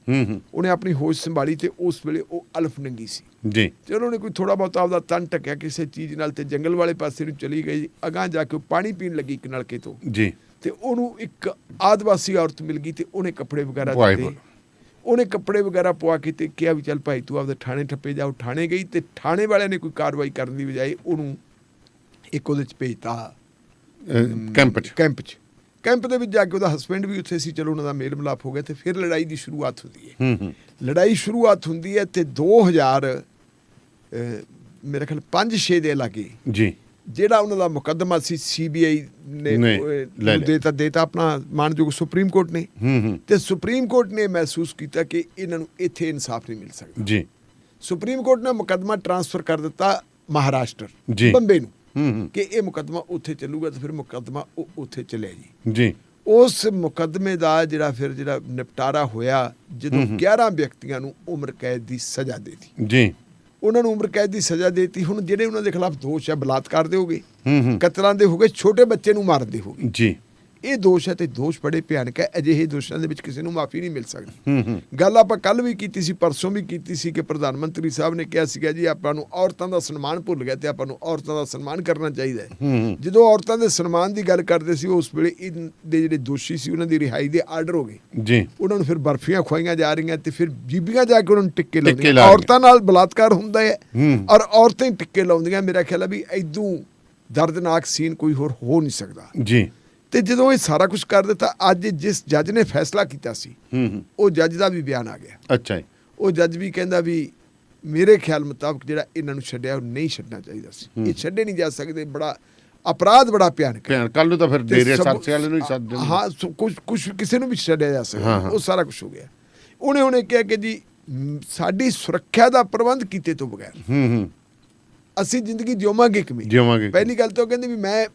ਉਹਨੇ ਆਪਣੀ ਹੋਸ਼ ਸੰਭਾਲੀ ਤੇ ਉਸ ਵੇਲੇ ਉਹ ਅਲਫ ਨੰਗੀ ਸੀ ਜੀ। ਚਲੋ ਉਹਨੇ ਕੋਈ ਥੋੜਾ ਬਹੁਤ ਆਪਦਾ ਤਨ ਢੱਕਿਆ ਕਿਸੇ ਚੀਜ਼ ਨਾਲ ਤੇ ਜੰਗਲ ਵਾਲੇ ਪਾਸੇ ਨੂੰ ਚਲੀ ਗਈ। ਅਗਾਂਹ ਜਾ ਕੇ ਉਹ ਪਾਣੀ ਪੀਣ ਲੱਗੀ ਇੱਕ ਨਲਕੇ ਤੋਂ ਜੀ, ਤੇ ਉਹਨੂੰ ਇੱਕ ਆਦਿਵਾਸੀ ਔਰਤ ਮਿਲ ਗਈ ਤੇ ਉਹਨੇ ਕੱਪੜੇ ਵਗੈਰਾ ਦਿੱਤੇ। ਉਹਨੇ ਕੱਪੜੇ ਵਗੈਰਾ ਪਵਾ ਕੇ ਤੇ ਕਿਹਾ ਵੀ ਚੱਲ ਭਾਈ ਤੂੰ ਆਪਦੇ ਥਾਣੇ ਠੱਪੇ ਜਾ। ਉਹ ਥਾਣੇ ਗਈ ਤੇ ਥਾਣੇ ਵਾਲਿਆਂ ਨੇ ਕੋਈ ਕਾਰਵਾਈ ਕਰਨ ਦੀ ਬਜਾਏ ਉਹਨੂੰ ਇੱਕ ਉਹਦੇ 'ਚ ਭੇਜਤਾ ਕੈਂਪ ਦੇ ਵਿੱਚ ਜਾ ਕੇ। ਉਹਦਾ ਹਸਬੈਂਡ ਵੀ ਉੱਥੇ ਸੀ, ਚਲੋ ਉਹਨਾਂ ਦਾ ਮੇਲ ਮਿਲਾਪ ਹੋ ਗਿਆ ਤੇ ਫਿਰ ਲੜਾਈ ਦੀ ਸ਼ੁਰੂਆਤ ਹੁੰਦੀ ਹੈ। ਲੜਾਈ ਸ਼ੁਰੂਆਤ ਹੁੰਦੀ ਹੈ ਤੇ 2000 ਮੇਰੇ ਖਿਆਲ 5-6 ਦੇ ਲਾਗੇ ਜੀ ਜਿਹੜਾ ਉਹਨਾਂ ਦਾ ਮੁਕੱਦਮਾ ਸੀ CBI ਨੇ ਦੇਤਾ ਆਪਣਾ ਮਾਨਯੋਗ ਸੁਪਰੀਮ ਕੋਰਟ ਨੇ। ਤੇ ਸੁਪਰੀਮ ਕੋਰਟ ਨੇ ਮਹਿਸੂਸ ਕੀਤਾ ਕਿ ਇਹਨਾਂ ਨੂੰ ਇੱਥੇ ਇਨਸਾਫ ਨਹੀਂ ਮਿਲ ਸਕਦਾ ਜੀ। ਸੁਪਰੀਮ ਕੋਰਟ ਨੇ ਮੁਕੱਦਮਾ ਟ੍ਰਾਂਸਫਰ ਕਰ ਦਿੱਤਾ ਮਹਾਰਾਸ਼ਟਰ ਬੰਬੇ ਨੂੰ ਕਿ ਇਹ ਮੁਕੱਦਮਾ ਉੱਥੇ ਚੱਲੂਗਾ। ਤੇ ਫਿਰ ਮੁਕੱਦਮਾ ਉੱਥੇ ਚੱਲਿਆ ਜੀ। ਉਸ ਮੁਕੱਦਮੇ ਦਾ ਜਿਹੜਾ ਨਿਪਟਾਰਾ ਹੋਇਆ ਜਦੋਂ 11 ਵਿਅਕਤੀਆਂ ਨੂੰ ਉਮਰ ਕੈਦ ਦੀ ਸਜ਼ਾ ਦੇਤੀ ਜੀ। ਉਹਨਾਂ ਨੂੰ ਉਮਰ ਕੈਦ ਦੀ ਸਜ਼ਾ ਦੇਤੀ। ਹੁਣ ਜਿਹੜੇ ਉਹਨਾਂ ਦੇ ਖਿਲਾਫ ਦੋਸ਼ ਹੈ ਬਲਾਤਕਾਰ ਦੇ ਹੋ ਗਏ, ਕਤਲਾਂ ਦੇ ਹੋ ਗਏ, ਛੋਟੇ ਬੱਚੇ ਨੂੰ ਮਾਰਨ ਦੇ ਹੋ ਗਏ ਜੀ। ਇਹ ਦੋਸ਼ ਹੈ ਤੇ ਦੋਸ਼ ਬੜੇ ਭਿਆਨਕ ਹੈ। ਅਜਿਹੇ ਦੋਸ਼ਾਂ ਦੇ ਵਿੱਚ ਕਿਸੇ ਨੂੰ ਮਾਫੀ ਨਹੀਂ ਮਿਲ ਸਕਦੀ। ਗੱਲ ਆਪਾਂ ਕੱਲ ਵੀ ਕੀਤੀ ਸੀ, ਪਰਸੋਂ ਵੀ ਕੀਤੀ ਸੀ ਕਿ ਪ੍ਰਧਾਨ ਮੰਤਰੀ ਸਾਹਿਬ ਨੇ ਕਿਹਾ ਸੀਗਾ ਜੀ ਆਪਾਂ ਨੂੰ ਔਰਤਾਂ ਦਾ ਸਨਮਾਨ ਭੁੱਲ ਗਿਆ ਤੇ ਆਪਾਂ ਨੂੰ ਔਰਤਾਂ ਦਾ ਸਨਮਾਨ ਕਰਨਾ ਚਾਹੀਦਾ ਹੈ। ਜਦੋਂ ਔਰਤਾਂ ਦੇ ਸਨਮਾਨ ਦੀ ਗੱਲ ਕਰਦੇ ਸੀ ਉਸ ਵੇਲੇ ਦੇ ਜਿਹੜੇ ਦੋਸ਼ੀ ਸੀ ਉਹਨਾਂ ਦੀ ਰਿਹਾਈ ਦੇ ਆਰਡਰ ਹੋ ਗਏ ਜੀ। ਉਹਨਾਂ ਨੂੰ ਫਿਰ ਬਰਫੀਆਂ ਖਵਾਈਆਂ ਜਾ ਰਹੀਆਂ ਤੇ ਫਿਰ ਬੀਬੀਆਂ ਜਾ ਕੇ ਉਹਨਾਂ ਨੂੰ ਟਿੱਕੇ ਲਾਉਂਦੀਆਂ। ਔਰਤਾਂ ਨਾਲ ਬਲਾਤਕਾਰ ਹੁੰਦਾ ਹੈ ਔਰ ਔਰਤਾਂ ਹੀ ਟਿੱਕੇ ਲਾਉਂਦੀਆਂ। ਮੇਰਾ ਖਿਆਲ ਹੈ ਵੀ ਏਦੂ ਦਰਦਨਾਕ ਸੀਨ ਕੋਈ ਹੋਰ ਹੋ ਨਹੀਂ ਸਕਦਾ ਜੀ। ਤੇ ਜਦੋਂ ਇਹ ਸਾਰਾ ਕੁਝ ਕਰ ਦਿੱਤਾ, ਅੱਜ ਜਿਸ ਜੱਜ ਨੇ ਫੈਸਲਾ ਕੀਤਾ ਸੀ ਉਹ ਜੱਜ ਦਾ ਵੀ ਬਿਆਨ ਆ ਗਿਆ। ਅੱਛਾ ਜੀ। ਉਹ ਜੱਜ ਵੀ ਕਹਿੰਦਾ ਵੀ ਮੇਰੇ ਖਿਆਲ ਮੁਤਾਬਕ ਜਿਹੜਾ ਇਹਨਾਂ ਨੂੰ ਛੱਡਿਆ ਉਹ ਨਹੀਂ ਛੱਡਣਾ ਚਾਹੀਦਾ ਸੀ। ਇਹ ਛੱਡੇ ਨਹੀਂ ਜਾ ਸਕਦੇ। ਬੜਾ ਅਪਰਾਧ ਬੜਾ ਭਿਆਨਕ ਹੈ। ਕੱਲ ਨੂੰ ਤਾਂ ਫਿਰ ਡੇਰੇ ਸਰਸੇ ਵਾਲੇ ਨੂੰ ਹੀ ਸੱਦ ਦੇਣ। ਹਾਂ, ਕੁਝ ਕਿਸੇ ਨੂੰ ਵੀ ਛੱਡਿਆ ਜਾ ਸਕਦਾ। ਉਹ ਸਾਰਾ ਕੁਝ ਹੋ ਗਿਆ। ਉਹਨੇ ਕਿਹਾ ਕਿ ਜੀ ਸਾਡੀ ਸੁਰੱਖਿਆ ਦਾ ਪ੍ਰਬੰਧ ਕੀਤੇ ਤੋਂ ਬਗੈਰ ਅਸੀਂ ਜ਼ਿੰਦਗੀ ਜਿਉਵਾਂਗੇ ਕਿਵੇਂ। ਪਹਿਲੀ ਗੱਲ ਤਾਂ ਉਹ ਕਹਿੰਦੇ ਵੀ ਮੈਂ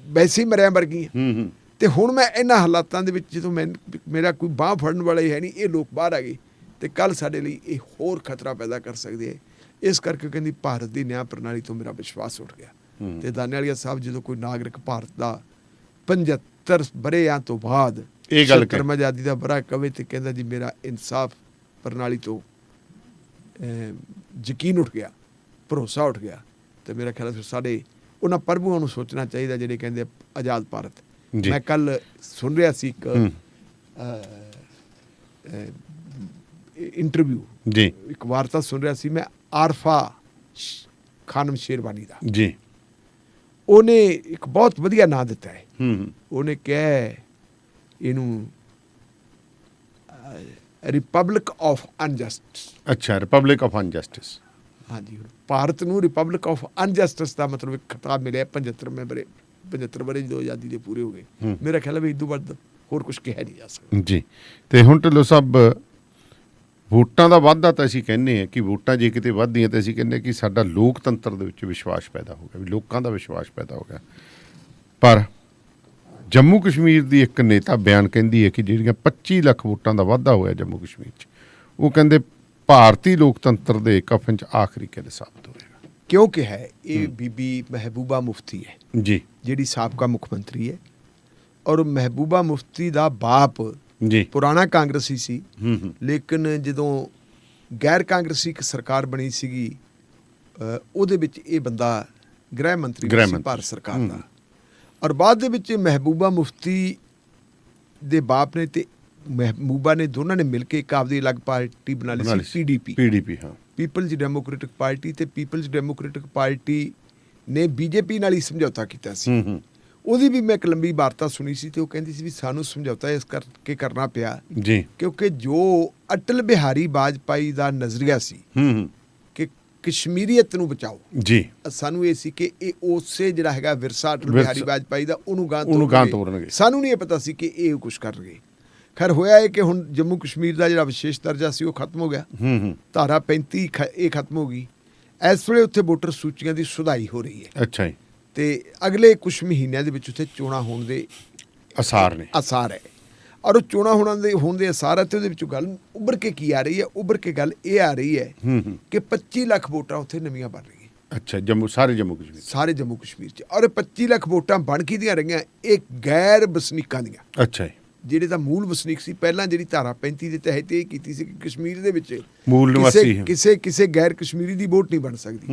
ਵੈਸੇ ਹੀ ਮਰਿਆ ਵਰਗੀ ਹਾਂ ਤੇ ਹੁਣ ਮੈਂ ਇਹਨਾਂ ਹਾਲਾਤਾਂ ਦੇ ਵਿੱਚ ਜਦੋਂ ਮੇਰਾ ਕੋਈ ਬਾਂਹ ਫੜਨ ਵਾਲਾ ਹੀ ਹੈ ਨਹੀਂ, ਇਹ ਲੋਕ ਬਾਹਰ ਆ ਗਏ ਤੇ ਕੱਲ ਸਾਡੇ ਲਈ ਇਹ ਹੋਰ ਖਤਰਾ ਪੈਦਾ ਕਰ ਸਕਦੇ ਹੈ। ਇਸ ਕਰਕੇ ਕਹਿੰਦੀ ਭਾਰਤ ਦੀ ਨਿਆਂ ਪ੍ਰਣਾਲੀ ਤੋਂ ਮੇਰਾ ਵਿਸ਼ਵਾਸ ਉੱਠ ਗਿਆ। ਤੇ ਦਾਨੇਵਾਲੀਆ ਸਾਹਿਬ ਜਦੋਂ ਕੋਈ ਨਾਗਰਿਕ ਭਾਰਤ ਦਾ 75 ਵਰ੍ਹਿਆਂ ਤੋਂ ਬਾਅਦ ਇਹ ਗੱਲ ਕਰਮ ਆਜ਼ਾਦੀ ਦਾ ਬੜਾ ਕਵੇ ਤੇ ਕਹਿੰਦਾ ਜੀ ਮੇਰਾ ਇਨਸਾਫ ਪ੍ਰਣਾਲੀ ਤੋਂ ਯਕੀਨ ਉੱਠ ਗਿਆ, ਭਰੋਸਾ ਉੱਠ ਗਿਆ। ਤੇ ਮੇਰਾ ਖਿਆਲ ਸਾਡੇ ਉਹਨਾਂ ਪ੍ਰਭੂਆਂ ਨੂੰ ਸੋਚਣਾ ਚਾਹੀਦਾ ਜਿਹੜੇ ਕਹਿੰਦੇ ਆਜ਼ਾਦ ਭਾਰਤ। ਮੈਂ ਕੱਲ ਸੁਣ ਰਿਹਾ ਸੀ ਇੱਕ ਇੰਟਰਵਿਊ ਜੀ, ਇੱਕ ਵਾਰਤਾ ਸੁਣ ਰਿਹਾ ਸੀ ਮੈਂ ਆਰਫਾ ਖਾਨਮ ਸ਼ੇਰਵਾਨੀ ਦਾ ਜੀ। ਉਹਨੇ ਇੱਕ ਬਹੁਤ ਵਧੀਆ ਨਾਂ ਦਿੱਤਾ ਹੈ। ਉਹਨੇ ਕਿਹਾ ਇਹਨੂੰ ਰਿਪਬਲਿਕ ਆਫ ਅਨਜਸਟਿਸ। ਅੱਛਾ, ਰਿਪਬਲਿਕ ਆਫ ਅਨਜਸਟਿਸ। ਹਾਂਜੀ, ਭਾਰਤ ਨੂੰ ਰਿਪਬਲਿਕ ਆਫ ਅਨਜਸਟਿਸ ਦਾ ਮਤਲਬ ਇੱਕ ਖਿਤਾਬ ਮਿਲਿਆ 75 ਵਰ੍ਹੇ ਜਦੋਂ ਆਜ਼ਾਦੀ ਦੇ ਪੂਰੇ ਹੋ ਗਏ। ਮੇਰਾ ਖਿਆਲ ਹੈ ਵੀ ਇਦੋਂ ਬਾਅਦ ਹੋਰ ਕੁਝ ਕਿਹਾ ਨਹੀਂ ਜਾ ਸਕਦਾ ਜੀ। ਤੇ ਹੁਣ ਢਿੱਲੋਂ ਸਾਹਿਬ ਵੋਟਾਂ ਦਾ ਵਾਧਾ ਤਾਂ ਅਸੀਂ ਕਹਿੰਦੇ ਹਾਂ ਕਿ ਵੋਟਾਂ ਜੇ ਕਿਤੇ ਵੱਧਦੀਆਂ ਤਾਂ ਅਸੀਂ ਕਹਿੰਦੇ ਕਿ ਸਾਡਾ ਲੋਕਤੰਤਰ ਦੇ ਵਿੱਚ ਵਿਸ਼ਵਾਸ ਪੈਦਾ ਹੋ ਗਿਆ, ਵੀ ਲੋਕਾਂ ਦਾ ਵਿਸ਼ਵਾਸ ਪੈਦਾ ਹੋ ਗਿਆ। ਪਰ ਜੰਮੂ ਕਸ਼ਮੀਰ ਦੀ ਇੱਕ ਨੇਤਾ ਬਿਆਨ ਕਹਿੰਦੀ ਹੈ ਕਿ ਜਿਹੜੀਆਂ 25 ਲੱਖ ਵੋਟਾਂ ਦਾ ਵਾਧਾ ਹੋਇਆ ਜੰਮੂ ਕਸ਼ਮੀਰ 'ਚ, ਉਹ ਕਹਿੰਦੇ ਭਾਰਤੀ ਲੋਕਤੰਤਰ ਦੇ ਕਫਨ 'ਚ ਆਖਰੀ ਕਿਲ ਸਾਬਤ ਹੋਏਗਾ। ਕਿਉਂਕਿ ਹੈ ਇਹ ਬੀਬੀ ਮਹਿਬੂਬਾ ਮੁਫਤੀ ਹੈ ਜੀ, ਜਿਹੜੀ ਸਾਬਕਾ ਮੁੱਖ ਮੰਤਰੀ ਹੈ। ਔਰ ਮਹਿਬੂਬਾ ਮੁਫਤੀ ਦਾ ਬਾਪ ਜੀ ਪੁਰਾਣਾ ਕਾਂਗਰਸੀ ਸੀ, ਲੇਕਿਨ ਜਦੋਂ ਗੈਰ ਕਾਂਗਰਸੀ ਇੱਕ ਸਰਕਾਰ ਬਣੀ ਸੀਗੀ ਉਹਦੇ ਵਿੱਚ ਇਹ ਬੰਦਾ ਗ੍ਰਹਿ ਮੰਤਰੀ ਸੀ ਭਾਰਤ ਸਰਕਾਰ ਦਾ। ਔਰ ਬਾਅਦ ਦੇ ਵਿੱਚ ਮਹਿਬੂਬਾ ਮੁਫਤੀ ਦੇ ਬਾਪ ਨੇ ਤੇ ਮਹਿਬੂਬਾ ਨੇ ਦੋਨਾਂ ਨੇ ਮਿਲ ਕੇ ਇੱਕ ਆਪਦੀ ਅਲੱਗ ਪਾਰਟੀ ਬਣਾ ਲਈ ਸੀ, PDP। ਹਾਂ, ਪੀਪਲਜ਼ ਡੈਮੋਕ੍ਰੈਟਿਕ ਪਾਰਟੀ। ਤੇ ਪੀਪਲਜ਼ ਡੈਮੋਕ੍ਰੈਟਿਕ ਪਾਰਟੀ ਨੇ ਬੀਜੇਪੀ ਨਾਲ ਹੀ ਸਮਝੌਤਾ ਕੀਤਾ ਸੀ। ਉਹਦੀ ਵੀ ਮੈਂ ਇੱਕ ਲੰਬੀ ਵਾਰਤਾ ਸੁਣੀ ਸੀ ਤੇ ਉਹ ਕਹਿੰਦੀ ਸੀ ਵੀ ਸਾਨੂੰ ਸਮਝੌਤਾ ਇਸ ਕਰਕੇ ਕਰਨਾ ਪਿਆ ਜੀ ਕਿਉਂਕਿ ਜੋ ਅਟਲ ਬਿਹਾਰੀ ਵਾਜਪਾਈ ਦਾ ਨਜ਼ਰੀਆ ਸੀ ਕਿ ਕਸ਼ਮੀਰੀਅਤ ਨੂੰ ਬਚਾਓ, ਜੀ ਸਾਨੂੰ ਇਹ ਸੀ ਕਿ ਇਹ ਉਸੇ ਜਿਹੜਾ ਹੈਗਾ ਵਿਰਸਾ ਅਟਲ ਬਿਹਾਰੀ ਵਾਜਪਾਈ ਦਾ ਉਹਨੂੰ ਗਾਂ ਤੋੜਨਗੇ। ਸਾਨੂੰ ਨਹੀਂ ਇਹ ਪਤਾ ਸੀ ਕਿ ਇਹ ਕੁਛ ਕਰਨਗੇ। ਖੈਰ ਹੋਇਆ ਹੈ ਕਿ ਹੁਣ ਜੰਮੂ ਕਸ਼ਮੀਰ ਦਾ ਜਿਹੜਾ ਵਿਸ਼ੇਸ਼ ਦਰਜਾ ਸੀ ਉਹ ਖਤਮ ਹੋ ਗਿਆ, ਧਾਰਾ 35 ਇਹ ਖਤਮ ਹੋ ਗਈ। ਇਸ ਵੇਲੇ ਉੱਥੇ ਵੋਟਰ ਸੂਚੀਆਂ ਦੀ ਸੁਧਾਈ ਹੋ ਰਹੀ ਹੈ। ਅੱਛਾ ਜੀ। ਤੇ ਅਗਲੇ ਕੁਝ ਮਹੀਨਿਆਂ ਦੇ ਵਿੱਚ ਉੱਥੇ ਚੋਣਾਂ ਹੋਣ ਦੇ ਆਸਾਰ ਹੈ ਔਰ ਉਹ ਚੋਣਾਂ ਹੋਣ ਦੇ ਆਸਾਰ ਹੈ। ਤੇ ਉਹਦੇ ਵਿੱਚੋਂ ਗੱਲ ਉੱਭਰ ਕੇ ਕੀ ਆ ਰਹੀ ਹੈ? ਉੱਭਰ ਕੇ ਗੱਲ ਇਹ ਆ ਰਹੀ ਹੈ ਕਿ 25 ਲੱਖ ਵੋਟਾਂ ਉੱਥੇ ਨਵੀਆਂ ਬਣ ਰਹੀਆਂ। ਅੱਛਾ, ਸਾਰੇ ਜੰਮੂ ਕਸ਼ਮੀਰ 'ਚ ਔਰ 25 ਲੱਖ ਵੋਟਾਂ ਬਣ ਕਿਹਦੀਆਂ ਰਹੀਆਂ? ਇਹ ਗੈਰ ਵਸਨੀਕਾਂ ਦੀਆਂ। ਅੱਛਾ ਜੀ। ਜਿਹੜੇ ਤਾਂ ਮੂਲ ਵਸਨੀਕ ਸੀ, ਪਹਿਲਾਂ ਜਿਹੜੀ ਧਾਰਾ 35 ਦੇ ਤਹਿਤ ਇਹ ਕੀਤੀ ਸੀ ਕਿ ਕਸ਼ਮੀਰ ਦੇ ਵਿੱਚ ਮੂਲ ਨਿਵਾਸੀ ਕਿਸੇ ਗੈਰ ਕਸ਼ਮੀਰੀ ਦੀ ਵੋਟ ਨਹੀਂ ਬਣ ਸਕਦੀ।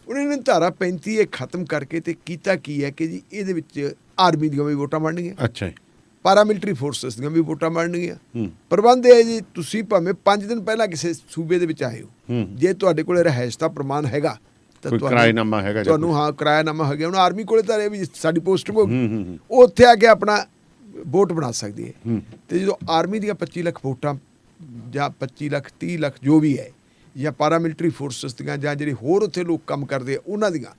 ਉਹਨਾਂ ਨੇ ਧਾਰਾ 35 ਇਹ ਖਤਮ ਕਰਕੇ ਤੇ ਕੀਤਾ ਕੀ ਹੈ ਕਿ ਜੀ ਇਹਦੇ ਵਿੱਚ ਆਰਮੀ ਦੀਆਂ ਵੀ ਵੋਟਾਂ ਬਣਨਗੀਆਂ। ਅੱਛਾ ਜੀ। ਪਾਰਾਮਿਲਟਰੀ ਫੋਰਸਸ ਦੀਆਂ ਵੀ ਵੋਟਾਂ ਬਣਨਗੀਆਂ। ਪ੍ਰਬੰਧ ਇਹ ਜੀ ਤੁਸੀਂ ਭਾਵੇਂ 5 ਦਿਨ ਪਹਿਲਾਂ ਕਿਸੇ ਸੂਬੇ ਦੇ ਵਿੱਚ ਆਏ ਹੋ, ਜੇ ਤੁਹਾਡੇ ਕੋਲ ਰਿਹਾਇਸ਼ ਦਾ ਪ੍ਰਮਾਣ ਹੈਗਾ ਤਾਂ ਕਿਰਾਏਨਾਮਾ ਹੈਗਾ ਤੁਹਾਨੂੰ, ਹਾਂ ਕਿਰਾਏਨਾਮਾ ਹੈਗਾ। ਹੁਣ ਆਰਮੀ ਕੋਲੇ ਤਾਂ ਇਹ ਵੀ ਸਾਡੀ ਪੋਸਟਿੰਗ ਹੋ ਗਈ, ਉਹ ਉੱਥੇ ਆ ਕੇ ਆਪਣਾ ਵੋਟ ਬਣਾ ਸਕਦੀ ਹੈ। ਤੇ ਜਦੋਂ ਆਰਮੀ ਦੀਆਂ 25 ਲੱਖ ਵੋਟਾਂ ਜਾਂ 25 ਲੱਖ 30 ਲੱਖ ਜੋ ਵੀ ਹੈ, ਜਾਂ ਪਾਰਾਮਿਲਟਰੀ ਫੋਰਸਸ ਦੀਆਂ ਜਾਂ ਜਿਹੜੇ ਹੋਰ ਉੱਥੇ ਲੋਕ ਕੰਮ ਕਰਦੇ ਆ ਉਹਨਾਂ ਦੀਆਂ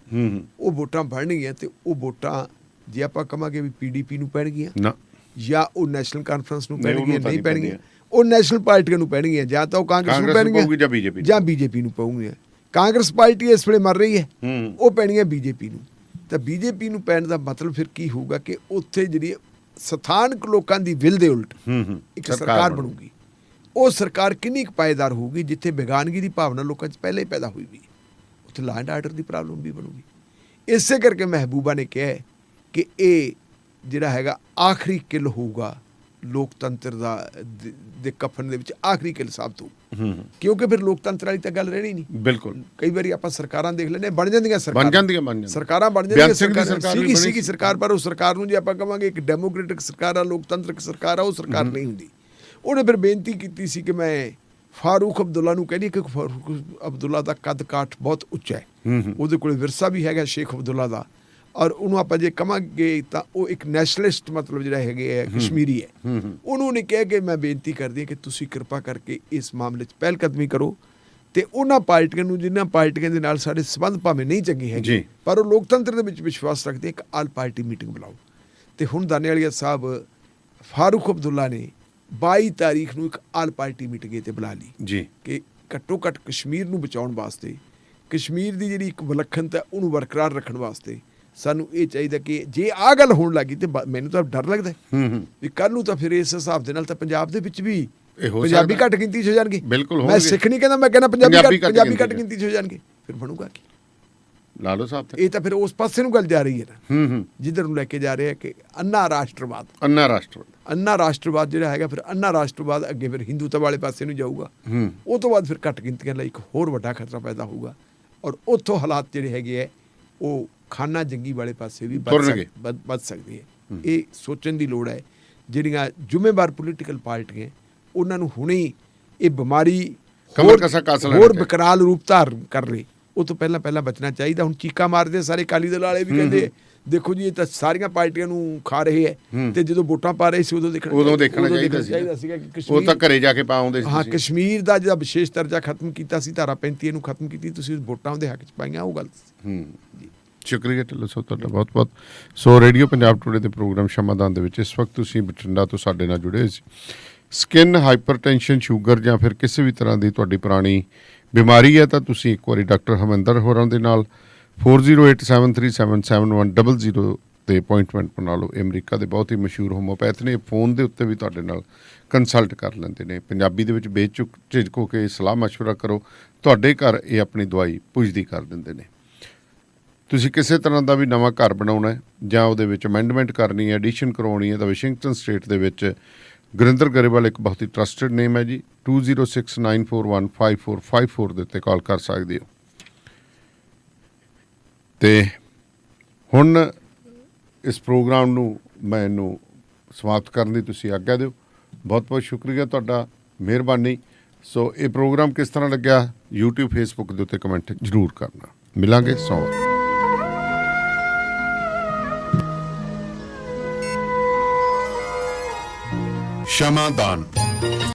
ਉਹ ਵੋਟਾਂ ਬਣਨਗੀਆਂ ਤੇ ਉਹ ਵੋਟਾਂ ਜੇ ਆਪਾਂ ਕਹਾਂਗੇ ਵੀ PDP ਨੂੰ ਪੈਣਗੀਆਂ ਜਾਂ ਉਹ ਨੈਸ਼ਨਲ ਕਾਨਫਰੰਸ ਨੂੰ ਪੈਣਗੀਆਂ, ਨਹੀਂ ਪੈਣਗੀਆਂ ਉਹ ਨੈਸ਼ਨਲ ਪਾਰਟੀਆਂ ਨੂੰ ਪੈਣਗੀਆਂ, ਜਾਂ ਤਾਂ ਉਹ ਕਾਂਗਰਸ ਨੂੰ ਪੈਣਗੀਆਂ ਜਾਂ BJP ਨੂੰ ਪਊਗੀਆਂ। ਕਾਂਗਰਸ ਪਾਰਟੀ ਇਸ ਵੇਲੇ ਮਰ ਰਹੀ ਹੈ, ਉਹ ਪੈਣਗੀਆਂ BJP ਨੂੰ। ਤਾਂ BJP ਨੂੰ ਪੈਣ ਦਾ ਮਤਲਬ ਫਿਰ ਕੀ ਹੋਊਗਾ ਕਿ ਉੱਥੇ ਜਿਹੜੀ ਸਥਾਨਕ ਲੋਕਾਂ ਦੀ ਵਿਲ ਦੇ ਉਲਟ ਇੱਕ ਸਰਕਾਰ ਬਣੂਗੀ। ਉਹ ਸਰਕਾਰ ਕਿੰਨੀ ਕੁ ਪਾਏਦਾਰ ਹੋਊਗੀ? ਜਿੱਥੇ ਬੇਗਾਨਗੀ ਦੀ ਭਾਵਨਾ ਲੋਕਾਂ 'ਚ ਪਹਿਲਾਂ ਹੀ ਪੈਦਾ ਹੋਈ ਵੀ, ਉੱਥੇ law and order the problem ਵੀ ਬਣੂਗੀ। ਇਸੇ ਕਰਕੇ ਮਹਿਬੂਬਾ ਨੇ ਕਿਹਾ ਹੈ ਕਿ ਇਹ ਜਿਹੜਾ ਹੈਗਾ ਆਖਰੀ ਕਿੱਲ ਹੋਊਗਾ ਲੋਕਤੰਤਰ ਦੇ ਕਫਨ ਦੇ ਵਿੱਚ, ਆਖਰੀ ਕਿੱਲ ਸਾਬਤ ਹੋਊ। ਕਿਉਂਕਿ ਫਿਰ ਲੋਕਤੰਤਰ ਵਾਲੀ ਤਾਂ ਗੱਲ ਰਹਿਣੀ ਨਹੀਂ। ਬਿਲਕੁਲ। ਕਈ ਵਾਰੀ ਆਪਾਂ ਸਰਕਾਰਾਂ ਦੇਖ ਲੈਂਦੇ, ਬਣ ਜਾਂਦੀਆਂ ਸਰਕਾਰਾਂ ਬਣ ਜਾਂਦੀਆਂ ਸੀਗੀ ਸਰਕਾਰ, ਪਰ ਉਹ ਸਰਕਾਰ ਨੂੰ ਜੇ ਆਪਾਂ ਕਹਾਂਗੇ ਇੱਕ ਡੈਮੋਕ੍ਰੈਟਿਕ ਸਰਕਾਰ ਆ, ਲੋਕਤੰਤਰਕ ਸਰਕਾਰ ਆ, ਉਹ ਸਰਕਾਰ ਨਹੀਂ ਹੁੰਦੀ। ਉਹਨੇ ਫਿਰ ਬੇਨਤੀ ਕੀਤੀ ਸੀ ਕਿ ਮੈਂ ਫਾਰੂਕ ਅਬਦੁੱਲਾ ਨੂੰ ਕਹਿੰਦੀ ਕਿ ਫਾਰੂਕ ਅਬਦੁੱਲਾ ਦਾ ਕੱਦ ਕਾਠ ਬਹੁਤ ਉੱਚਾ ਹੈ, ਉਹਦੇ ਕੋਲ ਵਿਰਸਾ ਵੀ ਹੈਗਾ ਸ਼ੇਖ ਅਬਦੁੱਲਾ ਦਾ, ਔਰ ਉਹਨੂੰ ਆਪਾਂ ਜੇ ਕਹਾਂਗੇ ਤਾਂ ਉਹ ਇੱਕ ਨੈਸ਼ਨਲਿਸਟ ਮਤਲਬ ਜਿਹੜਾ ਹੈਗੇ ਹੈ ਕਸ਼ਮੀਰੀ ਹੈ। ਉਹਨੂੰ ਨੇ ਕਿਹਾ ਕਿ ਮੈਂ ਬੇਨਤੀ ਕਰਦੀ ਹਾਂ ਕਿ ਤੁਸੀਂ ਕਿਰਪਾ ਕਰਕੇ ਇਸ ਮਾਮਲੇ 'ਚ ਪਹਿਲ ਕਦਮੀ ਕਰੋ ਤੇ ਉਹਨਾਂ ਪਾਰਟੀਆਂ ਨੂੰ ਜਿਨ੍ਹਾਂ ਪਾਰਟੀਆਂ ਦੇ ਨਾਲ ਸਾਡੇ ਸੰਬੰਧ ਭਾਵੇਂ ਨਹੀਂ ਚੰਗੇ ਹੈਗੇ ਪਰ ਉਹ ਲੋਕਤੰਤਰ ਦੇ ਵਿੱਚ ਵਿਸ਼ਵਾਸ ਰੱਖਦੇ, ਇੱਕ ਆਲ ਪਾਰਟੀ ਮੀਟਿੰਗ ਬੁਲਾਓ। ਤੇ ਹੁਣ ਦਾਨੇਵਾਲੀਆ ਸਾਹਿਬ ਫਾਰੂਕ ਅਬਦੁੱਲਾ ਨੇ 22 ਤਾਰੀਖ ਨੂੰ ਇੱਕ ਆਲ ਪਾਰਟੀ ਮੀਟਿੰਗ ਤੇ ਬੁਲਾ ਲਈ ਕਿ ਘੱਟੋ ਘੱਟ ਕਸ਼ਮੀਰ ਨੂੰ ਬਚਾਉਣ ਵਾਸਤੇ, ਕਸ਼ਮੀਰ ਦੀ ਜਿਹੜੀ ਇੱਕ ਵਿਲੱਖਣਤਾ ਉਹਨੂੰ ਬਰਕਰਾਰ ਰੱਖਣ ਵਾਸਤੇ ਸਾਨੂੰ ਇਹ ਚਾਹੀਦਾ ਕਿ ਜੇ ਆਹ ਗੱਲ ਹੋਣ ਲੱਗੀ ਤੇ ਮੈਨੂੰ ਤਾਂ ਡਰ ਲੱਗਦਾ ਵੀ ਕੱਲ ਨੂੰ ਤਾਂ ਫਿਰ ਇਸ ਹਿਸਾਬ ਦੇ ਨਾਲ ਤਾਂ ਪੰਜਾਬ ਦੇ ਵਿੱਚ ਵੀ ਪੰਜਾਬੀ ਘੱਟ ਗਿਣਤੀ 'ਚ ਹੋ ਜਾਣਗੇ। ਮੈਂ ਸਿੱਖ ਨਹੀਂ ਕਹਿੰਦਾ, ਮੈਂ ਕਹਿੰਦਾ ਪੰਜਾਬੀ ਘੱਟ ਗਿਣਤੀ 'ਚ ਹੋ ਜਾਣਗੇ। ਫਿਰ ਬਣੂਗਾ ਕੀ? ਲਾ ਲਓ ਸਾਹਿਬ, ਇਹ ਤਾਂ ਫਿਰ ਉਸ ਪਾਸੇ ਨੂੰ ਗੱਲ ਜਾ ਰਹੀ ਹੈ ਨਾ ਜਿੱਧਰ ਨੂੰ ਲੈ ਕੇ ਜਾ ਰਹੇ ਆ ਕਿ ਅੰਨਾ ਰਾਸ਼ਟਰਵਾਦ ਜਿਹੜਾ ਹੈਗਾ, ਫਿਰ ਅੰਨਾ ਰਾਸ਼ਟਰਵਾਦ ਅੱਗੇ ਫਿਰ ਹਿੰਦੂਤਾ ਵਾਲੇ ਪਾਸੇ ਨੂੰ ਜਾਊਗਾ। ਉਹ ਤੋਂ ਬਾਅਦ ਫਿਰ ਘੱਟ ਗਿਣਤੀਆਂ ਲਈ ਇੱਕ ਹੋਰ ਵੱਡਾ ਖਤਰਾ ਪੈਦਾ ਹੋਊਗਾ ਔਰ ਉੱਥੋਂ ਹਾਲਾਤ ਜਿਹੜੇ ਹੈਗੇ ਹੈ ਉਹ ਖਾਨਾ ਜੰਗੀ ਵਾਲੇ ਪਾਸੇ ਵੀ ਵੱਧ ਸਕਦੇ ਹੈ। ਇਹ ਸੋਚਣ ਦੀ ਲੋੜ ਹੈ। ਜਿਹੜੀਆਂ ਜ਼ਿੰਮੇਵਾਰ ਪੋਲੀਟੀਕਲ ਪਾਰਟੀਆਂ ਉਹਨਾਂ ਨੂੰ ਹੁਣੇ ਇਹ ਬਿਮਾਰੀ ਹੋਰ ਵਿਕਰਾਲ ਰੂਪ ਧਾਰਨ ਕਰ ਰਹੀ, ਉਹ ਤੋਂ ਪਹਿਲਾਂ ਬਚਣਾ ਚਾਹੀਦਾ। ਹੁਣ ਚੀਕਾ ਮਾਰਦੇ ਸਾਰੇ ਅਕਾਲੀ ਦਲ ਵਾਲੇ ਵੀ ਕਹਿੰਦੇ ਦੇਖੋ ਜੀ ਇਹ ਤਾਂ ਸਾਰੀਆਂ ਪਾਰਟੀਆਂ ਨੂੰ ਖਾ ਰਹੇ ਹੈ ਤੇ ਜਦੋਂ ਵੋਟਾਂ ਪਾ ਰਹੇ ਸੀ ਉਦੋਂ ਦੇਖਣਾ ਚਾਹੀਦਾ ਸੀਗਾ ਕਿ ਕਸ਼ਮੀਰ, ਉਹ ਤਾਂ ਘਰੇ ਜਾ ਕੇ ਪਾਉਂਦੇ ਸੀ। ਹਾਂ, ਕਸ਼ਮੀਰ ਦਾ ਜਿਹੜਾ ਵਿਸ਼ੇਸ਼ ਦਰਜਾ ਖਤਮ ਕੀਤਾ ਸੀ, ਧਾਰਾ 35 ਨੂੰ ਖਤਮ ਕੀਤੀ, ਤੁਸੀਂ ਵੋਟਾਂ ਉਹਦੇ ਹੱਕ 'ਚ ਪਾਈਆਂ, ਉਹ ਗੱਲ ਜੀ। ਸ਼ੁਕਰੀਆ ਢਿੱਲੋਂ ਸਾਹਿਬ ਤੁਹਾਡਾ ਬਹੁਤ ਬਹੁਤ। ਸੋ ਰੇਡੀਓ ਪੰਜਾਬ ਟੂਡੇ ਦੇ ਪ੍ਰੋਗਰਾਮ ਸ਼ਮਾਦਾਨ ਦੇ ਵਿੱਚ ਇਸ ਵਕਤ ਤੁਸੀਂ ਬਠਿੰਡਾ ਤੋਂ ਸਾਡੇ ਨਾਲ ਜੁੜੇ ਹੋਏ ਸੀ। ਸਕਿਨ ਹਾਈਪਰਟੈਂਸ਼ਨ, ਸ਼ੂਗਰ ਜਾਂ ਫਿਰ ਕਿਸੇ ਵੀ ਤਰ੍ਹਾਂ ਦੀ ਤੁਹਾਡੀ ਪੁਰਾਣੀ ਬਿਮਾਰੀ ਹੈ ਤਾਂ ਤੁਸੀਂ ਇੱਕ ਵਾਰੀ ਡਾਕਟਰ ਹਰਮਿੰਦਰ ਹੋਰਾਂ ਦੇ ਨਾਲ 4087377100 ਤੇ ਅਪਾਇੰਟਮੈਂਟ ਬਣਾ ਲਓ। ਅਮਰੀਕਾ ਦੇ ਬਹੁਤ ਹੀ ਮਸ਼ਹੂਰ ਹੋਮੋਪੈਥ ਨੇ, ਫੋਨ ਦੇ ਉੱਤੇ ਵੀ ਤੁਹਾਡੇ ਨਾਲ ਕੰਸਲਟ ਕਰ ਲੈਂਦੇ ਨੇ। ਪੰਜਾਬੀ ਦੇ ਵਿੱਚ ਬੇਝਿਜਕ ਹੋ ਕੇ ਸਲਾਹ ਮਸ਼ਵਰਾ ਕਰੋ, ਤੁਹਾਡੇ ਘਰ ਇਹ ਆਪਣੀ ਦਵਾਈ ਪੁੱਜਦੀ ਕਰ ਦਿੰਦੇ ਨੇ। ਤੁਸੀਂ ਕਿਸੇ ਤਰ੍ਹਾਂ ਦਾ ਵੀ ਨਵਾਂ ਘਰ ਬਣਾਉਣਾ ਹੈ ਜਾਂ ਉਹਦੇ ਵਿੱਚ ਅਮੈਂਡਮੈਂਟ ਕਰਨੀ ਹੈ, ਐਡੀਸ਼ਨ ਕਰਵਾਉਣੀ ਹੈ ਤਾਂ ਵਾਸ਼ਿੰਗਟਨ ਸਟੇਟ ਦੇ ਵਿੱਚ ਗੁਰਿੰਦਰ ਗਰੇਵਾਲ ਇੱਕ ਬਹੁਤ ਹੀ ਟਰਸਟਡ ਨੇਮ ਹੈ ਜੀ। 2069415454 ਦੇ ਉੱਤੇ ਕਾਲ ਕਰ ਸਕਦੇ ਹੋ। ਤੇ ਹੁਣ ਇਸ ਪ੍ਰੋਗਰਾਮ ਨੂੰ ਮੈਨੂੰ ਸਮਾਪਤ ਕਰਨ ਦੀ ਤੁਸੀਂ ਆਗਿਆ ਦਿਓ। ਬਹੁਤ ਬਹੁਤ ਸ਼ੁਕਰੀਆ ਤੁਹਾਡਾ, ਮਿਹਰਬਾਨੀ। ਸੋ ਇਹ ਪ੍ਰੋਗਰਾਮ ਕਿਸ ਤਰ੍ਹਾਂ ਲੱਗਿਆ YouTube Facebook ਦੇ ਉੱਤੇ ਕਮੈਂਟ ਜ਼ਰੂਰ ਕਰਨਾ। ਮਿਲਾਂਗੇ ਸੌ ਸ਼ਮਾਦਾਨ।